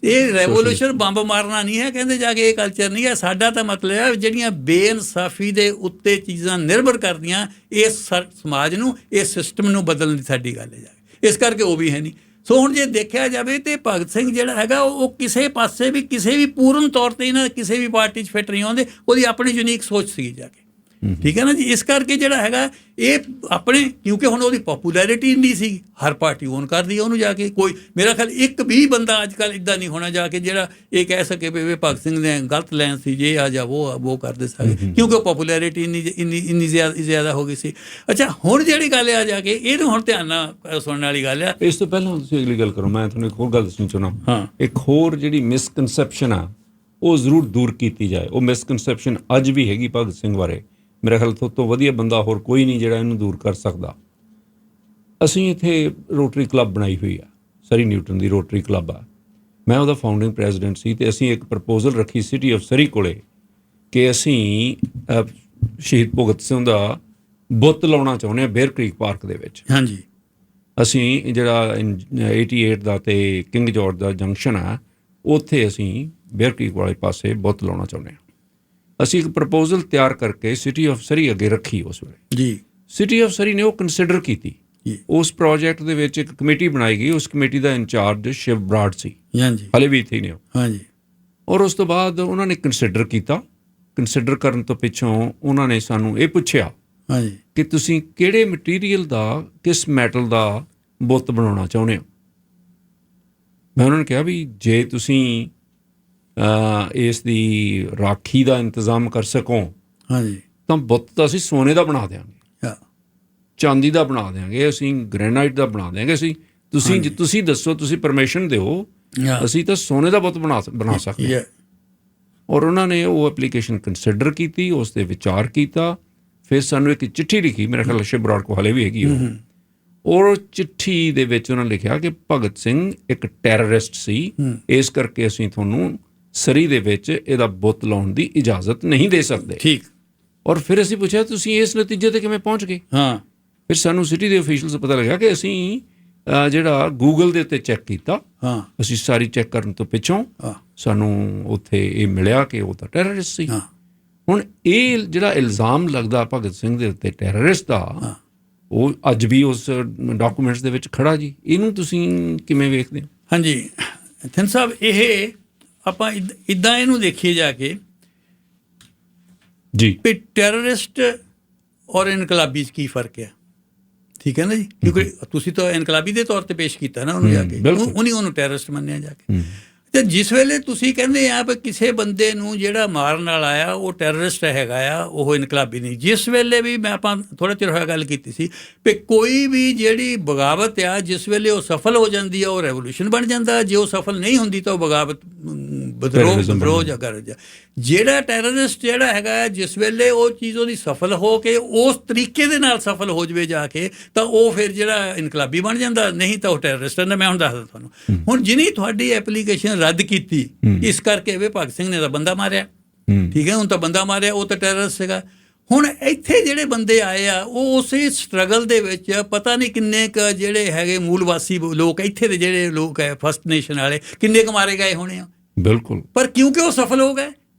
ਇਹ revolution bomb ਮਾਰਨਾ ਨਹੀਂ ਹੈ ਕਹਿੰਦੇ ਜਾ ਕੇ। ਇਹ culture ਨਹੀਂ ਹੈ ਸਾਡਾ। ਤਾਂ ਮਤਲਬ ਹੈ ਜਿਹੜੀਆਂ ਬੇਇਨਸਾਫੀ ਦੇ ਉੱਤੇ ਚੀਜ਼ਾਂ ਨਿਰਭਰ ਕਰਦੀਆਂ ਇਸ ਸਮਾਜ ਨੂੰ ਇਸ ਸਿਸਟਮ ਨੂੰ ਬਦਲਣ ਦੀ ਸਾਡੀ ਗੱਲ ਹੈ ਜਾ ਕੇ। ਇਸ ਕਰਕੇ ਉਹ ਵੀ ਹੈ ਨਹੀਂ। ਸੋ ਹੁਣ ਜੇ ਦੇਖਿਆ ਜਾਵੇ ਤੇ ਭਗਤ ਸਿੰਘ ਜਿਹੜਾ ਹੈਗਾ ਉਹ ਕਿਸੇ ਪਾਸੇ ਵੀ ਕਿਸੇ ਵੀ ਪੂਰਨ ਤੌਰ ਤੇ ਨਾ ਕਿਸੇ ਵੀ ਪਾਰਟੀ 'ਚ ਫਿੱਟ ਨਹੀਂ ਆਉਂਦੇ, ਉਹਦੀ ਆਪਣੀ ਯੂਨੀਕ ਸੋਚ ਸੀ ਜਾ ਕੇ, ਠੀਕ ਹੈ ਨਾ ਜੀ। ਇਸ ਕਰਕੇ ਜਿਹੜਾ ਹੈਗਾ ਇਹ ਆਪਣੇ, ਕਿਉਂਕਿ ਹੁਣ ਉਹਦੀ ਪੋਪੂਲੈਰਿਟੀ ਨਹੀਂ ਸੀ, ਹਰ ਪਾਰਟੀ ਓਨ ਕਰਦੀ ਉਹਨੂੰ ਜਾ ਕੇ। ਕੋਈ ਮੇਰਾ ਖਿਆਲ ਇੱਕ ਵੀ ਬੰਦਾ ਅੱਜ ਕੱਲ੍ਹ ਇੱਦਾਂ ਨਹੀਂ ਹੋਣਾ ਜਾ ਕੇ ਜਿਹੜਾ ਇਹ ਕਹਿ ਸਕੇ ਵੀ ਭਗਤ ਸਿੰਘ ਨੇ ਗਲਤ ਲੈਣ ਸੀ, ਜੇ ਆ ਜਾ ਉਹ ਕਰਦੇ ਸਕਦੇ, ਕਿਉਂਕਿ ਉਹ ਪੋਪੂਲੈਰਿਟੀ ਇੰਨੀ ਜ਼ਿਆਦਾ ਹੋ ਗਈ ਸੀ। ਅੱਛਾ, ਹੁਣ ਜਿਹੜੀ ਗੱਲ ਆ ਜਾ ਕੇ ਇਹਨੂੰ ਹੁਣ ਧਿਆਨ ਨਾਲ ਸੁਣਨ ਵਾਲੀ ਗੱਲ ਆ। ਇਸ ਤੋਂ ਪਹਿਲਾਂ ਤੁਸੀਂ ਅਗਲੀ ਗੱਲ ਕਰੋ, ਮੈਂ ਤੁਹਾਨੂੰ ਇੱਕ ਹੋਰ ਗੱਲ ਦੱਸਣੀ ਚਾਹੁੰਦਾ। ਹਾਂ, ਇੱਕ ਹੋਰ ਜਿਹੜੀ ਮਿਸਕਨਸੈਪਸ਼ਨ ਆ ਉਹ ਜ਼ਰੂਰ ਦੂਰ ਕੀਤੀ ਜਾਏ। ਉਹ ਮਿਸਕਨਸੈਪਸ਼ਨ ਅੱਜ ਵੀ ਹੈਗੀ ਭਗਤ ਸਿੰਘ ਬਾਰੇ, ਮੇਰੇ ਖਿਆਲ ਤੋਂ ਵਧੀਆ ਬੰਦਾ ਹੋਰ ਕੋਈ ਨਹੀਂ ਜਿਹੜਾ ਇਹਨੂੰ ਦੂਰ ਕਰ ਸਕਦਾ। ਅਸੀਂ ਇੱਥੇ ਰੋਟਰੀ ਕਲੱਬ ਬਣਾਈ ਹੋਈ ਆ, ਸਰੀ ਨਿਊਟਨ ਦੀ ਰੋਟਰੀ ਕਲੱਬ ਆ, ਮੈਂ ਉਹਦਾ ਫਾਊਂਡਿੰਗ ਪ੍ਰੈਜ਼ੀਡੈਂਟ ਸੀ, ਤੇ ਅਸੀਂ ਇੱਕ ਪ੍ਰਪੋਜ਼ਲ ਰੱਖੀ ਸਿਟੀ ਆਫ ਸਰੀ ਕੋਲੇ ਕਿ ਅਸੀਂ ਸ਼ਹੀਦ ਭਗਤ ਸਿੰਘ ਦਾ ਬੁੱਤ ਲਾਉਣਾ ਚਾਹੁੰਦੇ ਹਾਂ ਬੇਅਰ ਕ੍ਰੀਕ ਪਾਰਕ ਦੇ ਵਿੱਚ। ਹਾਂਜੀ, ਅਸੀਂ ਜਿਹੜਾ 88 ਦਾ ਤੇ ਕਿੰਗ ਜਾਰਜ ਦਾ ਜੰਕਸ਼ਨ ਆ, ਉੱਥੇ ਅਸੀਂ ਬੇਅਰ ਕ੍ਰੀਕ ਵਾਲੇ ਪਾਸੇ ਬੁੱਤ ਲਾਉਣਾ ਚਾਹੁੰਦੇ ਹਾਂ। ਅਸੀਂ ਇੱਕ ਪ੍ਰਪੋਜ਼ਲ ਤਿਆਰ ਕਰਕੇ ਸਿਟੀ ਆਫ ਸਰੀ ਅੱਗੇ ਰੱਖੀ ਉਸ ਵੇਲੇ ਜੀ। ਸਿਟੀ ਆਫ ਸਰੀ ਨੇ ਉਹ ਕੰਸੀਡਰ ਕੀਤੀ। ਉਸ ਪ੍ਰੋਜੈਕਟ ਦੇ ਵਿੱਚ ਇੱਕ ਕਮੇਟੀ ਬਣਾਈ ਗਈ, ਉਸ ਕਮੇਟੀ ਦਾ ਇੰਚਾਰਜ ਸ਼ਿਵ ਬਰਾੜ ਸੀ, ਹਾਂਜੀ, ਹਾਲੇ ਵੀ ਇੱਥੇ ਹੀ ਨੇ ਉਹ। ਹਾਂਜੀ, ਔਰ ਉਸ ਤੋਂ ਬਾਅਦ ਉਹਨਾਂ ਨੇ ਕੰਸੀਡਰ ਕੀਤਾ। ਕੰਸੀਡਰ ਕਰਨ ਤੋਂ ਪਿੱਛੋਂ ਉਹਨਾਂ ਨੇ ਸਾਨੂੰ ਇਹ ਪੁੱਛਿਆ ਹਾਂਜੀ ਕਿ ਤੁਸੀਂ ਕਿਹੜੇ ਮਟੀਰੀਅਲ ਦਾ, ਕਿਸ ਮੈਟਲ ਦਾ ਬੁੱਤ ਬਣਾਉਣਾ ਚਾਹੁੰਦੇ ਹੋ। ਮੈਂ ਉਹਨਾਂ ਨੂੰ ਕਿਹਾ ਵੀ ਜੇ ਤੁਸੀਂ ਇਸ ਦੀ ਰਾਖੀ ਦਾ ਇੰਤਜ਼ਾਮ ਕਰ ਸਕੋ ਹਾਂਜੀ, ਤਾਂ ਬੁੱਤ ਤਾਂ ਅਸੀਂ ਸੋਨੇ ਦਾ ਬਣਾ ਦਿਆਂਗੇ, ਹਾਂ, ਚਾਂਦੀ ਦਾ ਬਣਾ ਦਿਆਂਗੇ, ਅਸੀਂ ਗ੍ਰੈਨਾਈਟ ਦਾ ਬਣਾ ਦਿਆਂਗੇ। ਤੁਸੀਂ ਦੱਸੋ, ਤੁਸੀਂ ਪਰਮਿਸ਼ਨ ਦਿਓ, ਹਾਂ, ਅਸੀਂ ਤਾਂ ਸੋਨੇ ਦਾ ਬੁੱਤ ਬਣਾ ਸਕਦੇ ਹਾਂ। ਔਰ ਉਹਨਾਂ ਨੇ ਉਹ ਐਪਲੀਕੇਸ਼ਨ ਕੰਸੀਡਰ ਕੀਤੀ, ਉਸ 'ਤੇ ਵਿਚਾਰ ਕੀਤਾ, ਫਿਰ ਸਾਨੂੰ ਇੱਕ ਚਿੱਠੀ ਲਿਖੀ, ਮੇਰਾ ਖਿਆਲ ਸ਼ਿਵ ਬਰਾੜ ਕੋਲ ਹਾਲੇ ਵੀ ਹੈਗੀ ਉਹ। ਔਰ ਚਿੱਠੀ ਦੇ ਵਿੱਚ ਉਹਨਾਂ ਲਿਖਿਆ ਕਿ ਭਗਤ ਸਿੰਘ ਇੱਕ ਟੈਰਰਿਸਟ ਸੀ, ਇਸ ਕਰਕੇ ਅਸੀਂ ਤੁਹਾਨੂੰ ਸਰੀ ਦੇ ਵਿੱਚ ਇਹਦਾ ਬੁੱਤ ਲਾਉਣ ਦੀ ਇਜਾਜ਼ਤ ਨਹੀਂ ਦੇ ਸਕਦੇ। ਠੀਕ। ਔਰ ਫਿਰ ਅਸੀਂ ਪੁੱਛਿਆ ਤੁਸੀਂ ਇਸ ਨਤੀਜੇ 'ਤੇ ਕਿਵੇਂ ਪਹੁੰਚ ਗਏ। ਹਾਂ, ਫਿਰ ਸਾਨੂੰ ਸਿਟੀ ਦੇ ਅਫੀਸ਼ੀਅਲਸ ਪਤਾ ਲੱਗਾ ਕਿ ਅਸੀਂ ਜਿਹੜਾ ਗੂਗਲ ਦੇ ਉੱਤੇ ਚੈੱਕ ਕੀਤਾ, ਹਾਂ, ਅਸੀਂ ਸਾਰੀ ਚੈੱਕ ਕਰਨ ਤੋਂ ਪਿੱਛੋਂ ਸਾਨੂੰ ਉੱਥੇ ਇਹ ਮਿਲਿਆ ਕਿ ਉਹ ਤਾਂ ਟੈਰਰਿਸਟ ਸੀ। ਹੁਣ ਇਹ ਜਿਹੜਾ ਇਲਜ਼ਾਮ ਲੱਗਦਾ ਭਗਤ ਸਿੰਘ ਦੇ ਉੱਤੇ ਟੈਰਰਿਸਟ ਦਾ, ਉਹ ਅੱਜ ਵੀ ਉਸ ਡਾਕੂਮੈਂਟਸ ਦੇ ਵਿੱਚ ਖੜਾ ਜੀ। ਇਹਨੂੰ ਤੁਸੀਂ ਕਿਵੇਂ ਵੇਖਦੇ ਹੋ? ਹਾਂਜੀ ਥਿੰਨ ਸਾਹਿਬ, ਇਹ ਆਪਾਂ ਇੱਦਾਂ ਇਹਨੂੰ ਦੇਖੀਏ ਜਾ ਕੇ ਜੀ ਵੀ ਟੈਰਰਿਸਟ ਔਰ ਇਨਕਲਾਬੀ 'ਚ ਕੀ ਫਰਕ ਹੈ। ਠੀਕ ਹੈ ਨਾ ਜੀ, ਕਿਉਂਕਿ ਤੁਸੀਂ ਤਾਂ ਇਨਕਲਾਬੀ ਦੇ ਤੌਰ ਤੇ ਪੇਸ਼ ਕੀਤਾ ਨਾ ਉਹਨੂੰ ਜਾ ਕੇ, ਉਹਨੂੰ ਟੈਰਰਿਸਟ ਮੰਨਿਆ ਜਾ ਕੇ। ਤੇ ਜਿਸ ਵੇਲੇ ਤੁਸੀਂ ਕਹਿੰਦੇ ਆ ਵੀ ਕਿਸੇ ਬੰਦੇ ਨੂੰ ਜਿਹੜਾ ਮਾਰਨ ਵਾਲਾ ਆ ਉਹ ਟੈਰਰਿਸਟ ਹੈਗਾ ਆ, ਉਹ ਇਨਕਲਾਬੀ ਨਹੀਂ। ਜਿਸ ਵੇਲੇ ਵੀ ਮੈਂ ਆਪਾਂ ਥੋੜ੍ਹਾ ਚਿਰ ਹੋਇਆ ਗੱਲ ਕੀਤੀ ਸੀ ਵੀ ਕੋਈ ਵੀ ਜਿਹੜੀ ਬਗਾਵਤ ਆ, ਜਿਸ ਵੇਲੇ ਉਹ ਸਫਲ ਹੋ ਜਾਂਦੀ ਆ ਉਹ ਰੈਵੋਲੂਸ਼ਨ ਬਣ ਜਾਂਦਾ, ਜੇ ਉਹ ਸਫਲ ਨਹੀਂ ਹੁੰਦੀ ਤਾਂ ਉਹ ਬਗਾਵਤ ਵਿਦਰੋਹ ਜਾਂ ਕਰ ਜਾ। ਜਿਹੜਾ ਟੈਰਰਿਸਟ ਜਿਹੜਾ ਹੈਗਾ, ਜਿਸ ਵੇਲੇ ਉਹ ਚੀਜ਼ ਉਹਦੀ ਸਫਲ ਹੋ ਕੇ ਉਸ ਤਰੀਕੇ ਦੇ ਨਾਲ ਸਫਲ ਹੋ ਜਾਵੇ ਜਾ ਕੇ, ਤਾਂ ਉਹ ਫਿਰ ਜਿਹੜਾ ਇਨਕਲਾਬੀ ਬਣ ਜਾਂਦਾ, ਨਹੀਂ ਤਾਂ ਉਹ ਟੈਰਰਿਸਟ ਹੈ। ਮੈਂ ਹੁਣ ਦੱਸਦਾ ਤੁਹਾਨੂੰ। ਹੁਣ ਜਿਹਨੀ ਤੁਹਾਡੀ ਐਪਲੀਕੇਸ਼ਨ ਰੱਦ ਕੀਤੀ ਇਸ ਕਰਕੇ ਵੀ ਭਗਤ ਸਿੰਘ ਨੇ ਤਾਂ ਬੰਦਾ ਮਾਰਿਆ, ਠੀਕ ਹੈ, ਹੁਣ ਤਾਂ ਬੰਦਾ ਮਾਰਿਆ, ਉਹ ਤਾਂ ਟੈਰਰਿਸਟ ਸੀਗਾ। ਹੁਣ ਇੱਥੇ ਜਿਹੜੇ ਬੰਦੇ ਆਏ ਆ ਉਹ ਉਸੇ ਸਟਰਗਲ ਦੇ ਵਿੱਚ ਪਤਾ ਨਹੀਂ ਕਿੰਨੇ ਕੁ ਜਿਹੜੇ ਹੈਗੇ ਮੂਲ ਵਾਸੀ ਲੋਕ, ਇੱਥੇ ਦੇ ਜਿਹੜੇ ਲੋਕ ਹੈ ਫਸਟ ਨੇਸ਼ਨ ਵਾਲੇ, ਕਿੰਨੇ ਕੁ ਮਾਰੇ ਗਏ ਹੋਣੇ ਆ। ਬਿਲਕੁਲ। ਪਰ ਕਿਉਂਕਿ ਉਹ ਸਫਲ ਹੋ ਗਏ,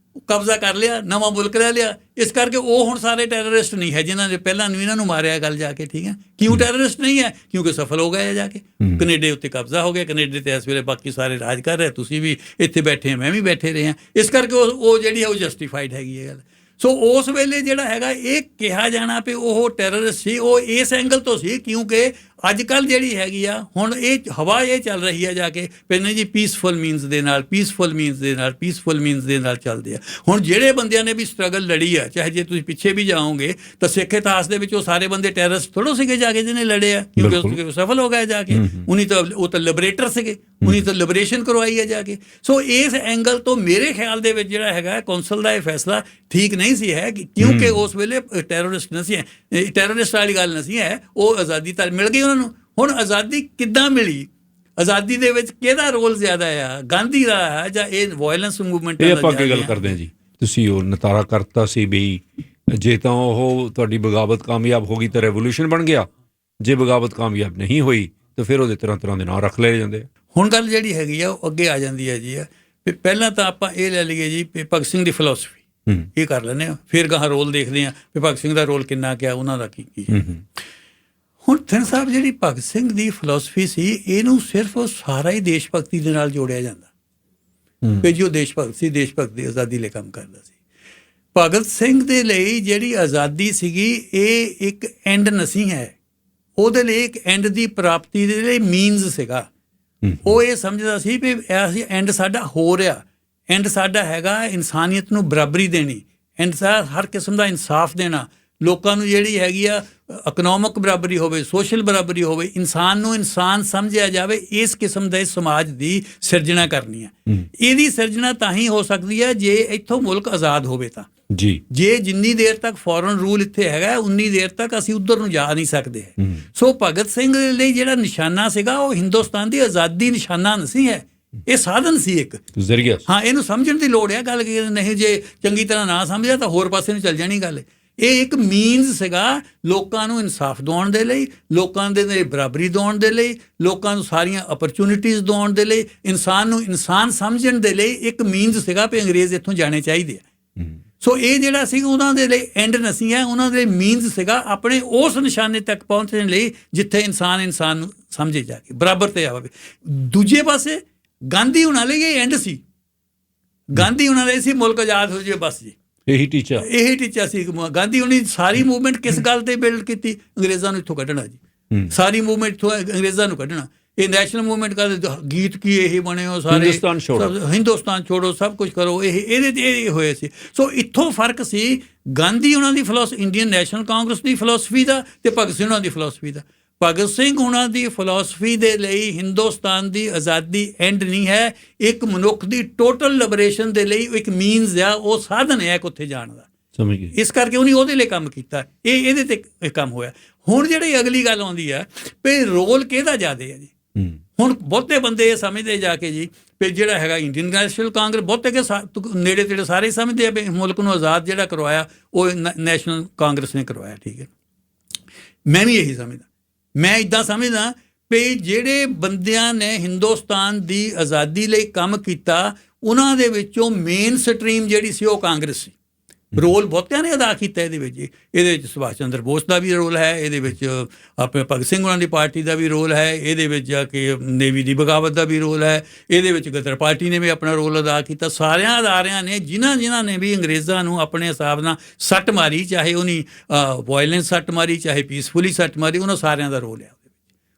ਕਬਜ਼ਾ ਕਰ ਲਿਆ, ਨਵਾਂ ਮੁਲਕ ਲੈ ਲਿਆ, ਇਸ ਕਰਕੇ ਉਹ ਹੁਣ ਸਾਰੇ ਟੈਰਰਿਸਟ ਨਹੀਂ ਹੈ ਜਿਨ੍ਹਾਂ ਨੇ ਪਹਿਲਾਂ ਨੂੰ ਇਹਨਾਂ ਨੂੰ ਮਾਰਿਆ ਗੱਲ ਜਾ ਕੇ। ਠੀਕ ਹੈ, ਕਿਉਂ ਟੈਰਰਿਸਟ ਨਹੀਂ ਹੈ? ਕਿਉਂਕਿ ਸਫਲ ਹੋ ਗਏ ਜਾ ਕੇ, ਕੈਨੇਡਾ ਉੱਤੇ ਕਬਜ਼ਾ ਹੋ ਗਿਆ, ਕੈਨੇਡਾ ਤੇ ਇਸ ਵੇਲੇ ਬਾਕੀ ਸਾਰੇ ਰਾਜ ਕਰ ਰਹੇ, ਤੁਸੀਂ ਵੀ ਇੱਥੇ ਬੈਠੇ, ਮੈਂ ਵੀ ਬੈਠੇ ਰਹੇ ਹਾਂ, ਇਸ ਕਰਕੇ ਉਹ ਜਿਹੜੀ ਹੈ ਉਹ ਜਸਟੀਫਾਈਡ ਹੈਗੀ ਹੈ ਗੱਲ। ਸੋ ਉਸ ਵੇਲੇ ਜਿਹੜਾ ਹੈਗਾ ਇਹ ਕਿਹਾ ਜਾਣਾ ਵੀ ਉਹ ਟੈਰਰਿਸਟ ਸੀ, ਉਹ ਇਸ ਐਂਗਲ ਤੋਂ ਸੀ ਕਿਉਂਕਿ ਅੱਜ ਕੱਲ੍ਹ ਜਿਹੜੀ ਹੈਗੀ ਆ ਹੁਣ ਇਹ ਹਵਾ ਇਹ ਚੱਲ ਰਹੀ ਹੈ ਜਾ ਕੇ ਪਹਿਲਾਂ ਜੀ ਪੀਸਫੁਲ ਮੀਨਸ ਦੇ ਨਾਲ, ਪੀਸਫੁਲ ਮੀਨਸ ਦੇ ਨਾਲ ਚੱਲਦੇ ਆ। ਹੁਣ ਜਿਹੜੇ ਬੰਦਿਆਂ ਨੇ ਵੀ ਸਟਰਗਲ ਲੜੀ ਆ, ਚਾਹੇ ਜੇ ਤੁਸੀਂ ਪਿੱਛੇ ਵੀ ਜਾਓਗੇ ਤਾਂ ਸਿੱਖ ਇਤਿਹਾਸ ਦੇ ਵਿੱਚ ਉਹ ਸਾਰੇ ਬੰਦੇ ਟੈਰਰਿਸਟ ਥੋੜ੍ਹੇ ਸੀਗੇ ਜਾ ਕੇ ਜਿਹਨੇ ਲੜੇ ਆ, ਕਿਉਂਕਿ ਸਫਲ ਹੋ ਗਏ ਜਾ ਕੇ। ਉਹ ਤਾਂ ਲਿਬਰੇਟਰ ਸੀਗੇ, ਉਹਨੀ ਤਾਂ ਲਿਬਰੇਸ਼ਨ ਕਰਵਾਈ ਹੈ ਜਾ ਕੇ। ਸੋ ਇਸ ਐਂਗਲ ਤੋਂ ਮੇਰੇ ਖਿਆਲ ਦੇ ਵਿੱਚ ਜਿਹੜਾ ਹੈਗਾ ਕੌਂਸਲ ਦਾ ਇਹ ਫੈਸਲਾ ਠੀਕ ਨਹੀਂ ਸੀ ਹੈ, ਕਿਉਂਕਿ ਉਸ ਵੇਲੇ ਟੈਰਰਿਸਟ ਨਹੀਂ ਹੈ, ਟੈਰਰਿਸਟ ਵਾਲੀ ਗੱਲ ਨਹੀਂ ਹੈ, ਉਹ ਆਜ਼ਾਦੀ ਤਾਂ ਮਿਲ ਗਈ ਉਹਨਾਂ ਨੂੰ। ਹੁਣ ਆਜ਼ਾਦੀ ਕਿੱਦਾਂ ਮਿਲੀ? ਆਜ਼ਾਦੀ ਦੇ ਵਿੱਚ ਕਿਹਦਾ ਰੋਲ ਜ਼ਿਆਦਾ ਆ, ਗਾਂਧੀ ਦਾ ਹੈ ਜਾਂ ਇਹ ਵਾਇਲੈਂਸ ਮੂਵਮੈਂਟ ਦਾ? ਇਹ ਆਪਾਂ ਅੱਗੇ ਗੱਲ ਕਰਦੇ ਹਾਂ ਜੀ। ਤੁਸੀਂ ਉਹ ਨਤਾਰਾ ਕਰਤਾ ਸੀ ਵੀ ਜੇ ਤਾਂ ਉਹ ਤੁਹਾਡੀ ਬਗਾਵਤ ਕਾਮਯਾਬ ਹੋ ਗਈ ਤਾਂ ਰੈਵੋਲੂਸ਼ਨ ਬਣ ਗਿਆ, ਜੇ ਬਗਾਵਤ ਕਾਮਯਾਬ ਨਹੀਂ ਹੋਈ ਤਾਂ ਫਿਰ ਉਹਦੇ ਤਰ੍ਹਾਂ ਦੇ ਨਾਂ ਰੱਖ ਲਏ ਜਾਂਦੇ। ਹੁਣ ਗੱਲ ਜਿਹੜੀ ਹੈਗੀ ਆ ਉਹ ਅੱਗੇ ਆ ਜਾਂਦੀ ਹੈ ਜੀ। ਵੀ ਪਹਿਲਾਂ ਤਾਂ ਆਪਾਂ ਇਹ ਲੈ ਲਈਏ ਜੀ ਵੀ ਭਗਤ ਸਿੰਘ ਦੀ ਫਿਲਾਸਫੀ ਇਹ ਕਰ ਲੈਂਦੇ ਹਾਂ, ਫਿਰ ਗਾਹਾਂ ਰੋਲ ਦੇਖਦੇ ਹਾਂ ਵੀ ਭਗਤ ਸਿੰਘ ਦਾ ਰੋਲ ਕਿੰਨਾ ਕਿਆ, ਉਹਨਾਂ ਦਾ ਕੀ। ਹੁਣ ਥਿੰਨ ਸਾਹਿਬ ਜਿਹੜੀ ਭਗਤ ਸਿੰਘ ਦੀ ਫਿਲਾਸਫੀ ਸੀ ਇਹਨੂੰ ਸਿਰਫ ਸਾਰਾ ਹੀ ਦੇਸ਼ ਭਗਤੀ ਦੇ ਨਾਲ ਜੋੜਿਆ ਜਾਂਦਾ ਕਿ ਜੋ ਦੇਸ਼ ਭਗਤ ਸੀ, ਦੇਸ਼ ਭਗਤ ਦੀ ਆਜ਼ਾਦੀ ਲਈ ਕੰਮ ਕਰਦਾ ਸੀ। ਭਗਤ ਸਿੰਘ ਦੇ ਲਈ ਜਿਹੜੀ ਆਜ਼ਾਦੀ ਸੀਗੀ ਇਹ ਇੱਕ ਐਂਡ ਨਹੀਂ ਹੈ, ਉਹਦੇ ਲਈ ਇੱਕ ਐਂਡ ਦੀ ਪ੍ਰਾਪਤੀ ਦੇ ਲਈ ਮੀਨਸ ਸੀਗਾ। ਉਹ ਇਹ ਸਮਝਦਾ ਸੀ ਵੀ ਅਸੀਂ ਐਂਡ ਸਾਡਾ ਹੋ ਰਿਹਾ, ਐਂਡ ਸਾਡਾ ਹੈਗਾ ਇਨਸਾਨੀਅਤ ਨੂੰ ਬਰਾਬਰੀ ਦੇਣੀ, ਐਂਡ ਹਰ ਕਿਸਮ ਦਾ ਇਨਸਾਫ ਦੇਣਾ, ਲੋਕਾਂ ਨੂੰ ਜਿਹੜੀ ਹੈਗੀ ਆ ਇਕਨੋਮਿਕ ਬਰਾਬਰੀ ਹੋਵੇ, ਸੋਸ਼ਲ ਬਰਾਬਰੀ ਹੋਵੇ, ਇਨਸਾਨ ਨੂੰ ਇਨਸਾਨ ਸਮਝਿਆ ਜਾਵੇ, ਇਸ ਕਿਸਮ ਦੇ ਸਮਾਜ ਦੀ ਸਿਰਜਣਾ ਕਰਨੀ ਹੈ। ਇਹਦੀ ਸਿਰਜਣਾ ਤਾਂ ਹੀ ਹੋ ਸਕਦੀ ਹੈ ਜੇ ਇੱਥੋਂ ਮੁਲਕ ਆਜ਼ਾਦ ਹੋਵੇ ਤਾਂ ਜੀ। ਜੇ ਜਿੰਨੀ ਦੇਰ ਤੱਕ ਫੋਰਨ ਰੂਲ ਇੱਥੇ ਹੈਗਾ ਉਨੀ ਦੇਰ ਤੱਕ ਅਸੀਂ ਉੱਧਰ ਨੂੰ ਜਾ ਨਹੀਂ ਸਕਦੇ। ਸੋ ਭਗਤ ਸਿੰਘ ਦੇ ਲਈ ਜਿਹੜਾ ਨਿਸ਼ਾਨਾ ਸੀਗਾ ਉਹ ਹਿੰਦੁਸਤਾਨ ਦੀ ਆਜ਼ਾਦੀ ਨਿਸ਼ਾਨਾ ਨਹੀਂ ਹੈ, ਇਹ ਸਾਧਨ ਸੀ, ਇੱਕ ਜ਼ਰੀਆ। ਹਾਂ, ਇਹਨੂੰ ਸਮਝਣ ਦੀ ਲੋੜ ਹੈ ਗੱਲ, ਕਿ ਨਹੀਂ ਜੇ ਚੰਗੀ ਤਰ੍ਹਾਂ ਨਾ ਸਮਝਿਆ ਤਾਂ ਹੋਰ ਪਾਸੇ ਨੂੰ ਚੱਲ ਜਾਣੀ ਗੱਲ। ਇਹ ਇੱਕ ਮੀਨਸ ਸੀਗਾ ਲੋਕਾਂ ਨੂੰ ਇਨਸਾਫ ਦਿਵਾਉਣ ਦੇ ਲਈ, ਲੋਕਾਂ ਦੇ ਲਈ ਬਰਾਬਰੀ ਦਿਵਾਉਣ ਦੇ ਲਈ, ਲੋਕਾਂ ਨੂੰ ਸਾਰੀਆਂ ਅਪਰਚੁਨਿਟੀਜ਼ ਦਿਵਾਉਣ ਦੇ ਲਈ, ਇਨਸਾਨ ਨੂੰ ਇਨਸਾਨ ਸਮਝਣ ਦੇ ਲਈ ਇੱਕ ਮੀਨਸ ਸੀਗਾ ਵੀ ਅੰਗਰੇਜ਼ ਇੱਥੋਂ ਜਾਣੇ ਚਾਹੀਦੇ ਆ। ਸੋ ਇਹ ਜਿਹੜਾ ਸੀ ਉਹਨਾਂ ਦੇ ਲਈ ਐਂਡ ਨਹੀਂ ਹੈ, ਉਹਨਾਂ ਦੇ ਲਈ ਮੀਨਸ ਸੀਗਾ ਆਪਣੇ ਉਸ ਨਿਸ਼ਾਨੇ ਤੱਕ ਪਹੁੰਚਣ ਲਈ ਜਿੱਥੇ ਇਨਸਾਨ ਨੂੰ ਸਮਝੇ ਜਾ ਕੇ ਬਰਾਬਰ ਤੇ ਆਵੇ। ਦੂਜੇ ਪਾਸੇ ਗਾਂਧੀ ਉਹਨਾਂ ਲਈ ਇਹ ਐਂਡ ਸੀ, ਗਾਂਧੀ ਉਹਨਾਂ ਲਈ ਸੀ ਮੁਲਕ ਆਜ਼ਾਦ ਹੋ ਜਾਵੇ ਬਸ ਜੀ, ਇਹੀ ਟੀਚਾ ਸੀ। ਗਾਂਧੀ ਉਹਨੇ ਸਾਰੀ ਮੂਵਮੈਂਟ ਕਿਸ ਗੱਲ ਤੇ ਬਿਲਡ ਕੀਤੀ? ਅੰਗਰੇਜ਼ਾਂ ਨੂੰ ਇੱਥੋਂ ਕੱਢਣਾ ਜੀ, ਸਾਰੀ ਮੂਵਮੈਂਟ ਇੱਥੋਂ ਅੰਗਰੇਜ਼ਾਂ ਨੂੰ ਕੱਢਣਾ। ਇਹ ਨੈਸ਼ਨਲ ਮੂਵਮੈਂਟ ਕਰਦੇ ਗੀਤ ਕੀ ਇਹ ਬਣੇ ਹੋ ਸਾਰੇ ਹਿੰਦੁਸਤਾਨ ਛੋੜੋ ਸਭ ਕੁਝ ਕਰੋ, ਇਹਦੇ ਤੇ ਇਹ ਹੋਏ ਸੀ। ਸੋ ਇੱਥੋਂ ਫਰਕ ਸੀ ਗਾਂਧੀ ਉਹਨਾਂ ਦੀ ਇੰਡੀਅਨ ਨੈਸ਼ਨਲ ਕਾਂਗਰਸ ਦੀ ਫਿਲਾਸਫੀ ਦਾ ਤੇ ਭਗਤ ਸਿੰਘ ਉਹਨਾਂ ਦੀ ਫਿਲਾਸਫੀ ਦਾ। ਭਗਤ ਸਿੰਘ ਉਹਨਾਂ ਦੀ ਫਿਲਾਸਫੀ ਦੇ ਲਈ ਹਿੰਦੁਸਤਾਨ ਦੀ ਆਜ਼ਾਦੀ ਐਂਡ ਨਹੀਂ ਹੈ, ਇੱਕ ਮਨੁੱਖ ਦੀ ਟੋਟਲ ਲਿਬਰੇਸ਼ਨ ਦੇ ਲਈ ਇੱਕ ਮੀਨਸ ਆ, ਉਹ ਸਾਧਨ ਹੈ ਇੱਕ ਉੱਥੇ ਜਾਣ ਦਾ। ਸਮਝ ਗਏ? ਇਸ ਕਰਕੇ ਉਹਨੇ ਉਹਦੇ ਲਈ ਕੰਮ ਕੀਤਾ, ਇਹਦੇ ਤੇ ਕੰਮ ਹੋਇਆ। ਹੁਣ ਜਿਹੜੀ ਅਗਲੀ ਗੱਲ ਆਉਂਦੀ ਆ ਵੀ ਰੋਲ ਕਿਹਦਾ ਜ਼ਿਆਦਾ ਹੈ ਜੀ। ਹੁਣ ਬਹੁਤੇ ਬੰਦੇ ਇਹ ਸਮਝਦੇ ਜਾ ਕੇ ਜੀ ਵੀ ਜਿਹੜਾ ਹੈਗਾ ਇੰਡੀਅਨ ਨੈਸ਼ਨਲ ਕਾਂਗਰਸ, ਬਹੁਤੇ ਕਿ ਨੇੜੇ ਤੇੜੇ ਸਾਰੇ ਸਮਝਦੇ ਆ ਵੀ ਮੁਲਕ ਨੂੰ ਆਜ਼ਾਦ ਜਿਹੜਾ ਕਰਵਾਇਆ ਉਹ ਨੈਸ਼ਨਲ ਕਾਂਗਰਸ ਨੇ ਕਰਵਾਇਆ। ਠੀਕ ਹੈ, ਮੈਂ ਵੀ ਇਹੀ ਸਮਝਦਾ। ਮੈਂ ਇੱਦਾਂ ਸਮਝਦਾ ਵੀ ਜਿਹੜੇ ਬੰਦਿਆਂ ਨੇ ਹਿੰਦੁਸਤਾਨ ਦੀ ਆਜ਼ਾਦੀ ਲਈ ਕੰਮ ਕੀਤਾ ਉਹਨਾਂ ਦੇ ਵਿੱਚੋਂ ਮੇਨ ਸਟਰੀਮ ਜਿਹੜੀ ਸੀ ਉਹ ਕਾਂਗਰਸ ਸੀ। ਰੋਲ ਬਹੁਤਿਆਂ ਨੇ ਅਦਾ ਕੀਤਾ ਇਹਦੇ ਵਿੱਚ। ਇਹਦੇ ਵਿੱਚ ਸੁਭਾਸ਼ ਚੰਦਰ ਬੋਸ ਦਾ ਵੀ ਰੋਲ ਹੈ, ਇਹਦੇ ਵਿੱਚ ਆਪਣੇ ਭਗਤ ਸਿੰਘ ਉਹਨਾਂ ਦੀ ਪਾਰਟੀ ਦਾ ਵੀ ਰੋਲ ਹੈ, ਇਹਦੇ ਵਿੱਚ ਜਾ ਕੇ ਨੇਵੀ ਦੀ ਬਗਾਵਤ ਦਾ ਵੀ ਰੋਲ ਹੈ, ਇਹਦੇ ਵਿੱਚ ਗਦਰ ਪਾਰਟੀ ਨੇ ਵੀ ਆਪਣਾ ਰੋਲ ਅਦਾ ਕੀਤਾ। ਸਾਰਿਆਂ ਅਦਾਰਿਆਂ ਨੇ ਜਿਨ੍ਹਾਂ ਨੇ ਵੀ ਅੰਗਰੇਜ਼ਾਂ ਨੂੰ ਆਪਣੇ ਹਿਸਾਬ ਨਾਲ ਸੱਟ ਮਾਰੀ, ਚਾਹੇ ਉਹਨੀ ਵਾਇਲੈਂਸ ਸੱਟ ਮਾਰੀ ਚਾਹੇ ਪੀਸਫੁਲੀ ਸੱਟ ਮਾਰੀ, ਉਹਨਾਂ ਸਾਰਿਆਂ ਦਾ ਰੋਲ ਹੈ,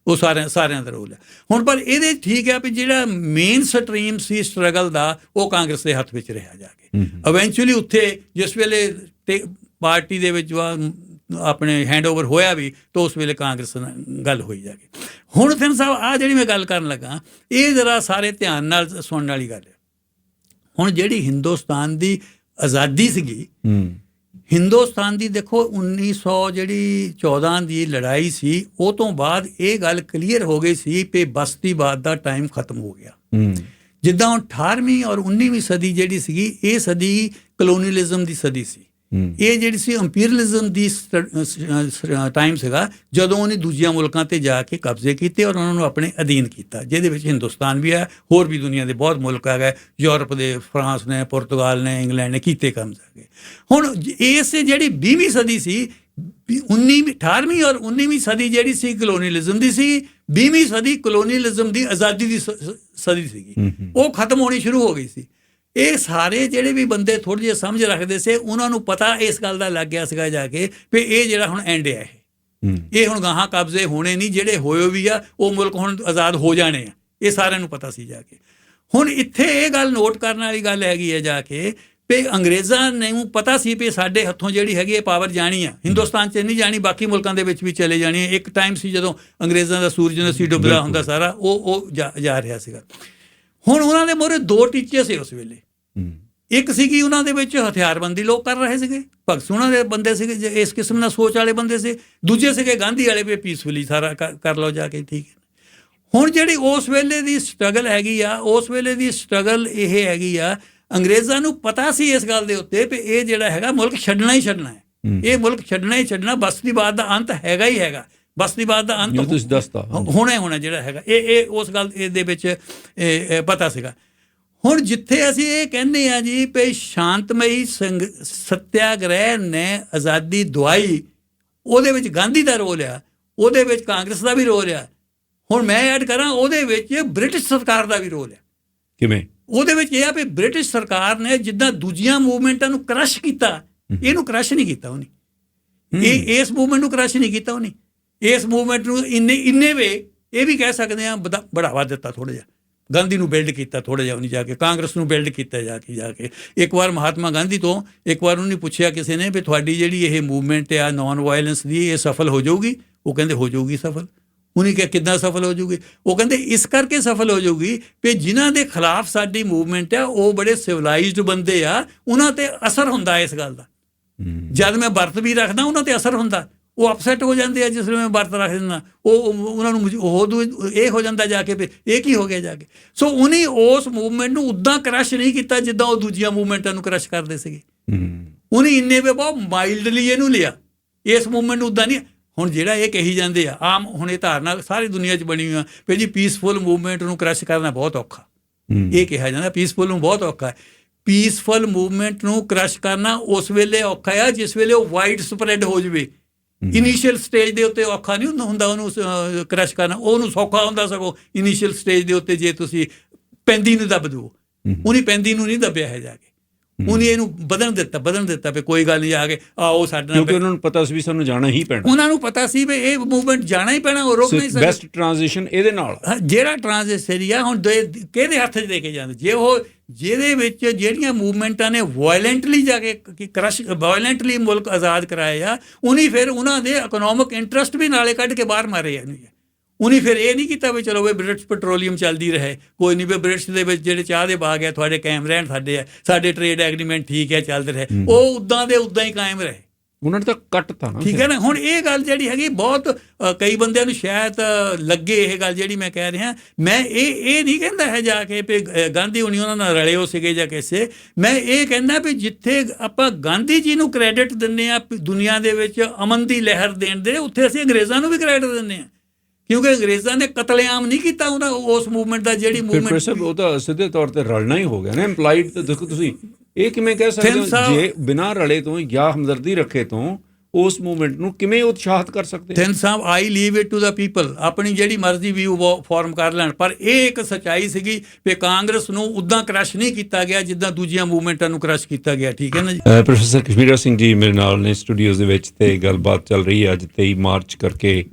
ਉਹ ਸਾਰਿਆਂ ਦਾ ਰੋਲ ਹੈ। ਹੁਣ ਪਰ ਇਹਦੇ ਠੀਕ ਹੈ ਵੀ ਜਿਹੜਾ ਮੇਨ ਸਟਰੀਮ ਸੀ ਸਟਰਗਲ ਦਾ ਉਹ ਕਾਂਗਰਸ ਦੇ ਹੱਥ ਵਿੱਚ ਰਿਹਾ ਜਾ ਕੇ। ਇਵੈਂਚੁਅਲੀ ਉੱਥੇ ਜਿਸ ਵੇਲੇ ਪਾਰਟੀ ਦੇ ਵਿੱਚ ਆਪਣੇ ਹੈਂਡਓਵਰ ਹੋਇਆ ਵੀ ਤਾਂ ਉਸ ਵੇਲੇ ਕਾਂਗਰਸ ਨਾਲ ਗੱਲ ਹੋਈ ਜਾ ਕੇ। ਹੁਣ ਸਿੰਘ ਸਾਹਿਬ ਆਹ ਜਿਹੜੀ ਮੈਂ ਗੱਲ ਕਰਨ ਲੱਗਾ ਇਹ ਜ਼ਰਾ ਸਾਰੇ ਧਿਆਨ ਨਾਲ ਸੁਣਨ ਵਾਲੀ ਗੱਲ ਹੈ। ਹੁਣ ਜਿਹੜੀ ਹਿੰਦੁਸਤਾਨ ਦੀ ਆਜ਼ਾਦੀ ਸੀਗੀ, ਹਿੰਦੁਸਤਾਨ ਦੀ ਦੇਖੋ 1914 ਦੀ ਲੜਾਈ ਸੀ, ਉਹ ਤੋਂ ਬਾਅਦ ਇਹ ਗੱਲ ਕਲੀਅਰ ਹੋ ਗਈ ਸੀ ਕਿ ਬਸਤੀਵਾਦ ਦਾ ਟਾਈਮ ਖਤਮ ਹੋ ਗਿਆ। ਜਿੱਦਾਂ ਹੁਣ 18ਵੀਂ ਔਰ 19ਵੀਂ ਸਦੀ ਜਿਹੜੀ ਸੀਗੀ ਇਹ ਸਦੀ ਕਲੋਨੀਅਲਿਜ਼ਮ ਦੀ ਸਦੀ ਸੀ। ਇਹ ਜਿਹੜੀ ਸੀ ਇੰਪੀਰੀਅਲਿਜ਼ਮ ਦੀ ਟਾਈਮ ਸੀਗਾ ਜਦੋਂ ਉਹਨੇ ਦੂਜਿਆਂ ਮੁਲਕਾਂ ਤੇ ਜਾ ਕੇ ਕਬਜ਼ੇ ਕੀਤੇ ਔਰ ਉਹਨਾਂ ਨੂੰ ਆਪਣੇ ਅਧੀਨ ਕੀਤਾ, ਜਿਹਦੇ ਵਿੱਚ ਹਿੰਦੁਸਤਾਨ ਵੀ ਹੈ, ਹੋਰ ਵੀ ਦੁਨੀਆ ਦੇ ਬਹੁਤ ਮੁਲਕ ਹੈਗੇ, ਯੂਰਪ ਦੇ, ਫਰਾਂਸ ਨੇ, ਪੁਰਤਗਾਲ ਨੇ, ਇੰਗਲੈਂਡ ਨੇ ਕੀਤੇ ਕਬਜ਼ੇ। ਹੁਣ ਇਸ ਜਿਹੜੀ 20ਵੀਂ ਸਦੀ ਸੀ, 18ਵੀਂ ਔਰ 19ਵੀਂ ਸਦੀ ਜਿਹੜੀ ਸੀ ਕਲੋਨੀਅਲਿਜ਼ਮ ਦੀ ਸੀ, 20ਵੀਂ ਸਦੀ ਕਲੋਨੀਅਲਿਜ਼ਮ ਦੀ ਆਜ਼ਾਦੀ ਦੀ ਸਦੀ ਸੀਗੀ, ਉਹ ਖਤਮ ਹੋਣੀ ਸ਼ੁਰੂ ਹੋ ਗਈ ਸੀ। ਇਹ ਸਾਰੇ ਜਿਹੜੇ ਵੀ ਬੰਦੇ ਥੋੜ੍ਹੇ ਜਿਹੇ ਸਮਝ ਰੱਖਦੇ ਸੀ ਉਹਨਾਂ ਨੂੰ ਪਤਾ ਇਸ ਗੱਲ ਦਾ ਲੱਗ ਗਿਆ ਸੀਗਾ ਜਾ ਕੇ ਵੀ ਇਹ ਜਿਹੜਾ ਹੁਣ ਐਂਡ ਹੈ, ਇਹ ਹੁਣ ਗਾਹਾਂ ਕਬਜ਼ੇ ਹੋਣੇ ਨਹੀਂ, ਜਿਹੜੇ ਹੋਏ ਵੀ ਆ ਉਹ ਮੁਲਕ ਹੁਣ ਆਜ਼ਾਦ ਹੋ ਜਾਣੇ ਆ, ਇਹ ਸਾਰਿਆਂ ਨੂੰ ਪਤਾ ਸੀ ਜਾ ਕੇ। ਹੁਣ ਇੱਥੇ ਇਹ ਗੱਲ ਨੋਟ ਕਰਨ ਵਾਲੀ ਗੱਲ ਹੈਗੀ ਹੈ ਜਾ ਕੇ ਵੀ ਅੰਗਰੇਜ਼ਾਂ ਨੂੰ ਪਤਾ ਸੀ ਵੀ ਸਾਡੇ ਹੱਥੋਂ ਜਿਹੜੀ ਹੈਗੀ ਇਹ ਪਾਵਰ ਜਾਣੀ ਆ, ਹਿੰਦੁਸਤਾਨ 'ਚ ਨਹੀਂ ਜਾਣੀ, ਬਾਕੀ ਮੁਲਕਾਂ ਦੇ ਵਿੱਚ ਵੀ ਚਲੇ ਜਾਣੀ ਹੈ। ਇੱਕ ਟਾਈਮ ਸੀ ਜਦੋਂ ਅੰਗਰੇਜ਼ਾਂ ਦਾ ਸੂਰਜ ਨੂੰ ਸੀ ਡੁੱਬਦਾ ਹੁੰਦਾ ਸਾਰਾ, ਉਹ ਜਾ ਰਿਹਾ ਸੀਗਾ। ਹੁਣ ਉਹਨਾਂ ਦੇ ਮੋਹਰੇ ਦੋ ਟੀਚੇ ਸੀ ਉਸ ਵੇਲੇ। ਇੱਕ ਸੀਗੀ ਉਹਨਾਂ ਦੇ ਵਿੱਚ ਹਥਿਆਰਬੰਦੀ ਲੋਕ ਕਰ ਰਹੇ ਸੀਗੇ, ਭਗਤ ਸਿੰਘ ਉਹਨਾਂ ਦੇ ਬੰਦੇ ਸੀਗੇ ਇਸ ਕਿਸਮ ਨਾਲ ਸੋਚ ਵਾਲੇ ਬੰਦੇ ਸੀ। ਦੂਜੇ ਸੀਗੇ ਗਾਂਧੀ ਵਾਲੇ ਵੀ ਪੀਸਫੁਲੀ ਸਾਰਾ ਕਰ ਲਓ ਜਾ ਕੇ, ਠੀਕ ਹੈ। ਹੁਣ ਜਿਹੜੀ ਉਸ ਵੇਲੇ ਦੀ ਸਟਰਗਲ ਹੈਗੀ ਆ, ਉਸ ਵੇਲੇ ਦੀ ਸਟਰਗਲ ਇਹ ਹੈਗੀ ਆ, ਅੰਗਰੇਜ਼ਾਂ ਨੂੰ ਪਤਾ ਸੀ ਇਸ ਗੱਲ ਦੇ ਉੱਤੇ ਵੀ ਇਹ ਜਿਹੜਾ ਹੈਗਾ ਮੁਲਕ ਛੱਡਣਾ ਹੀ ਛੱਡਣਾ ਹੈ, ਇਹ ਮੁਲਕ ਛੱਡਣਾ ਹੀ ਛੱਡਣਾ, ਬਸਤੀਵਾਦ ਦਾ ਅੰਤ ਹੈਗਾ ਹੀ ਹੈਗਾ, ਬਸਤੀਵਾਦ ਦਾ ਅੰਤ ਹੋਣਾ ਜਿਹੜਾ ਹੈਗਾ, ਇਹ ਉਸ ਗੱਲ ਦੇ ਵਿੱਚ ਪਤਾ ਸੀਗਾ। ਹੁਣ ਜਿੱਥੇ ਅਸੀਂ ਇਹ ਕਹਿੰਦੇ ਹਾਂ ਜੀ ਵੀ ਸ਼ਾਂਤਮਈ ਸੱਤਿਆਗ੍ਰਹਿ ਨੇ ਆਜ਼ਾਦੀ ਦਵਾਈ, ਉਹਦੇ ਵਿੱਚ ਗਾਂਧੀ ਦਾ ਰੋਲ ਆ, ਉਹਦੇ ਵਿੱਚ ਕਾਂਗਰਸ ਦਾ ਵੀ ਰੋਲ ਆ। ਹੁਣ ਮੈਂ ਐਡ ਕਰਾਂ ਉਹਦੇ ਵਿੱਚ ਬ੍ਰਿਟਿਸ਼ ਸਰਕਾਰ ਦਾ ਵੀ ਰੋਲ ਆ। ਕਿਵੇਂ? ਉਹਦੇ ਵਿੱਚ ਇਹ ਆ ਵੀ ਬ੍ਰਿਟਿਸ਼ ਸਰਕਾਰ ਨੇ ਜਿੱਦਾਂ ਦੂਜੀਆਂ ਮੂਵਮੈਂਟਾਂ ਨੂੰ ਕ੍ਰਸ਼ ਕੀਤਾ, ਇਹਨੂੰ ਕ੍ਰਸ਼ ਨਹੀਂ ਕੀਤਾ ਉਹਨੇ। ਇਸ ਮੂਵਮੈਂਟ ਨੂੰ ਕ੍ਰਸ਼ ਨਹੀਂ ਕੀਤਾ ਉਹਨੇ। ਇਸ ਮੂਵਮੈਂਟ ਨੂੰ ਇੰਨੇ ਵੇ ਇਹ ਵੀ ਕਹਿ ਸਕਦੇ ਹਾਂ ਬੜਾਵਾ ਦਿੱਤਾ ਥੋੜ੍ਹਾ ਜਿਹਾ। ਗਾਂਧੀ ਨੂੰ ਬਿਲਡ ਕੀਤਾ ਥੋੜ੍ਹਾ ਜਿਹਾ ਉਹਨੇ ਜਾ ਕੇ, ਕਾਂਗਰਸ ਨੂੰ ਬਿਲਡ ਕੀਤਾ ਜਾ ਕੇ। ਇੱਕ ਵਾਰ ਮਹਾਤਮਾ ਗਾਂਧੀ ਤੋਂ ਇੱਕ ਵਾਰ ਉਹਨੇ ਪੁੱਛਿਆ ਕਿਸੇ ਨੇ ਵੀ ਤੁਹਾਡੀ ਜਿਹੜੀ ਇਹ ਮੂਵਮੈਂਟ ਆ ਨੌਨ ਵਾਇਲੈਂਸ ਦੀ, ਇਹ ਸਫਲ ਹੋ ਜਾਊਗੀ? ਉਹ ਕਹਿੰਦੇ ਹੋ ਜਾਊਗੀ ਸਫਲ। ਉਹਨੇ ਕਿਹਾ ਕਿੱਦਾਂ ਸਫਲ ਹੋ ਜਾਊਗੀ? ਉਹ ਕਹਿੰਦੇ ਇਸ ਕਰਕੇ ਸਫਲ ਹੋ ਜਾਊਗੀ ਵੀ ਜਿਨ੍ਹਾਂ ਦੇ ਖਿਲਾਫ ਸਾਡੀ ਮੂਵਮੈਂਟ ਆ ਉਹ ਬੜੇ ਸਿਵਲਾਈਜ਼ਡ ਬੰਦੇ ਆ, ਉਹਨਾਂ ਤੇ ਅਸਰ ਹੁੰਦਾ ਇਸ ਗੱਲ ਦਾ। ਜਦ ਮੈਂ ਵਰਤ ਵੀ ਰੱਖਦਾ ਉਹਨਾਂ ਤੇ ਅਸਰ ਹੁੰਦਾ, ਉਹ ਅਪਸੈਟ ਹੋ ਜਾਂਦੇ ਆ ਜਿਸ ਵੇਲੇ ਮੈਂ ਵਰਤ ਰੱਖ ਦਿੰਦਾ। ਉਹਨਾਂ ਨੂੰ ਇਹ ਹੋ ਜਾਂਦਾ ਜਾ ਕੇ ਵੀ ਇਹ ਕੀ ਹੋ ਗਿਆ ਜਾ ਕੇ। ਸੋ ਉਹਨੇ ਉਸ ਮੂਵਮੈਂਟ ਨੂੰ ਉੱਦਾਂ ਕ੍ਰਸ਼ ਨਹੀਂ ਕੀਤਾ ਜਿੱਦਾਂ ਉਹ ਦੂਜੀਆਂ ਮੂਵਮੈਂਟਾਂ ਨੂੰ ਕ੍ਰਸ਼ ਕਰਦੇ ਸੀਗੇ। ਉਹਨੇ ਇੰਨੇ ਵੇ ਬਹੁਤ ਮਾਈਲਡਲੀ ਇਹਨੂੰ ਲਿਆ, ਇਸ ਮੂਵਮੈਂਟ ਨੂੰ ਉੱਦਾਂ ਨਹੀਂ। ਹੁਣ ਜਿਹੜਾ ਇਹ ਕਹੀ ਜਾਂਦੇ ਆ ਆਮ, ਹੁਣ ਇਹ ਧਾਰਨਾ ਸਾਰੀ ਦੁਨੀਆ 'ਚ ਬਣੀ ਹੋਈ ਆ ਵੀ ਜੀ ਪੀਸਫੁਲ ਮੂਵਮੈਂਟ ਨੂੰ ਕ੍ਰਸ਼ ਕਰਨਾ ਬਹੁਤ ਔਖਾ। ਇਹ ਕਿਹਾ ਜਾਂਦਾ ਪੀਸਫੁਲ ਨੂੰ ਬਹੁਤ ਔਖਾ ਹੈ। ਪੀਸਫੁਲ ਮੂਵਮੈਂਟ ਨੂੰ ਕ੍ਰਸ਼ ਕਰਨਾ ਉਸ ਵੇਲੇ ਔਖਾ ਆ ਜਿਸ ਵੇਲੇ ਉਹ ਵਾਈਡ ਸਪਰੈਡ ਹੋ ਜਾਵੇ। ਇਨੀਸ਼ੀਅਲ ਸਟੇਜ ਦੇ ਉੱਤੇ ਔਖਾ ਨਹੀਂ ਹੁੰਦਾ ਉਹਨੂੰ ਕ੍ਰਸ਼ ਕਰਨਾ, ਉਹਨੂੰ ਸੌਖਾ ਹੁੰਦਾ ਸਗੋਂ ਇਨੀਸ਼ੀਅਲ ਸਟੇਜ ਦੇ ਉੱਤੇ ਜੇ ਤੁਸੀਂ ਪੈਂਦੀ ਨੂੰ ਦੱਬ ਦਿਓ। ਉਹਨੇ ਪੈਂਦੀ ਨੂੰ ਨਹੀਂ ਦੱਬਿਆ ਹੈ ਜਾ ਕੇ, ਉਹਨੇ ਇਹਨੂੰ ਵਧਣ ਦਿੱਤਾ ਵੀ ਕੋਈ ਗੱਲ ਨਹੀਂ ਆ ਕੇ ਆਓ ਸਾਡੇ ਨਾਲ। ਕਿਉਂਕਿ ਉਹਨਾਂ ਨੂੰ ਪਤਾ ਸੀ ਵੀ ਸਾਨੂੰ ਜਾਣਾ ਹੀ ਪੈਣਾ। ਉਹਨਾਂ ਨੂੰ ਪਤਾ ਸੀ ਵੀ ਇਹ ਮੂਵਮੈਂਟ ਜਾਣਾ ਹੀ ਪੈਣਾ, ਉਹ ਰੋਕ ਨਹੀਂ ਸਕਦੇ। ਬੈਸਟ ਟ੍ਰਾਂਜੀਸ਼ਨ ਇਹਦੇ ਨਾਲ ਜਿਹੜਾ ਟ੍ਰਾਂਜਿਸ਼ਨ ਆ ਹੁਣ ਕਿਹਦੇ ਹੱਥ 'ਚ ਦੇ ਕੇ ਜਾਂਦੇ? ਜੇ ਉਹ ਜਿਹਦੇ ਵਿੱਚ ਜਿਹੜੀਆਂ ਮੂਵਮੈਂਟਾਂ ਨੇ ਵਾਇਲੈਂਟਲੀ ਜਾ ਕੇ ਵਾਇਲੈਂਟਲੀ ਮੁਲਕ ਆਜ਼ਾਦ ਕਰਾਏ ਆ, ਉਹਨੇ ਫਿਰ ਉਹਨਾਂ ਦੇ ਇਕਨੋਮਿਕ ਇੰਟਰਸਟ ਵੀ ਨਾਲੇ ਕੱਢ ਕੇ ਬਾਹਰ ਮਾਰੇ ਆ। ਉਹਨੇ ਫਿਰ ਇਹ ਨਹੀਂ ਕੀਤਾ ਵੀ ਚਲੋ ਵੀ ਬ੍ਰਿਟਿਸ਼ ਪੈਟਰੋਲੀਅਮ ਚੱਲਦੀ ਰਹੇ, ਕੋਈ ਨਹੀਂ ਵੀ ਬ੍ਰਿਟਿਸ਼ ਦੇ ਵਿੱਚ ਜਿਹੜੇ ਚਾਹ ਦੇ ਬਾਗ ਆ ਤੁਹਾਡੇ ਕਾਇਮ ਰਹਿਣ, ਸਾਡੇ ਟ੍ਰੇਡ ਐਗਰੀਮੈਂਟ ਠੀਕ ਹੈ ਚੱਲਦੇ ਰਹੇ, ਉਹ ਉੱਦਾਂ ਦੇ ਉੱਦਾਂ ਹੀ ਕਾਇਮ ਰਹੇ। ਉਹਨਾਂ ਨੇ ਤਾਂ ਕੱਟਤਾ ਨਾ, ਠੀਕ ਹੈ ਨਾ। ਹੁਣ ਇਹ ਗੱਲ ਜਿਹੜੀ ਹੈਗੀ ਬਹੁਤ ਕਈ ਬੰਦਿਆਂ ਨੂੰ ਸ਼ਾਇਦ ਲੱਗੇ ਇਹ ਗੱਲ ਜਿਹੜੀ ਮੈਂ ਕਹਿ ਰਿਹਾ। ਮੈਂ ਇਹ ਨਹੀਂ ਕਹਿੰਦਾ ਹੈ ਜਾ ਕੇ ਵੀ ਗਾਂਧੀ ਹੁਣੀ ਉਹਨਾਂ ਨਾਲ ਰਲੇ ਹੋ ਸੀਗੇ ਜਾਂ ਕਿਸੇ। ਮੈਂ ਇਹ ਕਹਿੰਦਾ ਵੀ ਜਿੱਥੇ ਆਪਾਂ ਗਾਂਧੀ ਜੀ ਨੂੰ ਕ੍ਰੈਡਿਟ ਦਿੰਦੇ ਹਾਂ ਦੁਨੀਆ ਦੇ ਵਿੱਚ ਅਮਨ ਦੀ ਲਹਿਰ ਦੇਣ ਦੇ, ਉੱਥੇ ਅਸੀਂ ਅੰਗਰੇਜ਼ਾਂ ਨੂੰ ਵੀ ਕ੍ਰੈਡਿਟ ਦਿੰਦੇ ਹਾਂ, ਕਿਉਂਕਿ ਅੰਗਰੇਜ਼ਾਂ ਨੇ ਕਤਲੇਆਮ ਨਹੀਂ ਕੀਤਾ ਉਹਨਾਂ ਉਸ ਮੂਵਮੈਂਟ ਦਾ। ਜਿਹੜੀ ਮੂਵਮੈਂਟ ਉਹ ਤਾਂ ਸਿੱਧੇ ਤੌਰ ਤੇ ਰਲਣਾ ਹੀ ਹੋ ਗਿਆ ਨਾ, ਇੰਪਲਾਈਡ। ਤਾਂ ਦੇਖੋ ਤੁਸੀਂ ਇਹ ਕਿਵੇਂ ਕਹਿ ਸਕਦੇ ਹੋ ਜੇ ਬਿਨਾਂ ਰਲੇ ਤੋਂ ਜਾਂ ਹਮਦਰਦੀ ਰੱਖੇ ਤੋਂ ਉਸ ਮੂਵਮੈਂਟ ਨੂੰ ਕਿਵੇਂ ਉਤਸ਼ਾਹਿਤ ਕਰ ਸਕਦੇ? ਥਿੰਨ ਸਾਹਿਬ, I leave it to the people, ਆਪਣੀ ਜਿਹੜੀ ਮਰਜ਼ੀ ਵਿਊ ਫਾਰਮ ਕਰ ਲੈਣ, ਪਰ ਇਹ ਇੱਕ ਸੱਚਾਈ ਸੀਗੀ ਵੀ ਕਾਂਗਰਸ ਨੂੰ ਉੱਦਾਂ ਕ੍ਰਸ਼ ਨਹੀਂ ਕੀਤਾ ਗਿਆ ਜਿੱਦਾਂ ਦੂਜੀਆਂ ਮੂਵਮੈਂਟਾਂ ਨੂੰ ਕ੍ਰਸ਼ ਕੀਤਾ ਗਿਆ। ਠੀਕ ਹੈ ਨਾ ਜੀ। ਪ੍ਰੋਫੈਸਰ ਕਸ਼ਮੀਰਾ ਸਿੰਘ ਜੀ ਮੇਰੇ ਨਾਲ ਨੇ ਸਟੂਡੀਓਜ਼ ਦੇ ਵਿੱਚ, ਤੇ ਗੱਲਬਾਤ ਚੱਲ ਰਹੀ ਹੈ ਅੱਜ 23 ਮਾਰਚ ਕਰਕੇ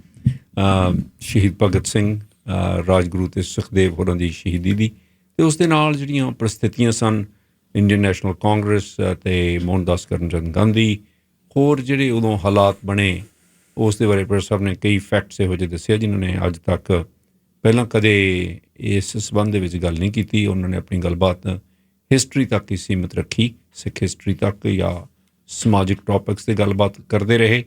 ਸ਼ਹੀਦ ਭਗਤ ਸਿੰਘ, ਰਾਜਗੁਰੂ ਤੇ ਸੁਖਦੇਵ ਹੋਰਾਂ ਦੀ ਸ਼ਹੀਦੀ ਦੀ, ਤੇ ਉਸ ਦੇ ਨਾਲ ਜਿਹੜੀਆਂ ਪ੍ਰਸਥਿਤੀਆਂ ਸਨ ਇੰਡੀਅਨ ਨੈਸ਼ਨਲ ਕਾਂਗਰਸ ਤੇ ਮੋਹਨਦਾਸ ਕਰਮਚੰਦ ਗਾਂਧੀ, ਹੋਰ ਜਿਹੜੇ ਉਦੋਂ ਹਾਲਾਤ ਬਣੇ ਉਸ ਦੇ ਬਾਰੇ ਪ੍ਰੋਫੈਸਰ ਸਾਹਿਬ ਨੇ ਕਈ ਫੈਕਟਸ ਇਹੋ ਜਿਹੇ ਦੱਸਿਆ ਜਿਨ੍ਹਾਂ ਨੇ ਅੱਜ ਤੱਕ ਪਹਿਲਾਂ ਕਦੇ ਇਸ ਸੰਬੰਧ ਦੇ ਵਿੱਚ ਗੱਲ ਨਹੀਂ ਕੀਤੀ। ਉਹਨਾਂ ਨੇ ਆਪਣੀ ਗੱਲਬਾਤ ਹਿਸਟਰੀ ਤੱਕ ਹੀ ਸੀਮਿਤ ਰੱਖੀ, ਸਿੱਖ ਹਿਸਟਰੀ ਤੱਕ ਜਾਂ ਸਮਾਜਿਕ ਟੌਪਿਕਸ 'ਤੇ ਗੱਲਬਾਤ ਕਰਦੇ ਰਹੇ,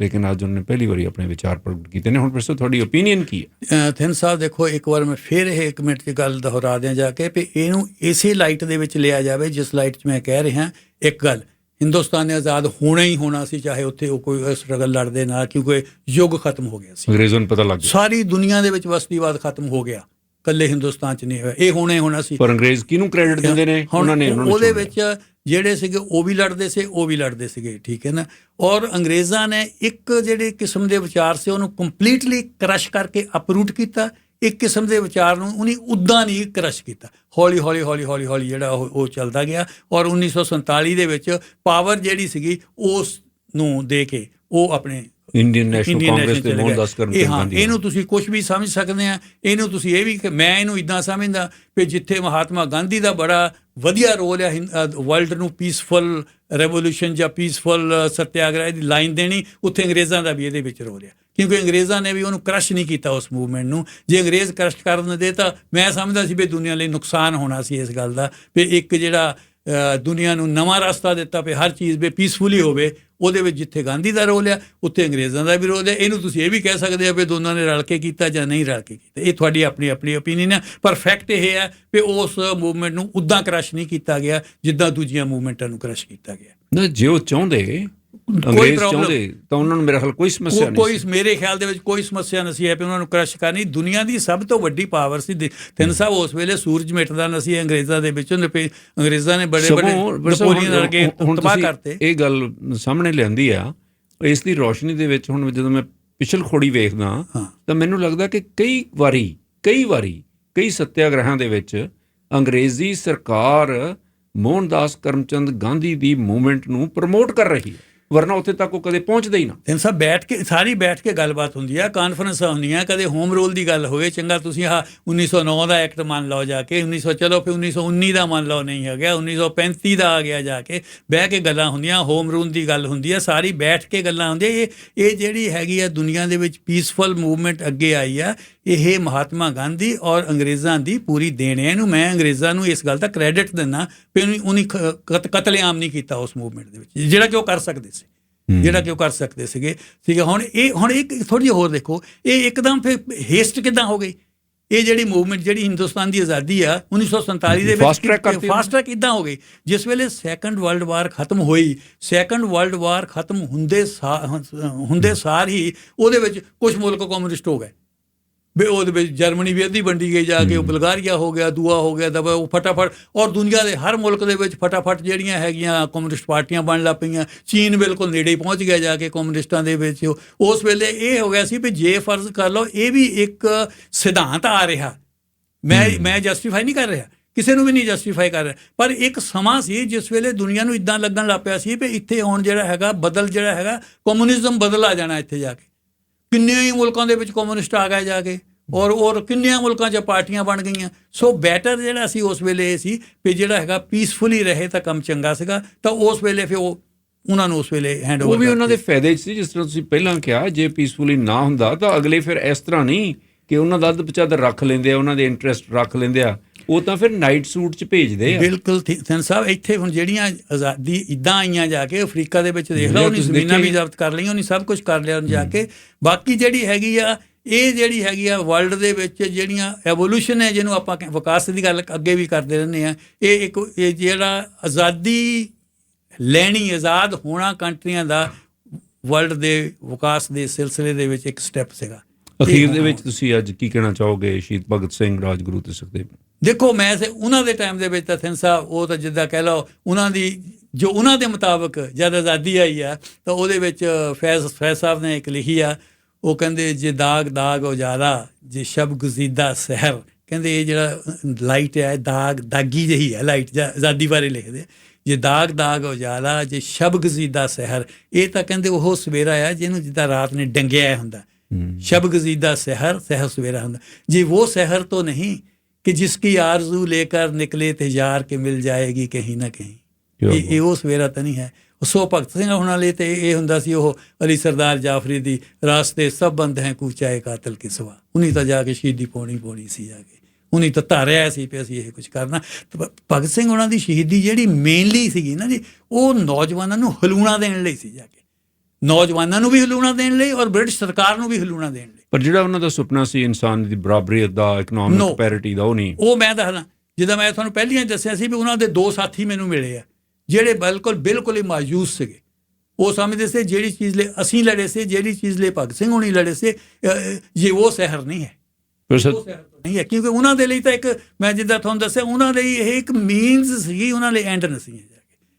ਲੇਕਿਨ ਅੱਜ ਉਹਨਾਂ ਨੇ ਪਹਿਲੀ ਵਾਰੀ ਆਪਣੇ ਵਿਚਾਰ ਪ੍ਰਗਟ ਕੀਤੇ ਨੇ। ਹੁਣ ਪ੍ਰੋਫੈਸਰ ਤੁਹਾਡੀ ਓਪੀਨੀਅਨ ਕੀ ਹੈ? ਥਿੰਨ ਸਾਹਿਬ ਦੇਖੋ, ਇੱਕ ਵਾਰ ਮੈਂ ਫਿਰ ਇਹ 1 ਮਿੰਟ 'ਚ ਗੱਲ ਦੁਹਰਾ ਦਿਆਂ ਜਾ ਕੇ ਵੀ ਇਹਨੂੰ ਇਸੇ ਲਾਈਟ ਦੇ ਵਿੱਚ ਲਿਆ ਜਾਵੇ ਜਿਸ ਲਾਈਟ 'ਚ ਮੈਂ ਕਹਿ ਰਿਹਾ। ਇੱਕ ਗੱਲ, ਹਿੰਦੁਸਤਾਨ ਨੇ ਆਜ਼ਾਦ ਹੋਣਾ ਹੀ ਹੋਣਾ ਸੀ, ਚਾਹੇ ਉੱਥੇ ਉਹ ਕੋਈ ਸਟਰਗਲ ਲੜਦੇ ਨਾ, ਕਿਉਂਕਿ ਯੁੱਗ ਖਤਮ ਹੋ ਗਿਆ ਸੀ। ਅੰਗਰੇਜ਼ਾਂ ਨੂੰ ਪਤਾ ਲੱਗ ਗਿਆ ਸਾਰੀ ਦੁਨੀਆ ਦੇ ਵਿੱਚ ਬਸਤੀਵਾਦ ਖਤਮ ਹੋ ਗਿਆ, ਇਕੱਲੇ ਹਿੰਦੁਸਤਾਨ 'ਚ ਨਹੀਂ ਹੋਇਆ। ਇਹ ਹੋਣਾ ਹੀ ਹੋਣਾ ਸੀ। ਪਰ ਅੰਗਰੇਜ਼ ਕਿਹਨੂੰ ਕ੍ਰੈਡਿਟ ਦਿੰਦੇ ਨੇ? ਉਹਨਾਂ ਨੇ ਉਹਦੇ ਵਿੱਚ ਜਿਹੜੇ ਸੀਗੇ ਉਹ ਵੀ ਲੜਦੇ ਸੀਗੇ। ਠੀਕ ਹੈ ਨਾ। ਔਰ ਅੰਗਰੇਜ਼ਾਂ ਨੇ ਇੱਕ ਜਿਹੜੇ ਕਿਸਮ ਦੇ ਵਿਚਾਰ ਸੀ ਉਹਨੂੰ ਕੰਪਲੀਟਲੀ ਕ੍ਰਸ਼ ਕਰਕੇ ਅਪਰੂਟ ਕੀਤਾ। ਇੱਕ ਕਿਸਮ ਦੇ ਵਿਚਾਰ ਨੂੰ ਉਹਨੇ ਉੱਦਾਂ ਨਹੀਂ ਕ੍ਰਸ਼ ਕੀਤਾ। ਹੌਲੀ ਹੌਲੀ ਜਿਹੜਾ ਉਹ ਚੱਲਦਾ ਗਿਆ। ਔਰ 1947 ਦੇ ਵਿੱਚ ਪਾਵਰ ਜਿਹੜੀ ਸੀਗੀ ਉਸ ਨੂੰ ਦੇ ਕੇ ਉਹ ਆਪਣੇ ਇੰਡੀਅਨ ਨੈਸ਼ਨਲ ਕਾਂਗਰਸ ਦੇ ਮੋਹਨਦਾਸ ਕਰਮਚੰਦ ਗਾਂਧੀ। ਇਹਨੂੰ ਤੁਸੀਂ ਕੁਝ ਵੀ ਸਮਝ ਸਕਦੇ ਆ, ਇਹਨੂੰ ਤੁਸੀਂ ਇਹ ਵੀ, ਮੈਂ ਇਹਨੂੰ ਇੱਦਾਂ ਸਮਝਦਾ ਵੀ ਜਿੱਥੇ ਮਹਾਤਮਾ ਗਾਂਧੀ ਦਾ ਬੜਾ ਵਧੀਆ ਰੋਲ ਆ ਵਰਲਡ ਨੂੰ ਪੀਸਫੁਲ ਰੈਵੋਲੂਸ਼ਨ ਜਾਂ ਪੀਸਫੁਲ ਸੱਤਿਆਗ੍ਰਹਿ ਦੀ ਲਾਈਨ ਦੇਣੀ, ਉੱਥੇ ਅੰਗਰੇਜ਼ਾਂ ਦਾ ਵੀ ਇਹਦੇ ਵਿੱਚ ਰੋਲ ਆ, ਕਿਉਂਕਿ ਅੰਗਰੇਜ਼ਾਂ ਨੇ ਵੀ ਉਹਨੂੰ ਕ੍ਰਸ਼ ਨਹੀਂ ਕੀਤਾ ਉਸ ਮੂਵਮੈਂਟ ਨੂੰ। ਜੇ ਅੰਗਰੇਜ਼ ਕ੍ਰਸ਼ ਕਰਨ ਦੇ ਤਾਂ ਮੈਂ ਸਮਝਦਾ ਸੀ ਵੀ ਦੁਨੀਆ ਲਈ ਨੁਕਸਾਨ ਹੋਣਾ ਸੀ ਇਸ ਗੱਲ ਦਾ, ਵੀ ਇੱਕ ਜਿਹੜਾ ਦੁਨੀਆ ਨੂੰ ਨਵਾਂ ਰਸਤਾ ਦਿੱਤਾ ਵੀ ਹਰ ਚੀਜ਼ ਵੀ ਪੀਸਫੁਲੀ ਹੋਵੇ, ਉਹਦੇ ਵਿੱਚ ਜਿੱਥੇ ਗਾਂਧੀ ਦਾ ਰੋਲ ਆ ਉੱਥੇ ਅੰਗਰੇਜ਼ਾਂ ਦਾ ਵੀ ਰੋਲ ਹੈ। ਇਹਨੂੰ ਤੁਸੀਂ ਇਹ ਵੀ ਕਹਿ ਸਕਦੇ ਆ ਵੀ ਦੋਨਾਂ ਨੇ ਰਲ ਕੇ ਕੀਤਾ ਜਾਂ ਨਹੀਂ ਰਲ ਕੇ ਕੀਤਾ, ਇਹ ਤੁਹਾਡੀ ਆਪਣੀ ਓਪੀਨੀਅਨ ਹੈ। ਪਰ ਫੈਕਟ ਇਹ ਹੈ ਵੀ ਉਸ ਮੂਵਮੈਂਟ ਨੂੰ ਉੱਦਾਂ ਕ੍ਰਸ਼ ਨਹੀਂ ਕੀਤਾ ਗਿਆ ਜਿੱਦਾਂ ਦੂਜੀਆਂ ਮੂਵਮੈਂਟਾਂ ਨੂੰ ਕ੍ਰਸ਼ ਕੀਤਾ ਗਿਆ। ਨਾ ਜੇ ਉਹ ਚਾਹੁੰਦੇ ਅੰਗਰੇਜ਼ ਚਾਹੁੰਦੇ ਤਾਂ ਉਹਨਾਂ ਨੂੰ ਮੇਰੇ ਖਿਆਲ ਕੋਈ ਸਮੱਸਿਆ ਨਹੀਂ ਸੀ। ਮੇਰੇ ਖਿਆਲ ਦੇ ਵਿੱਚ ਕੋਈ ਸਮੱਸਿਆ ਨਹੀਂ ਹੈ ਵੀ ਉਹਨਾਂ ਨੂੰ ਕ੍ਰਸ਼ ਕਰਨੀ। ਦੁਨੀਆ ਦੀ ਸਭ ਤੋਂ ਵੱਡੀ ਪਾਵਰ ਸੀ। ਤਿੰਨ ਸਾਹਿਬ ਉਸ ਵੇਲੇ ਸੂਰਜ ਮਿਟਦਾ ਨਾ ਸੀ ਅੰਗਰੇਜ਼ਾਂ ਦੇ ਵਿੱਚੋਂ। ਅੰਗਰੇਜ਼ਾਂ ਨੇ ਬੜੇ ਨਪੋਲੀਅਨ ਵਰਗੇ ਤਬਾਹ ਕਰਤੇ। ਇਹ ਗੱਲ ਸਾਹਮਣੇ ਲਿਆਂਦੀ ਆ ਇਸ ਦੀ ਰੋਸ਼ਨੀ ਦੇ ਵਿੱਚ। ਹੁਣ ਜਦੋਂ ਮੈਂ ਪਿਛਲਖੋੜੀ ਵੇਖਦਾ ਹਾਂ। ਤਾਂ ਮੈਨੂੰ ਲੱਗਦਾ ਕਿ ਕਈ ਵਾਰੀ ਕਈ ਸੱਤਿਆਗ੍ਰਹਿਾਂ ਦੇ ਵਿੱਚ ਅੰਗਰੇਜ਼ੀ ਸਰਕਾਰ ਮੋਹਨਦਾਸ ਕਰਮਚੰਦ ਗਾਂਧੀ ਦੀ ਮੂਵਮੈਂਟ ਨੂੰ ਪ੍ਰਮੋਟ ਕਰ ਰਹੀ ਹੈ, ਵਰਨਾ ਉੱਥੇ ਤੱਕ ਉਹ ਕਦੇ ਪਹੁੰਚਦਾ ਹੀ ਨਾ। ਤਿੰਨ ਸਾਹਿਬ ਬੈਠ ਕੇ ਗੱਲਬਾਤ ਹੁੰਦੀ ਆ, ਕਾਨਫਰੰਸਾਂ ਹੁੰਦੀਆਂ, ਕਦੇ ਹੋਮ ਰੂਲ ਦੀ ਗੱਲ ਹੋਵੇ, ਚੰਗਾ ਤੁਸੀਂ ਆਹ 1909 ਦਾ ਐਕਟ ਮੰਨ ਲਓ ਜਾ ਕੇ, 1900 ਚਲੋ ਫਿਰ 1919 ਦਾ ਮੰਨ ਲਓ ਨਹੀਂ ਹੋ ਗਿਆ, 1935 ਦਾ ਆ ਗਿਆ ਜਾ ਕੇ, ਬਹਿ ਕੇ ਗੱਲਾਂ ਹੁੰਦੀਆਂ, ਹੋਮ ਰੂਲ ਦੀ ਗੱਲ ਹੁੰਦੀ ਆ, ਸਾਰੀ ਬੈਠ ਕੇ ਗੱਲਾਂ ਹੁੰਦੀਆਂ। ਇਹ ਜਿਹੜੀ ਹੈਗੀ ਆ ਦੁਨੀਆ ਦੇ ਵਿੱਚ ਪੀਸਫੁਲ ਮੂਵਮੈਂਟ ਅੱਗੇ ਆਈ ਆ, ਇਹ ਮਹਾਤਮਾ ਗਾਂਧੀ ਔਰ ਅੰਗਰੇਜ਼ਾਂ ਦੀ ਪੂਰੀ ਦੇਣ ਹੈ। ਇਹਨੂੰ ਮੈਂ ਅੰਗਰੇਜ਼ਾਂ ਨੂੰ ਇਸ ਗੱਲ ਦਾ ਕ੍ਰੈਡਿਟ ਦਿੰਦਾ ਵੀ ਉਹਨੇ ਕਤਲੇਆਮ ਨਹੀਂ ਕੀਤਾ ਉਸ ਮੂਵਮੈਂਟ ਦੇ ਵਿੱਚ, ਜਿਹੜਾ ਕਿ ਉਹ ਕਰ ਸਕਦੇ ਸੀਗੇ। ਹੁਣ ਇੱਕ ਥੋੜ੍ਹੀ ਜਿਹੀ ਹੋਰ ਦੇਖੋ, ਇਹ ਇੱਕਦਮ ਫਿਰ ਹੇਸਟ ਕਿੱਦਾਂ ਹੋ ਗਈ? ਇਹ ਜਿਹੜੀ ਮੂਵਮੈਂਟ ਜਿਹੜੀ ਹਿੰਦੁਸਤਾਨ ਦੀ ਆਜ਼ਾਦੀ ਆ 1947 ਦੇ ਵਿੱਚ ਫਾਸਟ ਟਰੈਕ ਕਿੱਦਾਂ ਹੋ ਗਈ? ਜਿਸ ਵੇਲੇ ਸੈਕੰਡ ਵਰਲਡ ਵਾਰ ਖਤਮ ਹੋਈ, ਸੈਕੰਡ ਵਰਲਡ ਵਾਰ ਖਤਮ ਹੁੰਦੇ ਸਾਰ ਹੀ ਉਹਦੇ ਵਿੱਚ ਕੁਝ ਮੁਲਕ ਕਮਿਊਨਿਸਟ ਹੋ ਗਏ। ਵੀ ਉਹਦੇ ਵਿੱਚ ਜਰਮਨੀ ਵੀ ਅੱਧੀ ਵੰਡੀ ਗਈ ਜਾ ਕੇ, ਉਹ ਬਲਗਾਰੀਆ ਹੋ ਗਿਆ, ਦੂਆ ਹੋ ਗਿਆ, ਦਬਾ ਉਹ ਫਟਾਫਟ, ਔਰ ਦੁਨੀਆ ਦੇ ਹਰ ਮੁਲਕ ਦੇ ਵਿੱਚ ਫਟਾਫਟ ਜਿਹੜੀਆਂ ਹੈਗੀਆਂ ਕਮਿਊਨਿਸਟ ਪਾਰਟੀਆਂ ਬਣਨ ਲੱਗ ਪਈਆਂ। ਚੀਨ ਬਿਲਕੁਲ ਨੇੜੇ ਹੀ ਪਹੁੰਚ ਗਿਆ ਜਾ ਕੇ ਕਮਿਊਨਿਸਟਾਂ ਦੇ ਵਿੱਚ। ਉਸ ਵੇਲੇ ਇਹ ਹੋ ਗਿਆ ਸੀ ਵੀ ਜੇ ਫਰਜ਼ ਕਰ ਲਓ ਇਹ ਵੀ ਇੱਕ ਸਿਧਾਂਤ ਆ ਰਿਹਾ, ਮੈਂ ਜਸਟੀਫਾਈ ਨਹੀਂ ਕਰ ਰਿਹਾ, ਕਿਸੇ ਨੂੰ ਵੀ ਨਹੀਂ ਜਸਟੀਫਾਈ ਕਰ ਰਿਹਾ, ਪਰ ਇੱਕ ਸਮਾਂ ਸੀ ਜਿਸ ਵੇਲੇ ਦੁਨੀਆ ਨੂੰ ਇੱਦਾਂ ਲੱਗਣ ਲੱਗ ਪਿਆ ਸੀ ਵੀ ਇੱਥੇ ਹੁਣ ਜਿਹੜਾ ਹੈਗਾ ਕਮਿਊਨਿਜ਼ਮ ਬਦਲ ਆ ਜਾਣਾ ਇੱਥੇ ਜਾ ਕੇ। ਕਿੰਨੇ ਹੀ ਮੁਲਕਾਂ ਦੇ ਵਿੱਚ ਕਮਿਊਨਿਸਟ ਆ ਗਏ ਜਾ ਕੇ, ਔਰ ਕਿੰਨਿਆਂ ਮੁਲਕਾਂ 'ਚ ਪਾਰਟੀਆਂ ਬਣ ਗਈਆਂ। ਸੋ ਬੈਟਰ ਜਿਹੜਾ ਸੀ ਉਸ ਵੇਲੇ ਇਹ ਸੀ ਵੀ ਜਿਹੜਾ ਹੈਗਾ ਪੀਸਫੁਲੀ ਰਹੇ ਤਾਂ ਕੰਮ ਚੰਗਾ ਸੀਗਾ, ਤਾਂ ਉਸ ਵੇਲੇ ਫਿਰ ਉਹਨਾਂ ਨੂੰ ਉਸ ਵੇਲੇ ਹੈਂਡ ਓਵਰ, ਉਹ ਵੀ ਉਹਨਾਂ ਦੇ ਫਾਇਦੇ 'ਚ ਸੀ। ਜਿਸ ਤਰ੍ਹਾਂ ਤੁਸੀਂ ਪਹਿਲਾਂ ਕਿਹਾ, ਜੇ ਪੀਸਫੁਲੀ ਨਾ ਹੁੰਦਾ ਤਾਂ ਅਗਲੇ ਫਿਰ ਇਸ ਤਰ੍ਹਾਂ ਨਹੀਂ ਕਿ ਉਹਨਾਂ ਦਾ ਅੱਧ ਪਚਾਦਰ ਰੱਖ ਲੈਂਦੇ ਆ, ਉਹਨਾਂ ਦੇ ਇੰਟਰਸਟ ਰੱਖ ਲੈਂਦੇ ਆ, ਉਹ ਤਾਂ ਫਿਰ ਨਾਈਟ ਸੂਟ 'ਚ ਭੇਜਦੇ ਆ। ਬਿਲਕੁਲ ਸੈਨ ਸਾਹਿਬ, ਇੱਥੇ ਹੁਣ ਜਿਹੜੀਆਂ ਆਜ਼ਾਦੀ ਇੱਦਾਂ ਆਈਆਂ ਜਾ ਕੇ ਅਫਰੀਕਾ ਦੇ ਵਿੱਚ ਦੇਖ ਲਓ, ਉਹਨੇ ਜ਼ਮੀਨਾਂ ਵੀ ਜ਼ਬਤ ਕਰ ਲਈਆਂ, ਉਹਨੇ ਸਭ ਕੁਝ ਕਰ ਲਿਆ ਉਹਨੇ ਜਾ ਕੇ। ਬਾਕੀ ਜਿਹੜੀ ਹੈਗੀ ਆ ਵਰਲਡ ਦੇ ਵਿੱਚ ਜਿਹੜੀਆਂ ਐਵੋਲੂਸ਼ਨ ਹੈ, ਜਿਹਨੂੰ ਆਪਾਂ ਵਿਕਾਸ ਦੀ ਗੱਲ ਅੱਗੇ ਵੀ ਕਰਦੇ ਰਹਿੰਦੇ ਆ, ਇਹ ਜਿਹੜਾ ਆਜ਼ਾਦੀ ਲੈਣੀ, ਆਜ਼ਾਦ ਹੋਣਾ ਕੰਟਰੀਆਂ ਦਾ ਵਰਲਡ ਦੇ ਵਿਕਾਸ ਦੇ ਸਿਲਸਿਲੇ ਦੇ ਵਿੱਚ ਇੱਕ ਸਟੈਪ ਸੀਗਾ। ਅਖੀਰ ਦੇ ਵਿੱਚ ਤੁਸੀਂ ਅੱਜ ਕੀ ਕਹਿਣਾ ਚਾਹੋਗੇ ਸ਼ਹੀਦ ਭਗਤ ਸਿੰਘ, ਰਾਜਗੁਰੂ ਤੇ ਸੁਖਦੇਵ? ਦੇਖੋ, ਮੈਂ ਉਹਨਾਂ ਦੇ ਟਾਈਮ ਦੇ ਵਿੱਚ ਤਾਂ ਸਿੰਘ ਸਾਹਿਬ, ਉਹ ਤਾਂ ਜਿੱਦਾਂ ਕਹਿ ਲਓ ਉਹਨਾਂ ਦੇ ਮੁਤਾਬਕ ਜਦ ਆਜ਼ਾਦੀ ਆਈ ਆ ਤਾਂ ਉਹਦੇ ਵਿੱਚ ਫੈਜ਼ ਸਾਹਿਬ ਨੇ ਇੱਕ ਲਿਖੀ ਆ, ਉਹ ਕਹਿੰਦੇ ਜੇ ਦਾਗ ਉਜਾਲਾ, ਜੇ ਸ਼ਬ ਗੁਜ਼ੀਦਾ ਸਹਿਰ। ਕਹਿੰਦੇ ਇਹ ਜਿਹੜਾ ਲਾਈਟ ਹੈ ਦਾਗੀ ਜਿਹੀ ਹੈ ਲਾਈਟ, ਆਜ਼ਾਦੀ ਬਾਰੇ ਲਿਖਦੇ, ਜੇ ਦਾਗ ਉਜਾਲਾ, ਜੇ ਸ਼ਬ ਗੁਜ਼ੀਦਾ ਸਹਿਰ। ਇਹ ਤਾਂ ਕਹਿੰਦੇ ਉਹ ਸਵੇਰਾ ਆ ਜਿਹਨੂੰ ਜਿੱਦਾਂ ਰਾਤ ਨੇ ਡੰਗਿਆ ਹੁੰਦਾ, शब गजीदा सहर सवेरा ਹੁੰਦਾ। जी वो सहर तो नहीं कि जिसकी आरजू लेकर निकले थे यार के मिल जाएगी कहीं ना कहीं। ਇਹ ਉਹ ਸਵੇਰਾ ਤਾਂ ਨਹੀਂ ਹੈ। ਸੋ ਭਗਤ ਸਿੰਘ ਹੋਣਾ ਲਈ ਤੇ ਇਹ ਹੁੰਦਾ ਸੀ, ਉਹ ਅਲੀ ਸਰਦਾਰ ਜਾਫਰੀ ਦੀ ਰਾਸਤੇ ਸਭ ਬੰਦ ਹੈ ਕੂਚਾਏ ਕਾਤਲ ਕੀ ਸਵਾ। ਉਹਨੀ ਤਾਂ ਜਾ ਕੇ ਸ਼ਹੀਦੀ ਪਾਉਣੀ ਸੀ, ਜਾ ਕੇ ਉਹਨੀ ਤਾਂ ਧਾਰਿਆ ਸੀ ਵੀ ਅਸੀਂ ਇਹ ਕੁਝ ਕਰਨਾ। ਭਗਤ ਸਿੰਘ ਹੋਣਾ ਦੀ ਸ਼ਹੀਦੀ ਜਿਹੜੀ ਮੇਨਲੀ ਸੀਗੀ ਨਾ ਜੀ, ਉਹ ਨੌਜਵਾਨਾਂ ਨੂੰ ਹਲੂਣਾ ਦੇਣ ਲਈ ਸੀ, ਜਾ ਕੇ ਨੌਜਵਾਨਾਂ ਨੂੰ ਵੀ ਹਲੂਣਾ ਦੇਣ ਲਈ ਔਰ ਬ੍ਰਿਟਿਸ਼ ਸਰਕਾਰ ਨੂੰ ਵੀ ਹਲੂਣਾ ਦੇਣ ਲਈ। ਪਰ ਜਿਹੜਾ ਉਹਨਾਂ ਦਾ ਸੁਪਨਾ ਸੀ ਇਨਸਾਨ ਦੀ ਬਰਾਬਰੀ ਦਾ, ਇਕਨੋਮਿਕ ਪੈਰਿਟੀ ਦਾ, ਉਹ ਨਹੀਂ। ਉਹ ਮੈਂ ਦੱਸਦਾ, ਜਿੱਦਾਂ ਮੈਂ ਤੁਹਾਨੂੰ ਪਹਿਲੀਆਂ ਦੱਸਿਆ ਸੀ ਵੀ ਉਹਨਾਂ ਦੇ 2 ਸਾਥੀ ਮੈਨੂੰ ਮਿਲੇ ਆ ਜਿਹੜੇ ਬਿਲਕੁਲ ਹੀ ਮਾਯੂਸ ਸੀਗੇ। ਉਹ ਸਮਝਦੇ ਸੀ ਜਿਹੜੀ ਚੀਜ਼ ਲਈ ਅਸੀਂ ਲੜੇ ਸੀ, ਜਿਹੜੀ ਚੀਜ਼ ਲਈ ਭਗਤ ਸਿੰਘ ਹੋਣੀ ਲੜੇ ਸੀ, ਇਹ ਉਹ ਸਹਿਰ ਨਹੀਂ ਹੈ, ਨਹੀਂ ਹੈ। ਕਿਉਂਕਿ ਉਹਨਾਂ ਦੇ ਲਈ ਤਾਂ ਇੱਕ, ਮੈਂ ਜਿੱਦਾਂ ਤੁਹਾਨੂੰ ਦੱਸਿਆ, ਉਹਨਾਂ ਲਈ ਇਹ ਇੱਕ ਮੀਨਸ ਸੀਗੀ, ਉਹਨਾਂ ਲਈ ਐਂਡ ਨਹੀਂ ਸੀ।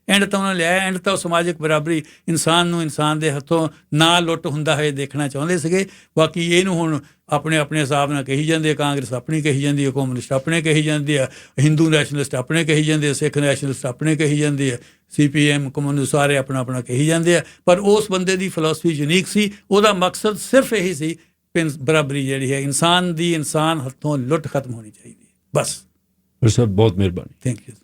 ਐਂਡ ਤਾਂ ਉਹਨਾਂ ਲਿਆ, ਐਂਡ ਤਾਂ ਸਮਾਜਿਕ ਬਰਾਬਰੀ, ਇਨਸਾਨ ਨੂੰ ਇਨਸਾਨ ਦੇ ਹੱਥੋਂ ਨਾ ਲੁੱਟ ਹੁੰਦਾ ਹੋਏ ਦੇਖਣਾ ਚਾਹੁੰਦੇ ਸੀਗੇ। ਬਾਕੀ ਇਹਨੂੰ ਹੁਣ ਆਪਣੇ ਹਿਸਾਬ ਨਾਲ ਕਹੀ ਜਾਂਦੇ ਆ, ਕਾਂਗਰਸ ਆਪਣੀ ਕਹੀ ਜਾਂਦੀ ਹੈ, ਕਮਿਊਨਿਸਟ ਆਪਣੇ ਕਹੀ ਜਾਂਦੇ ਆ, ਹਿੰਦੂ ਨੈਸ਼ਨਲਿਸਟ ਆਪਣੇ ਕਹੀ ਜਾਂਦੇ ਆ, ਸਿੱਖ ਨੈਸ਼ਨਲਿਸਟ ਆਪਣੇ ਕਹੀ ਜਾਂਦੇ ਆ, CPM ਕਮਿਊਨਿਸਟ ਸਾਰੇ ਆਪਣਾ ਕਹੀ ਜਾਂਦੇ ਆ। ਪਰ ਉਸ ਬੰਦੇ ਦੀ ਫਿਲਾਸਫੀ ਯੂਨੀਕ ਸੀ, ਉਹਦਾ ਮਕਸਦ ਸਿਰਫ ਇਹੀ ਸੀ, ਬਰਾਬਰੀ ਜਿਹੜੀ ਹੈ ਇਨਸਾਨ ਹੱਥੋਂ ਲੁੱਟ ਖਤਮ ਹੋਣੀ ਚਾਹੀਦੀ ਹੈ, ਬਸ। ਸਰ ਬਹੁਤ ਮਿਹਰਬਾਨੀ, ਥੈਂਕ ਯੂ।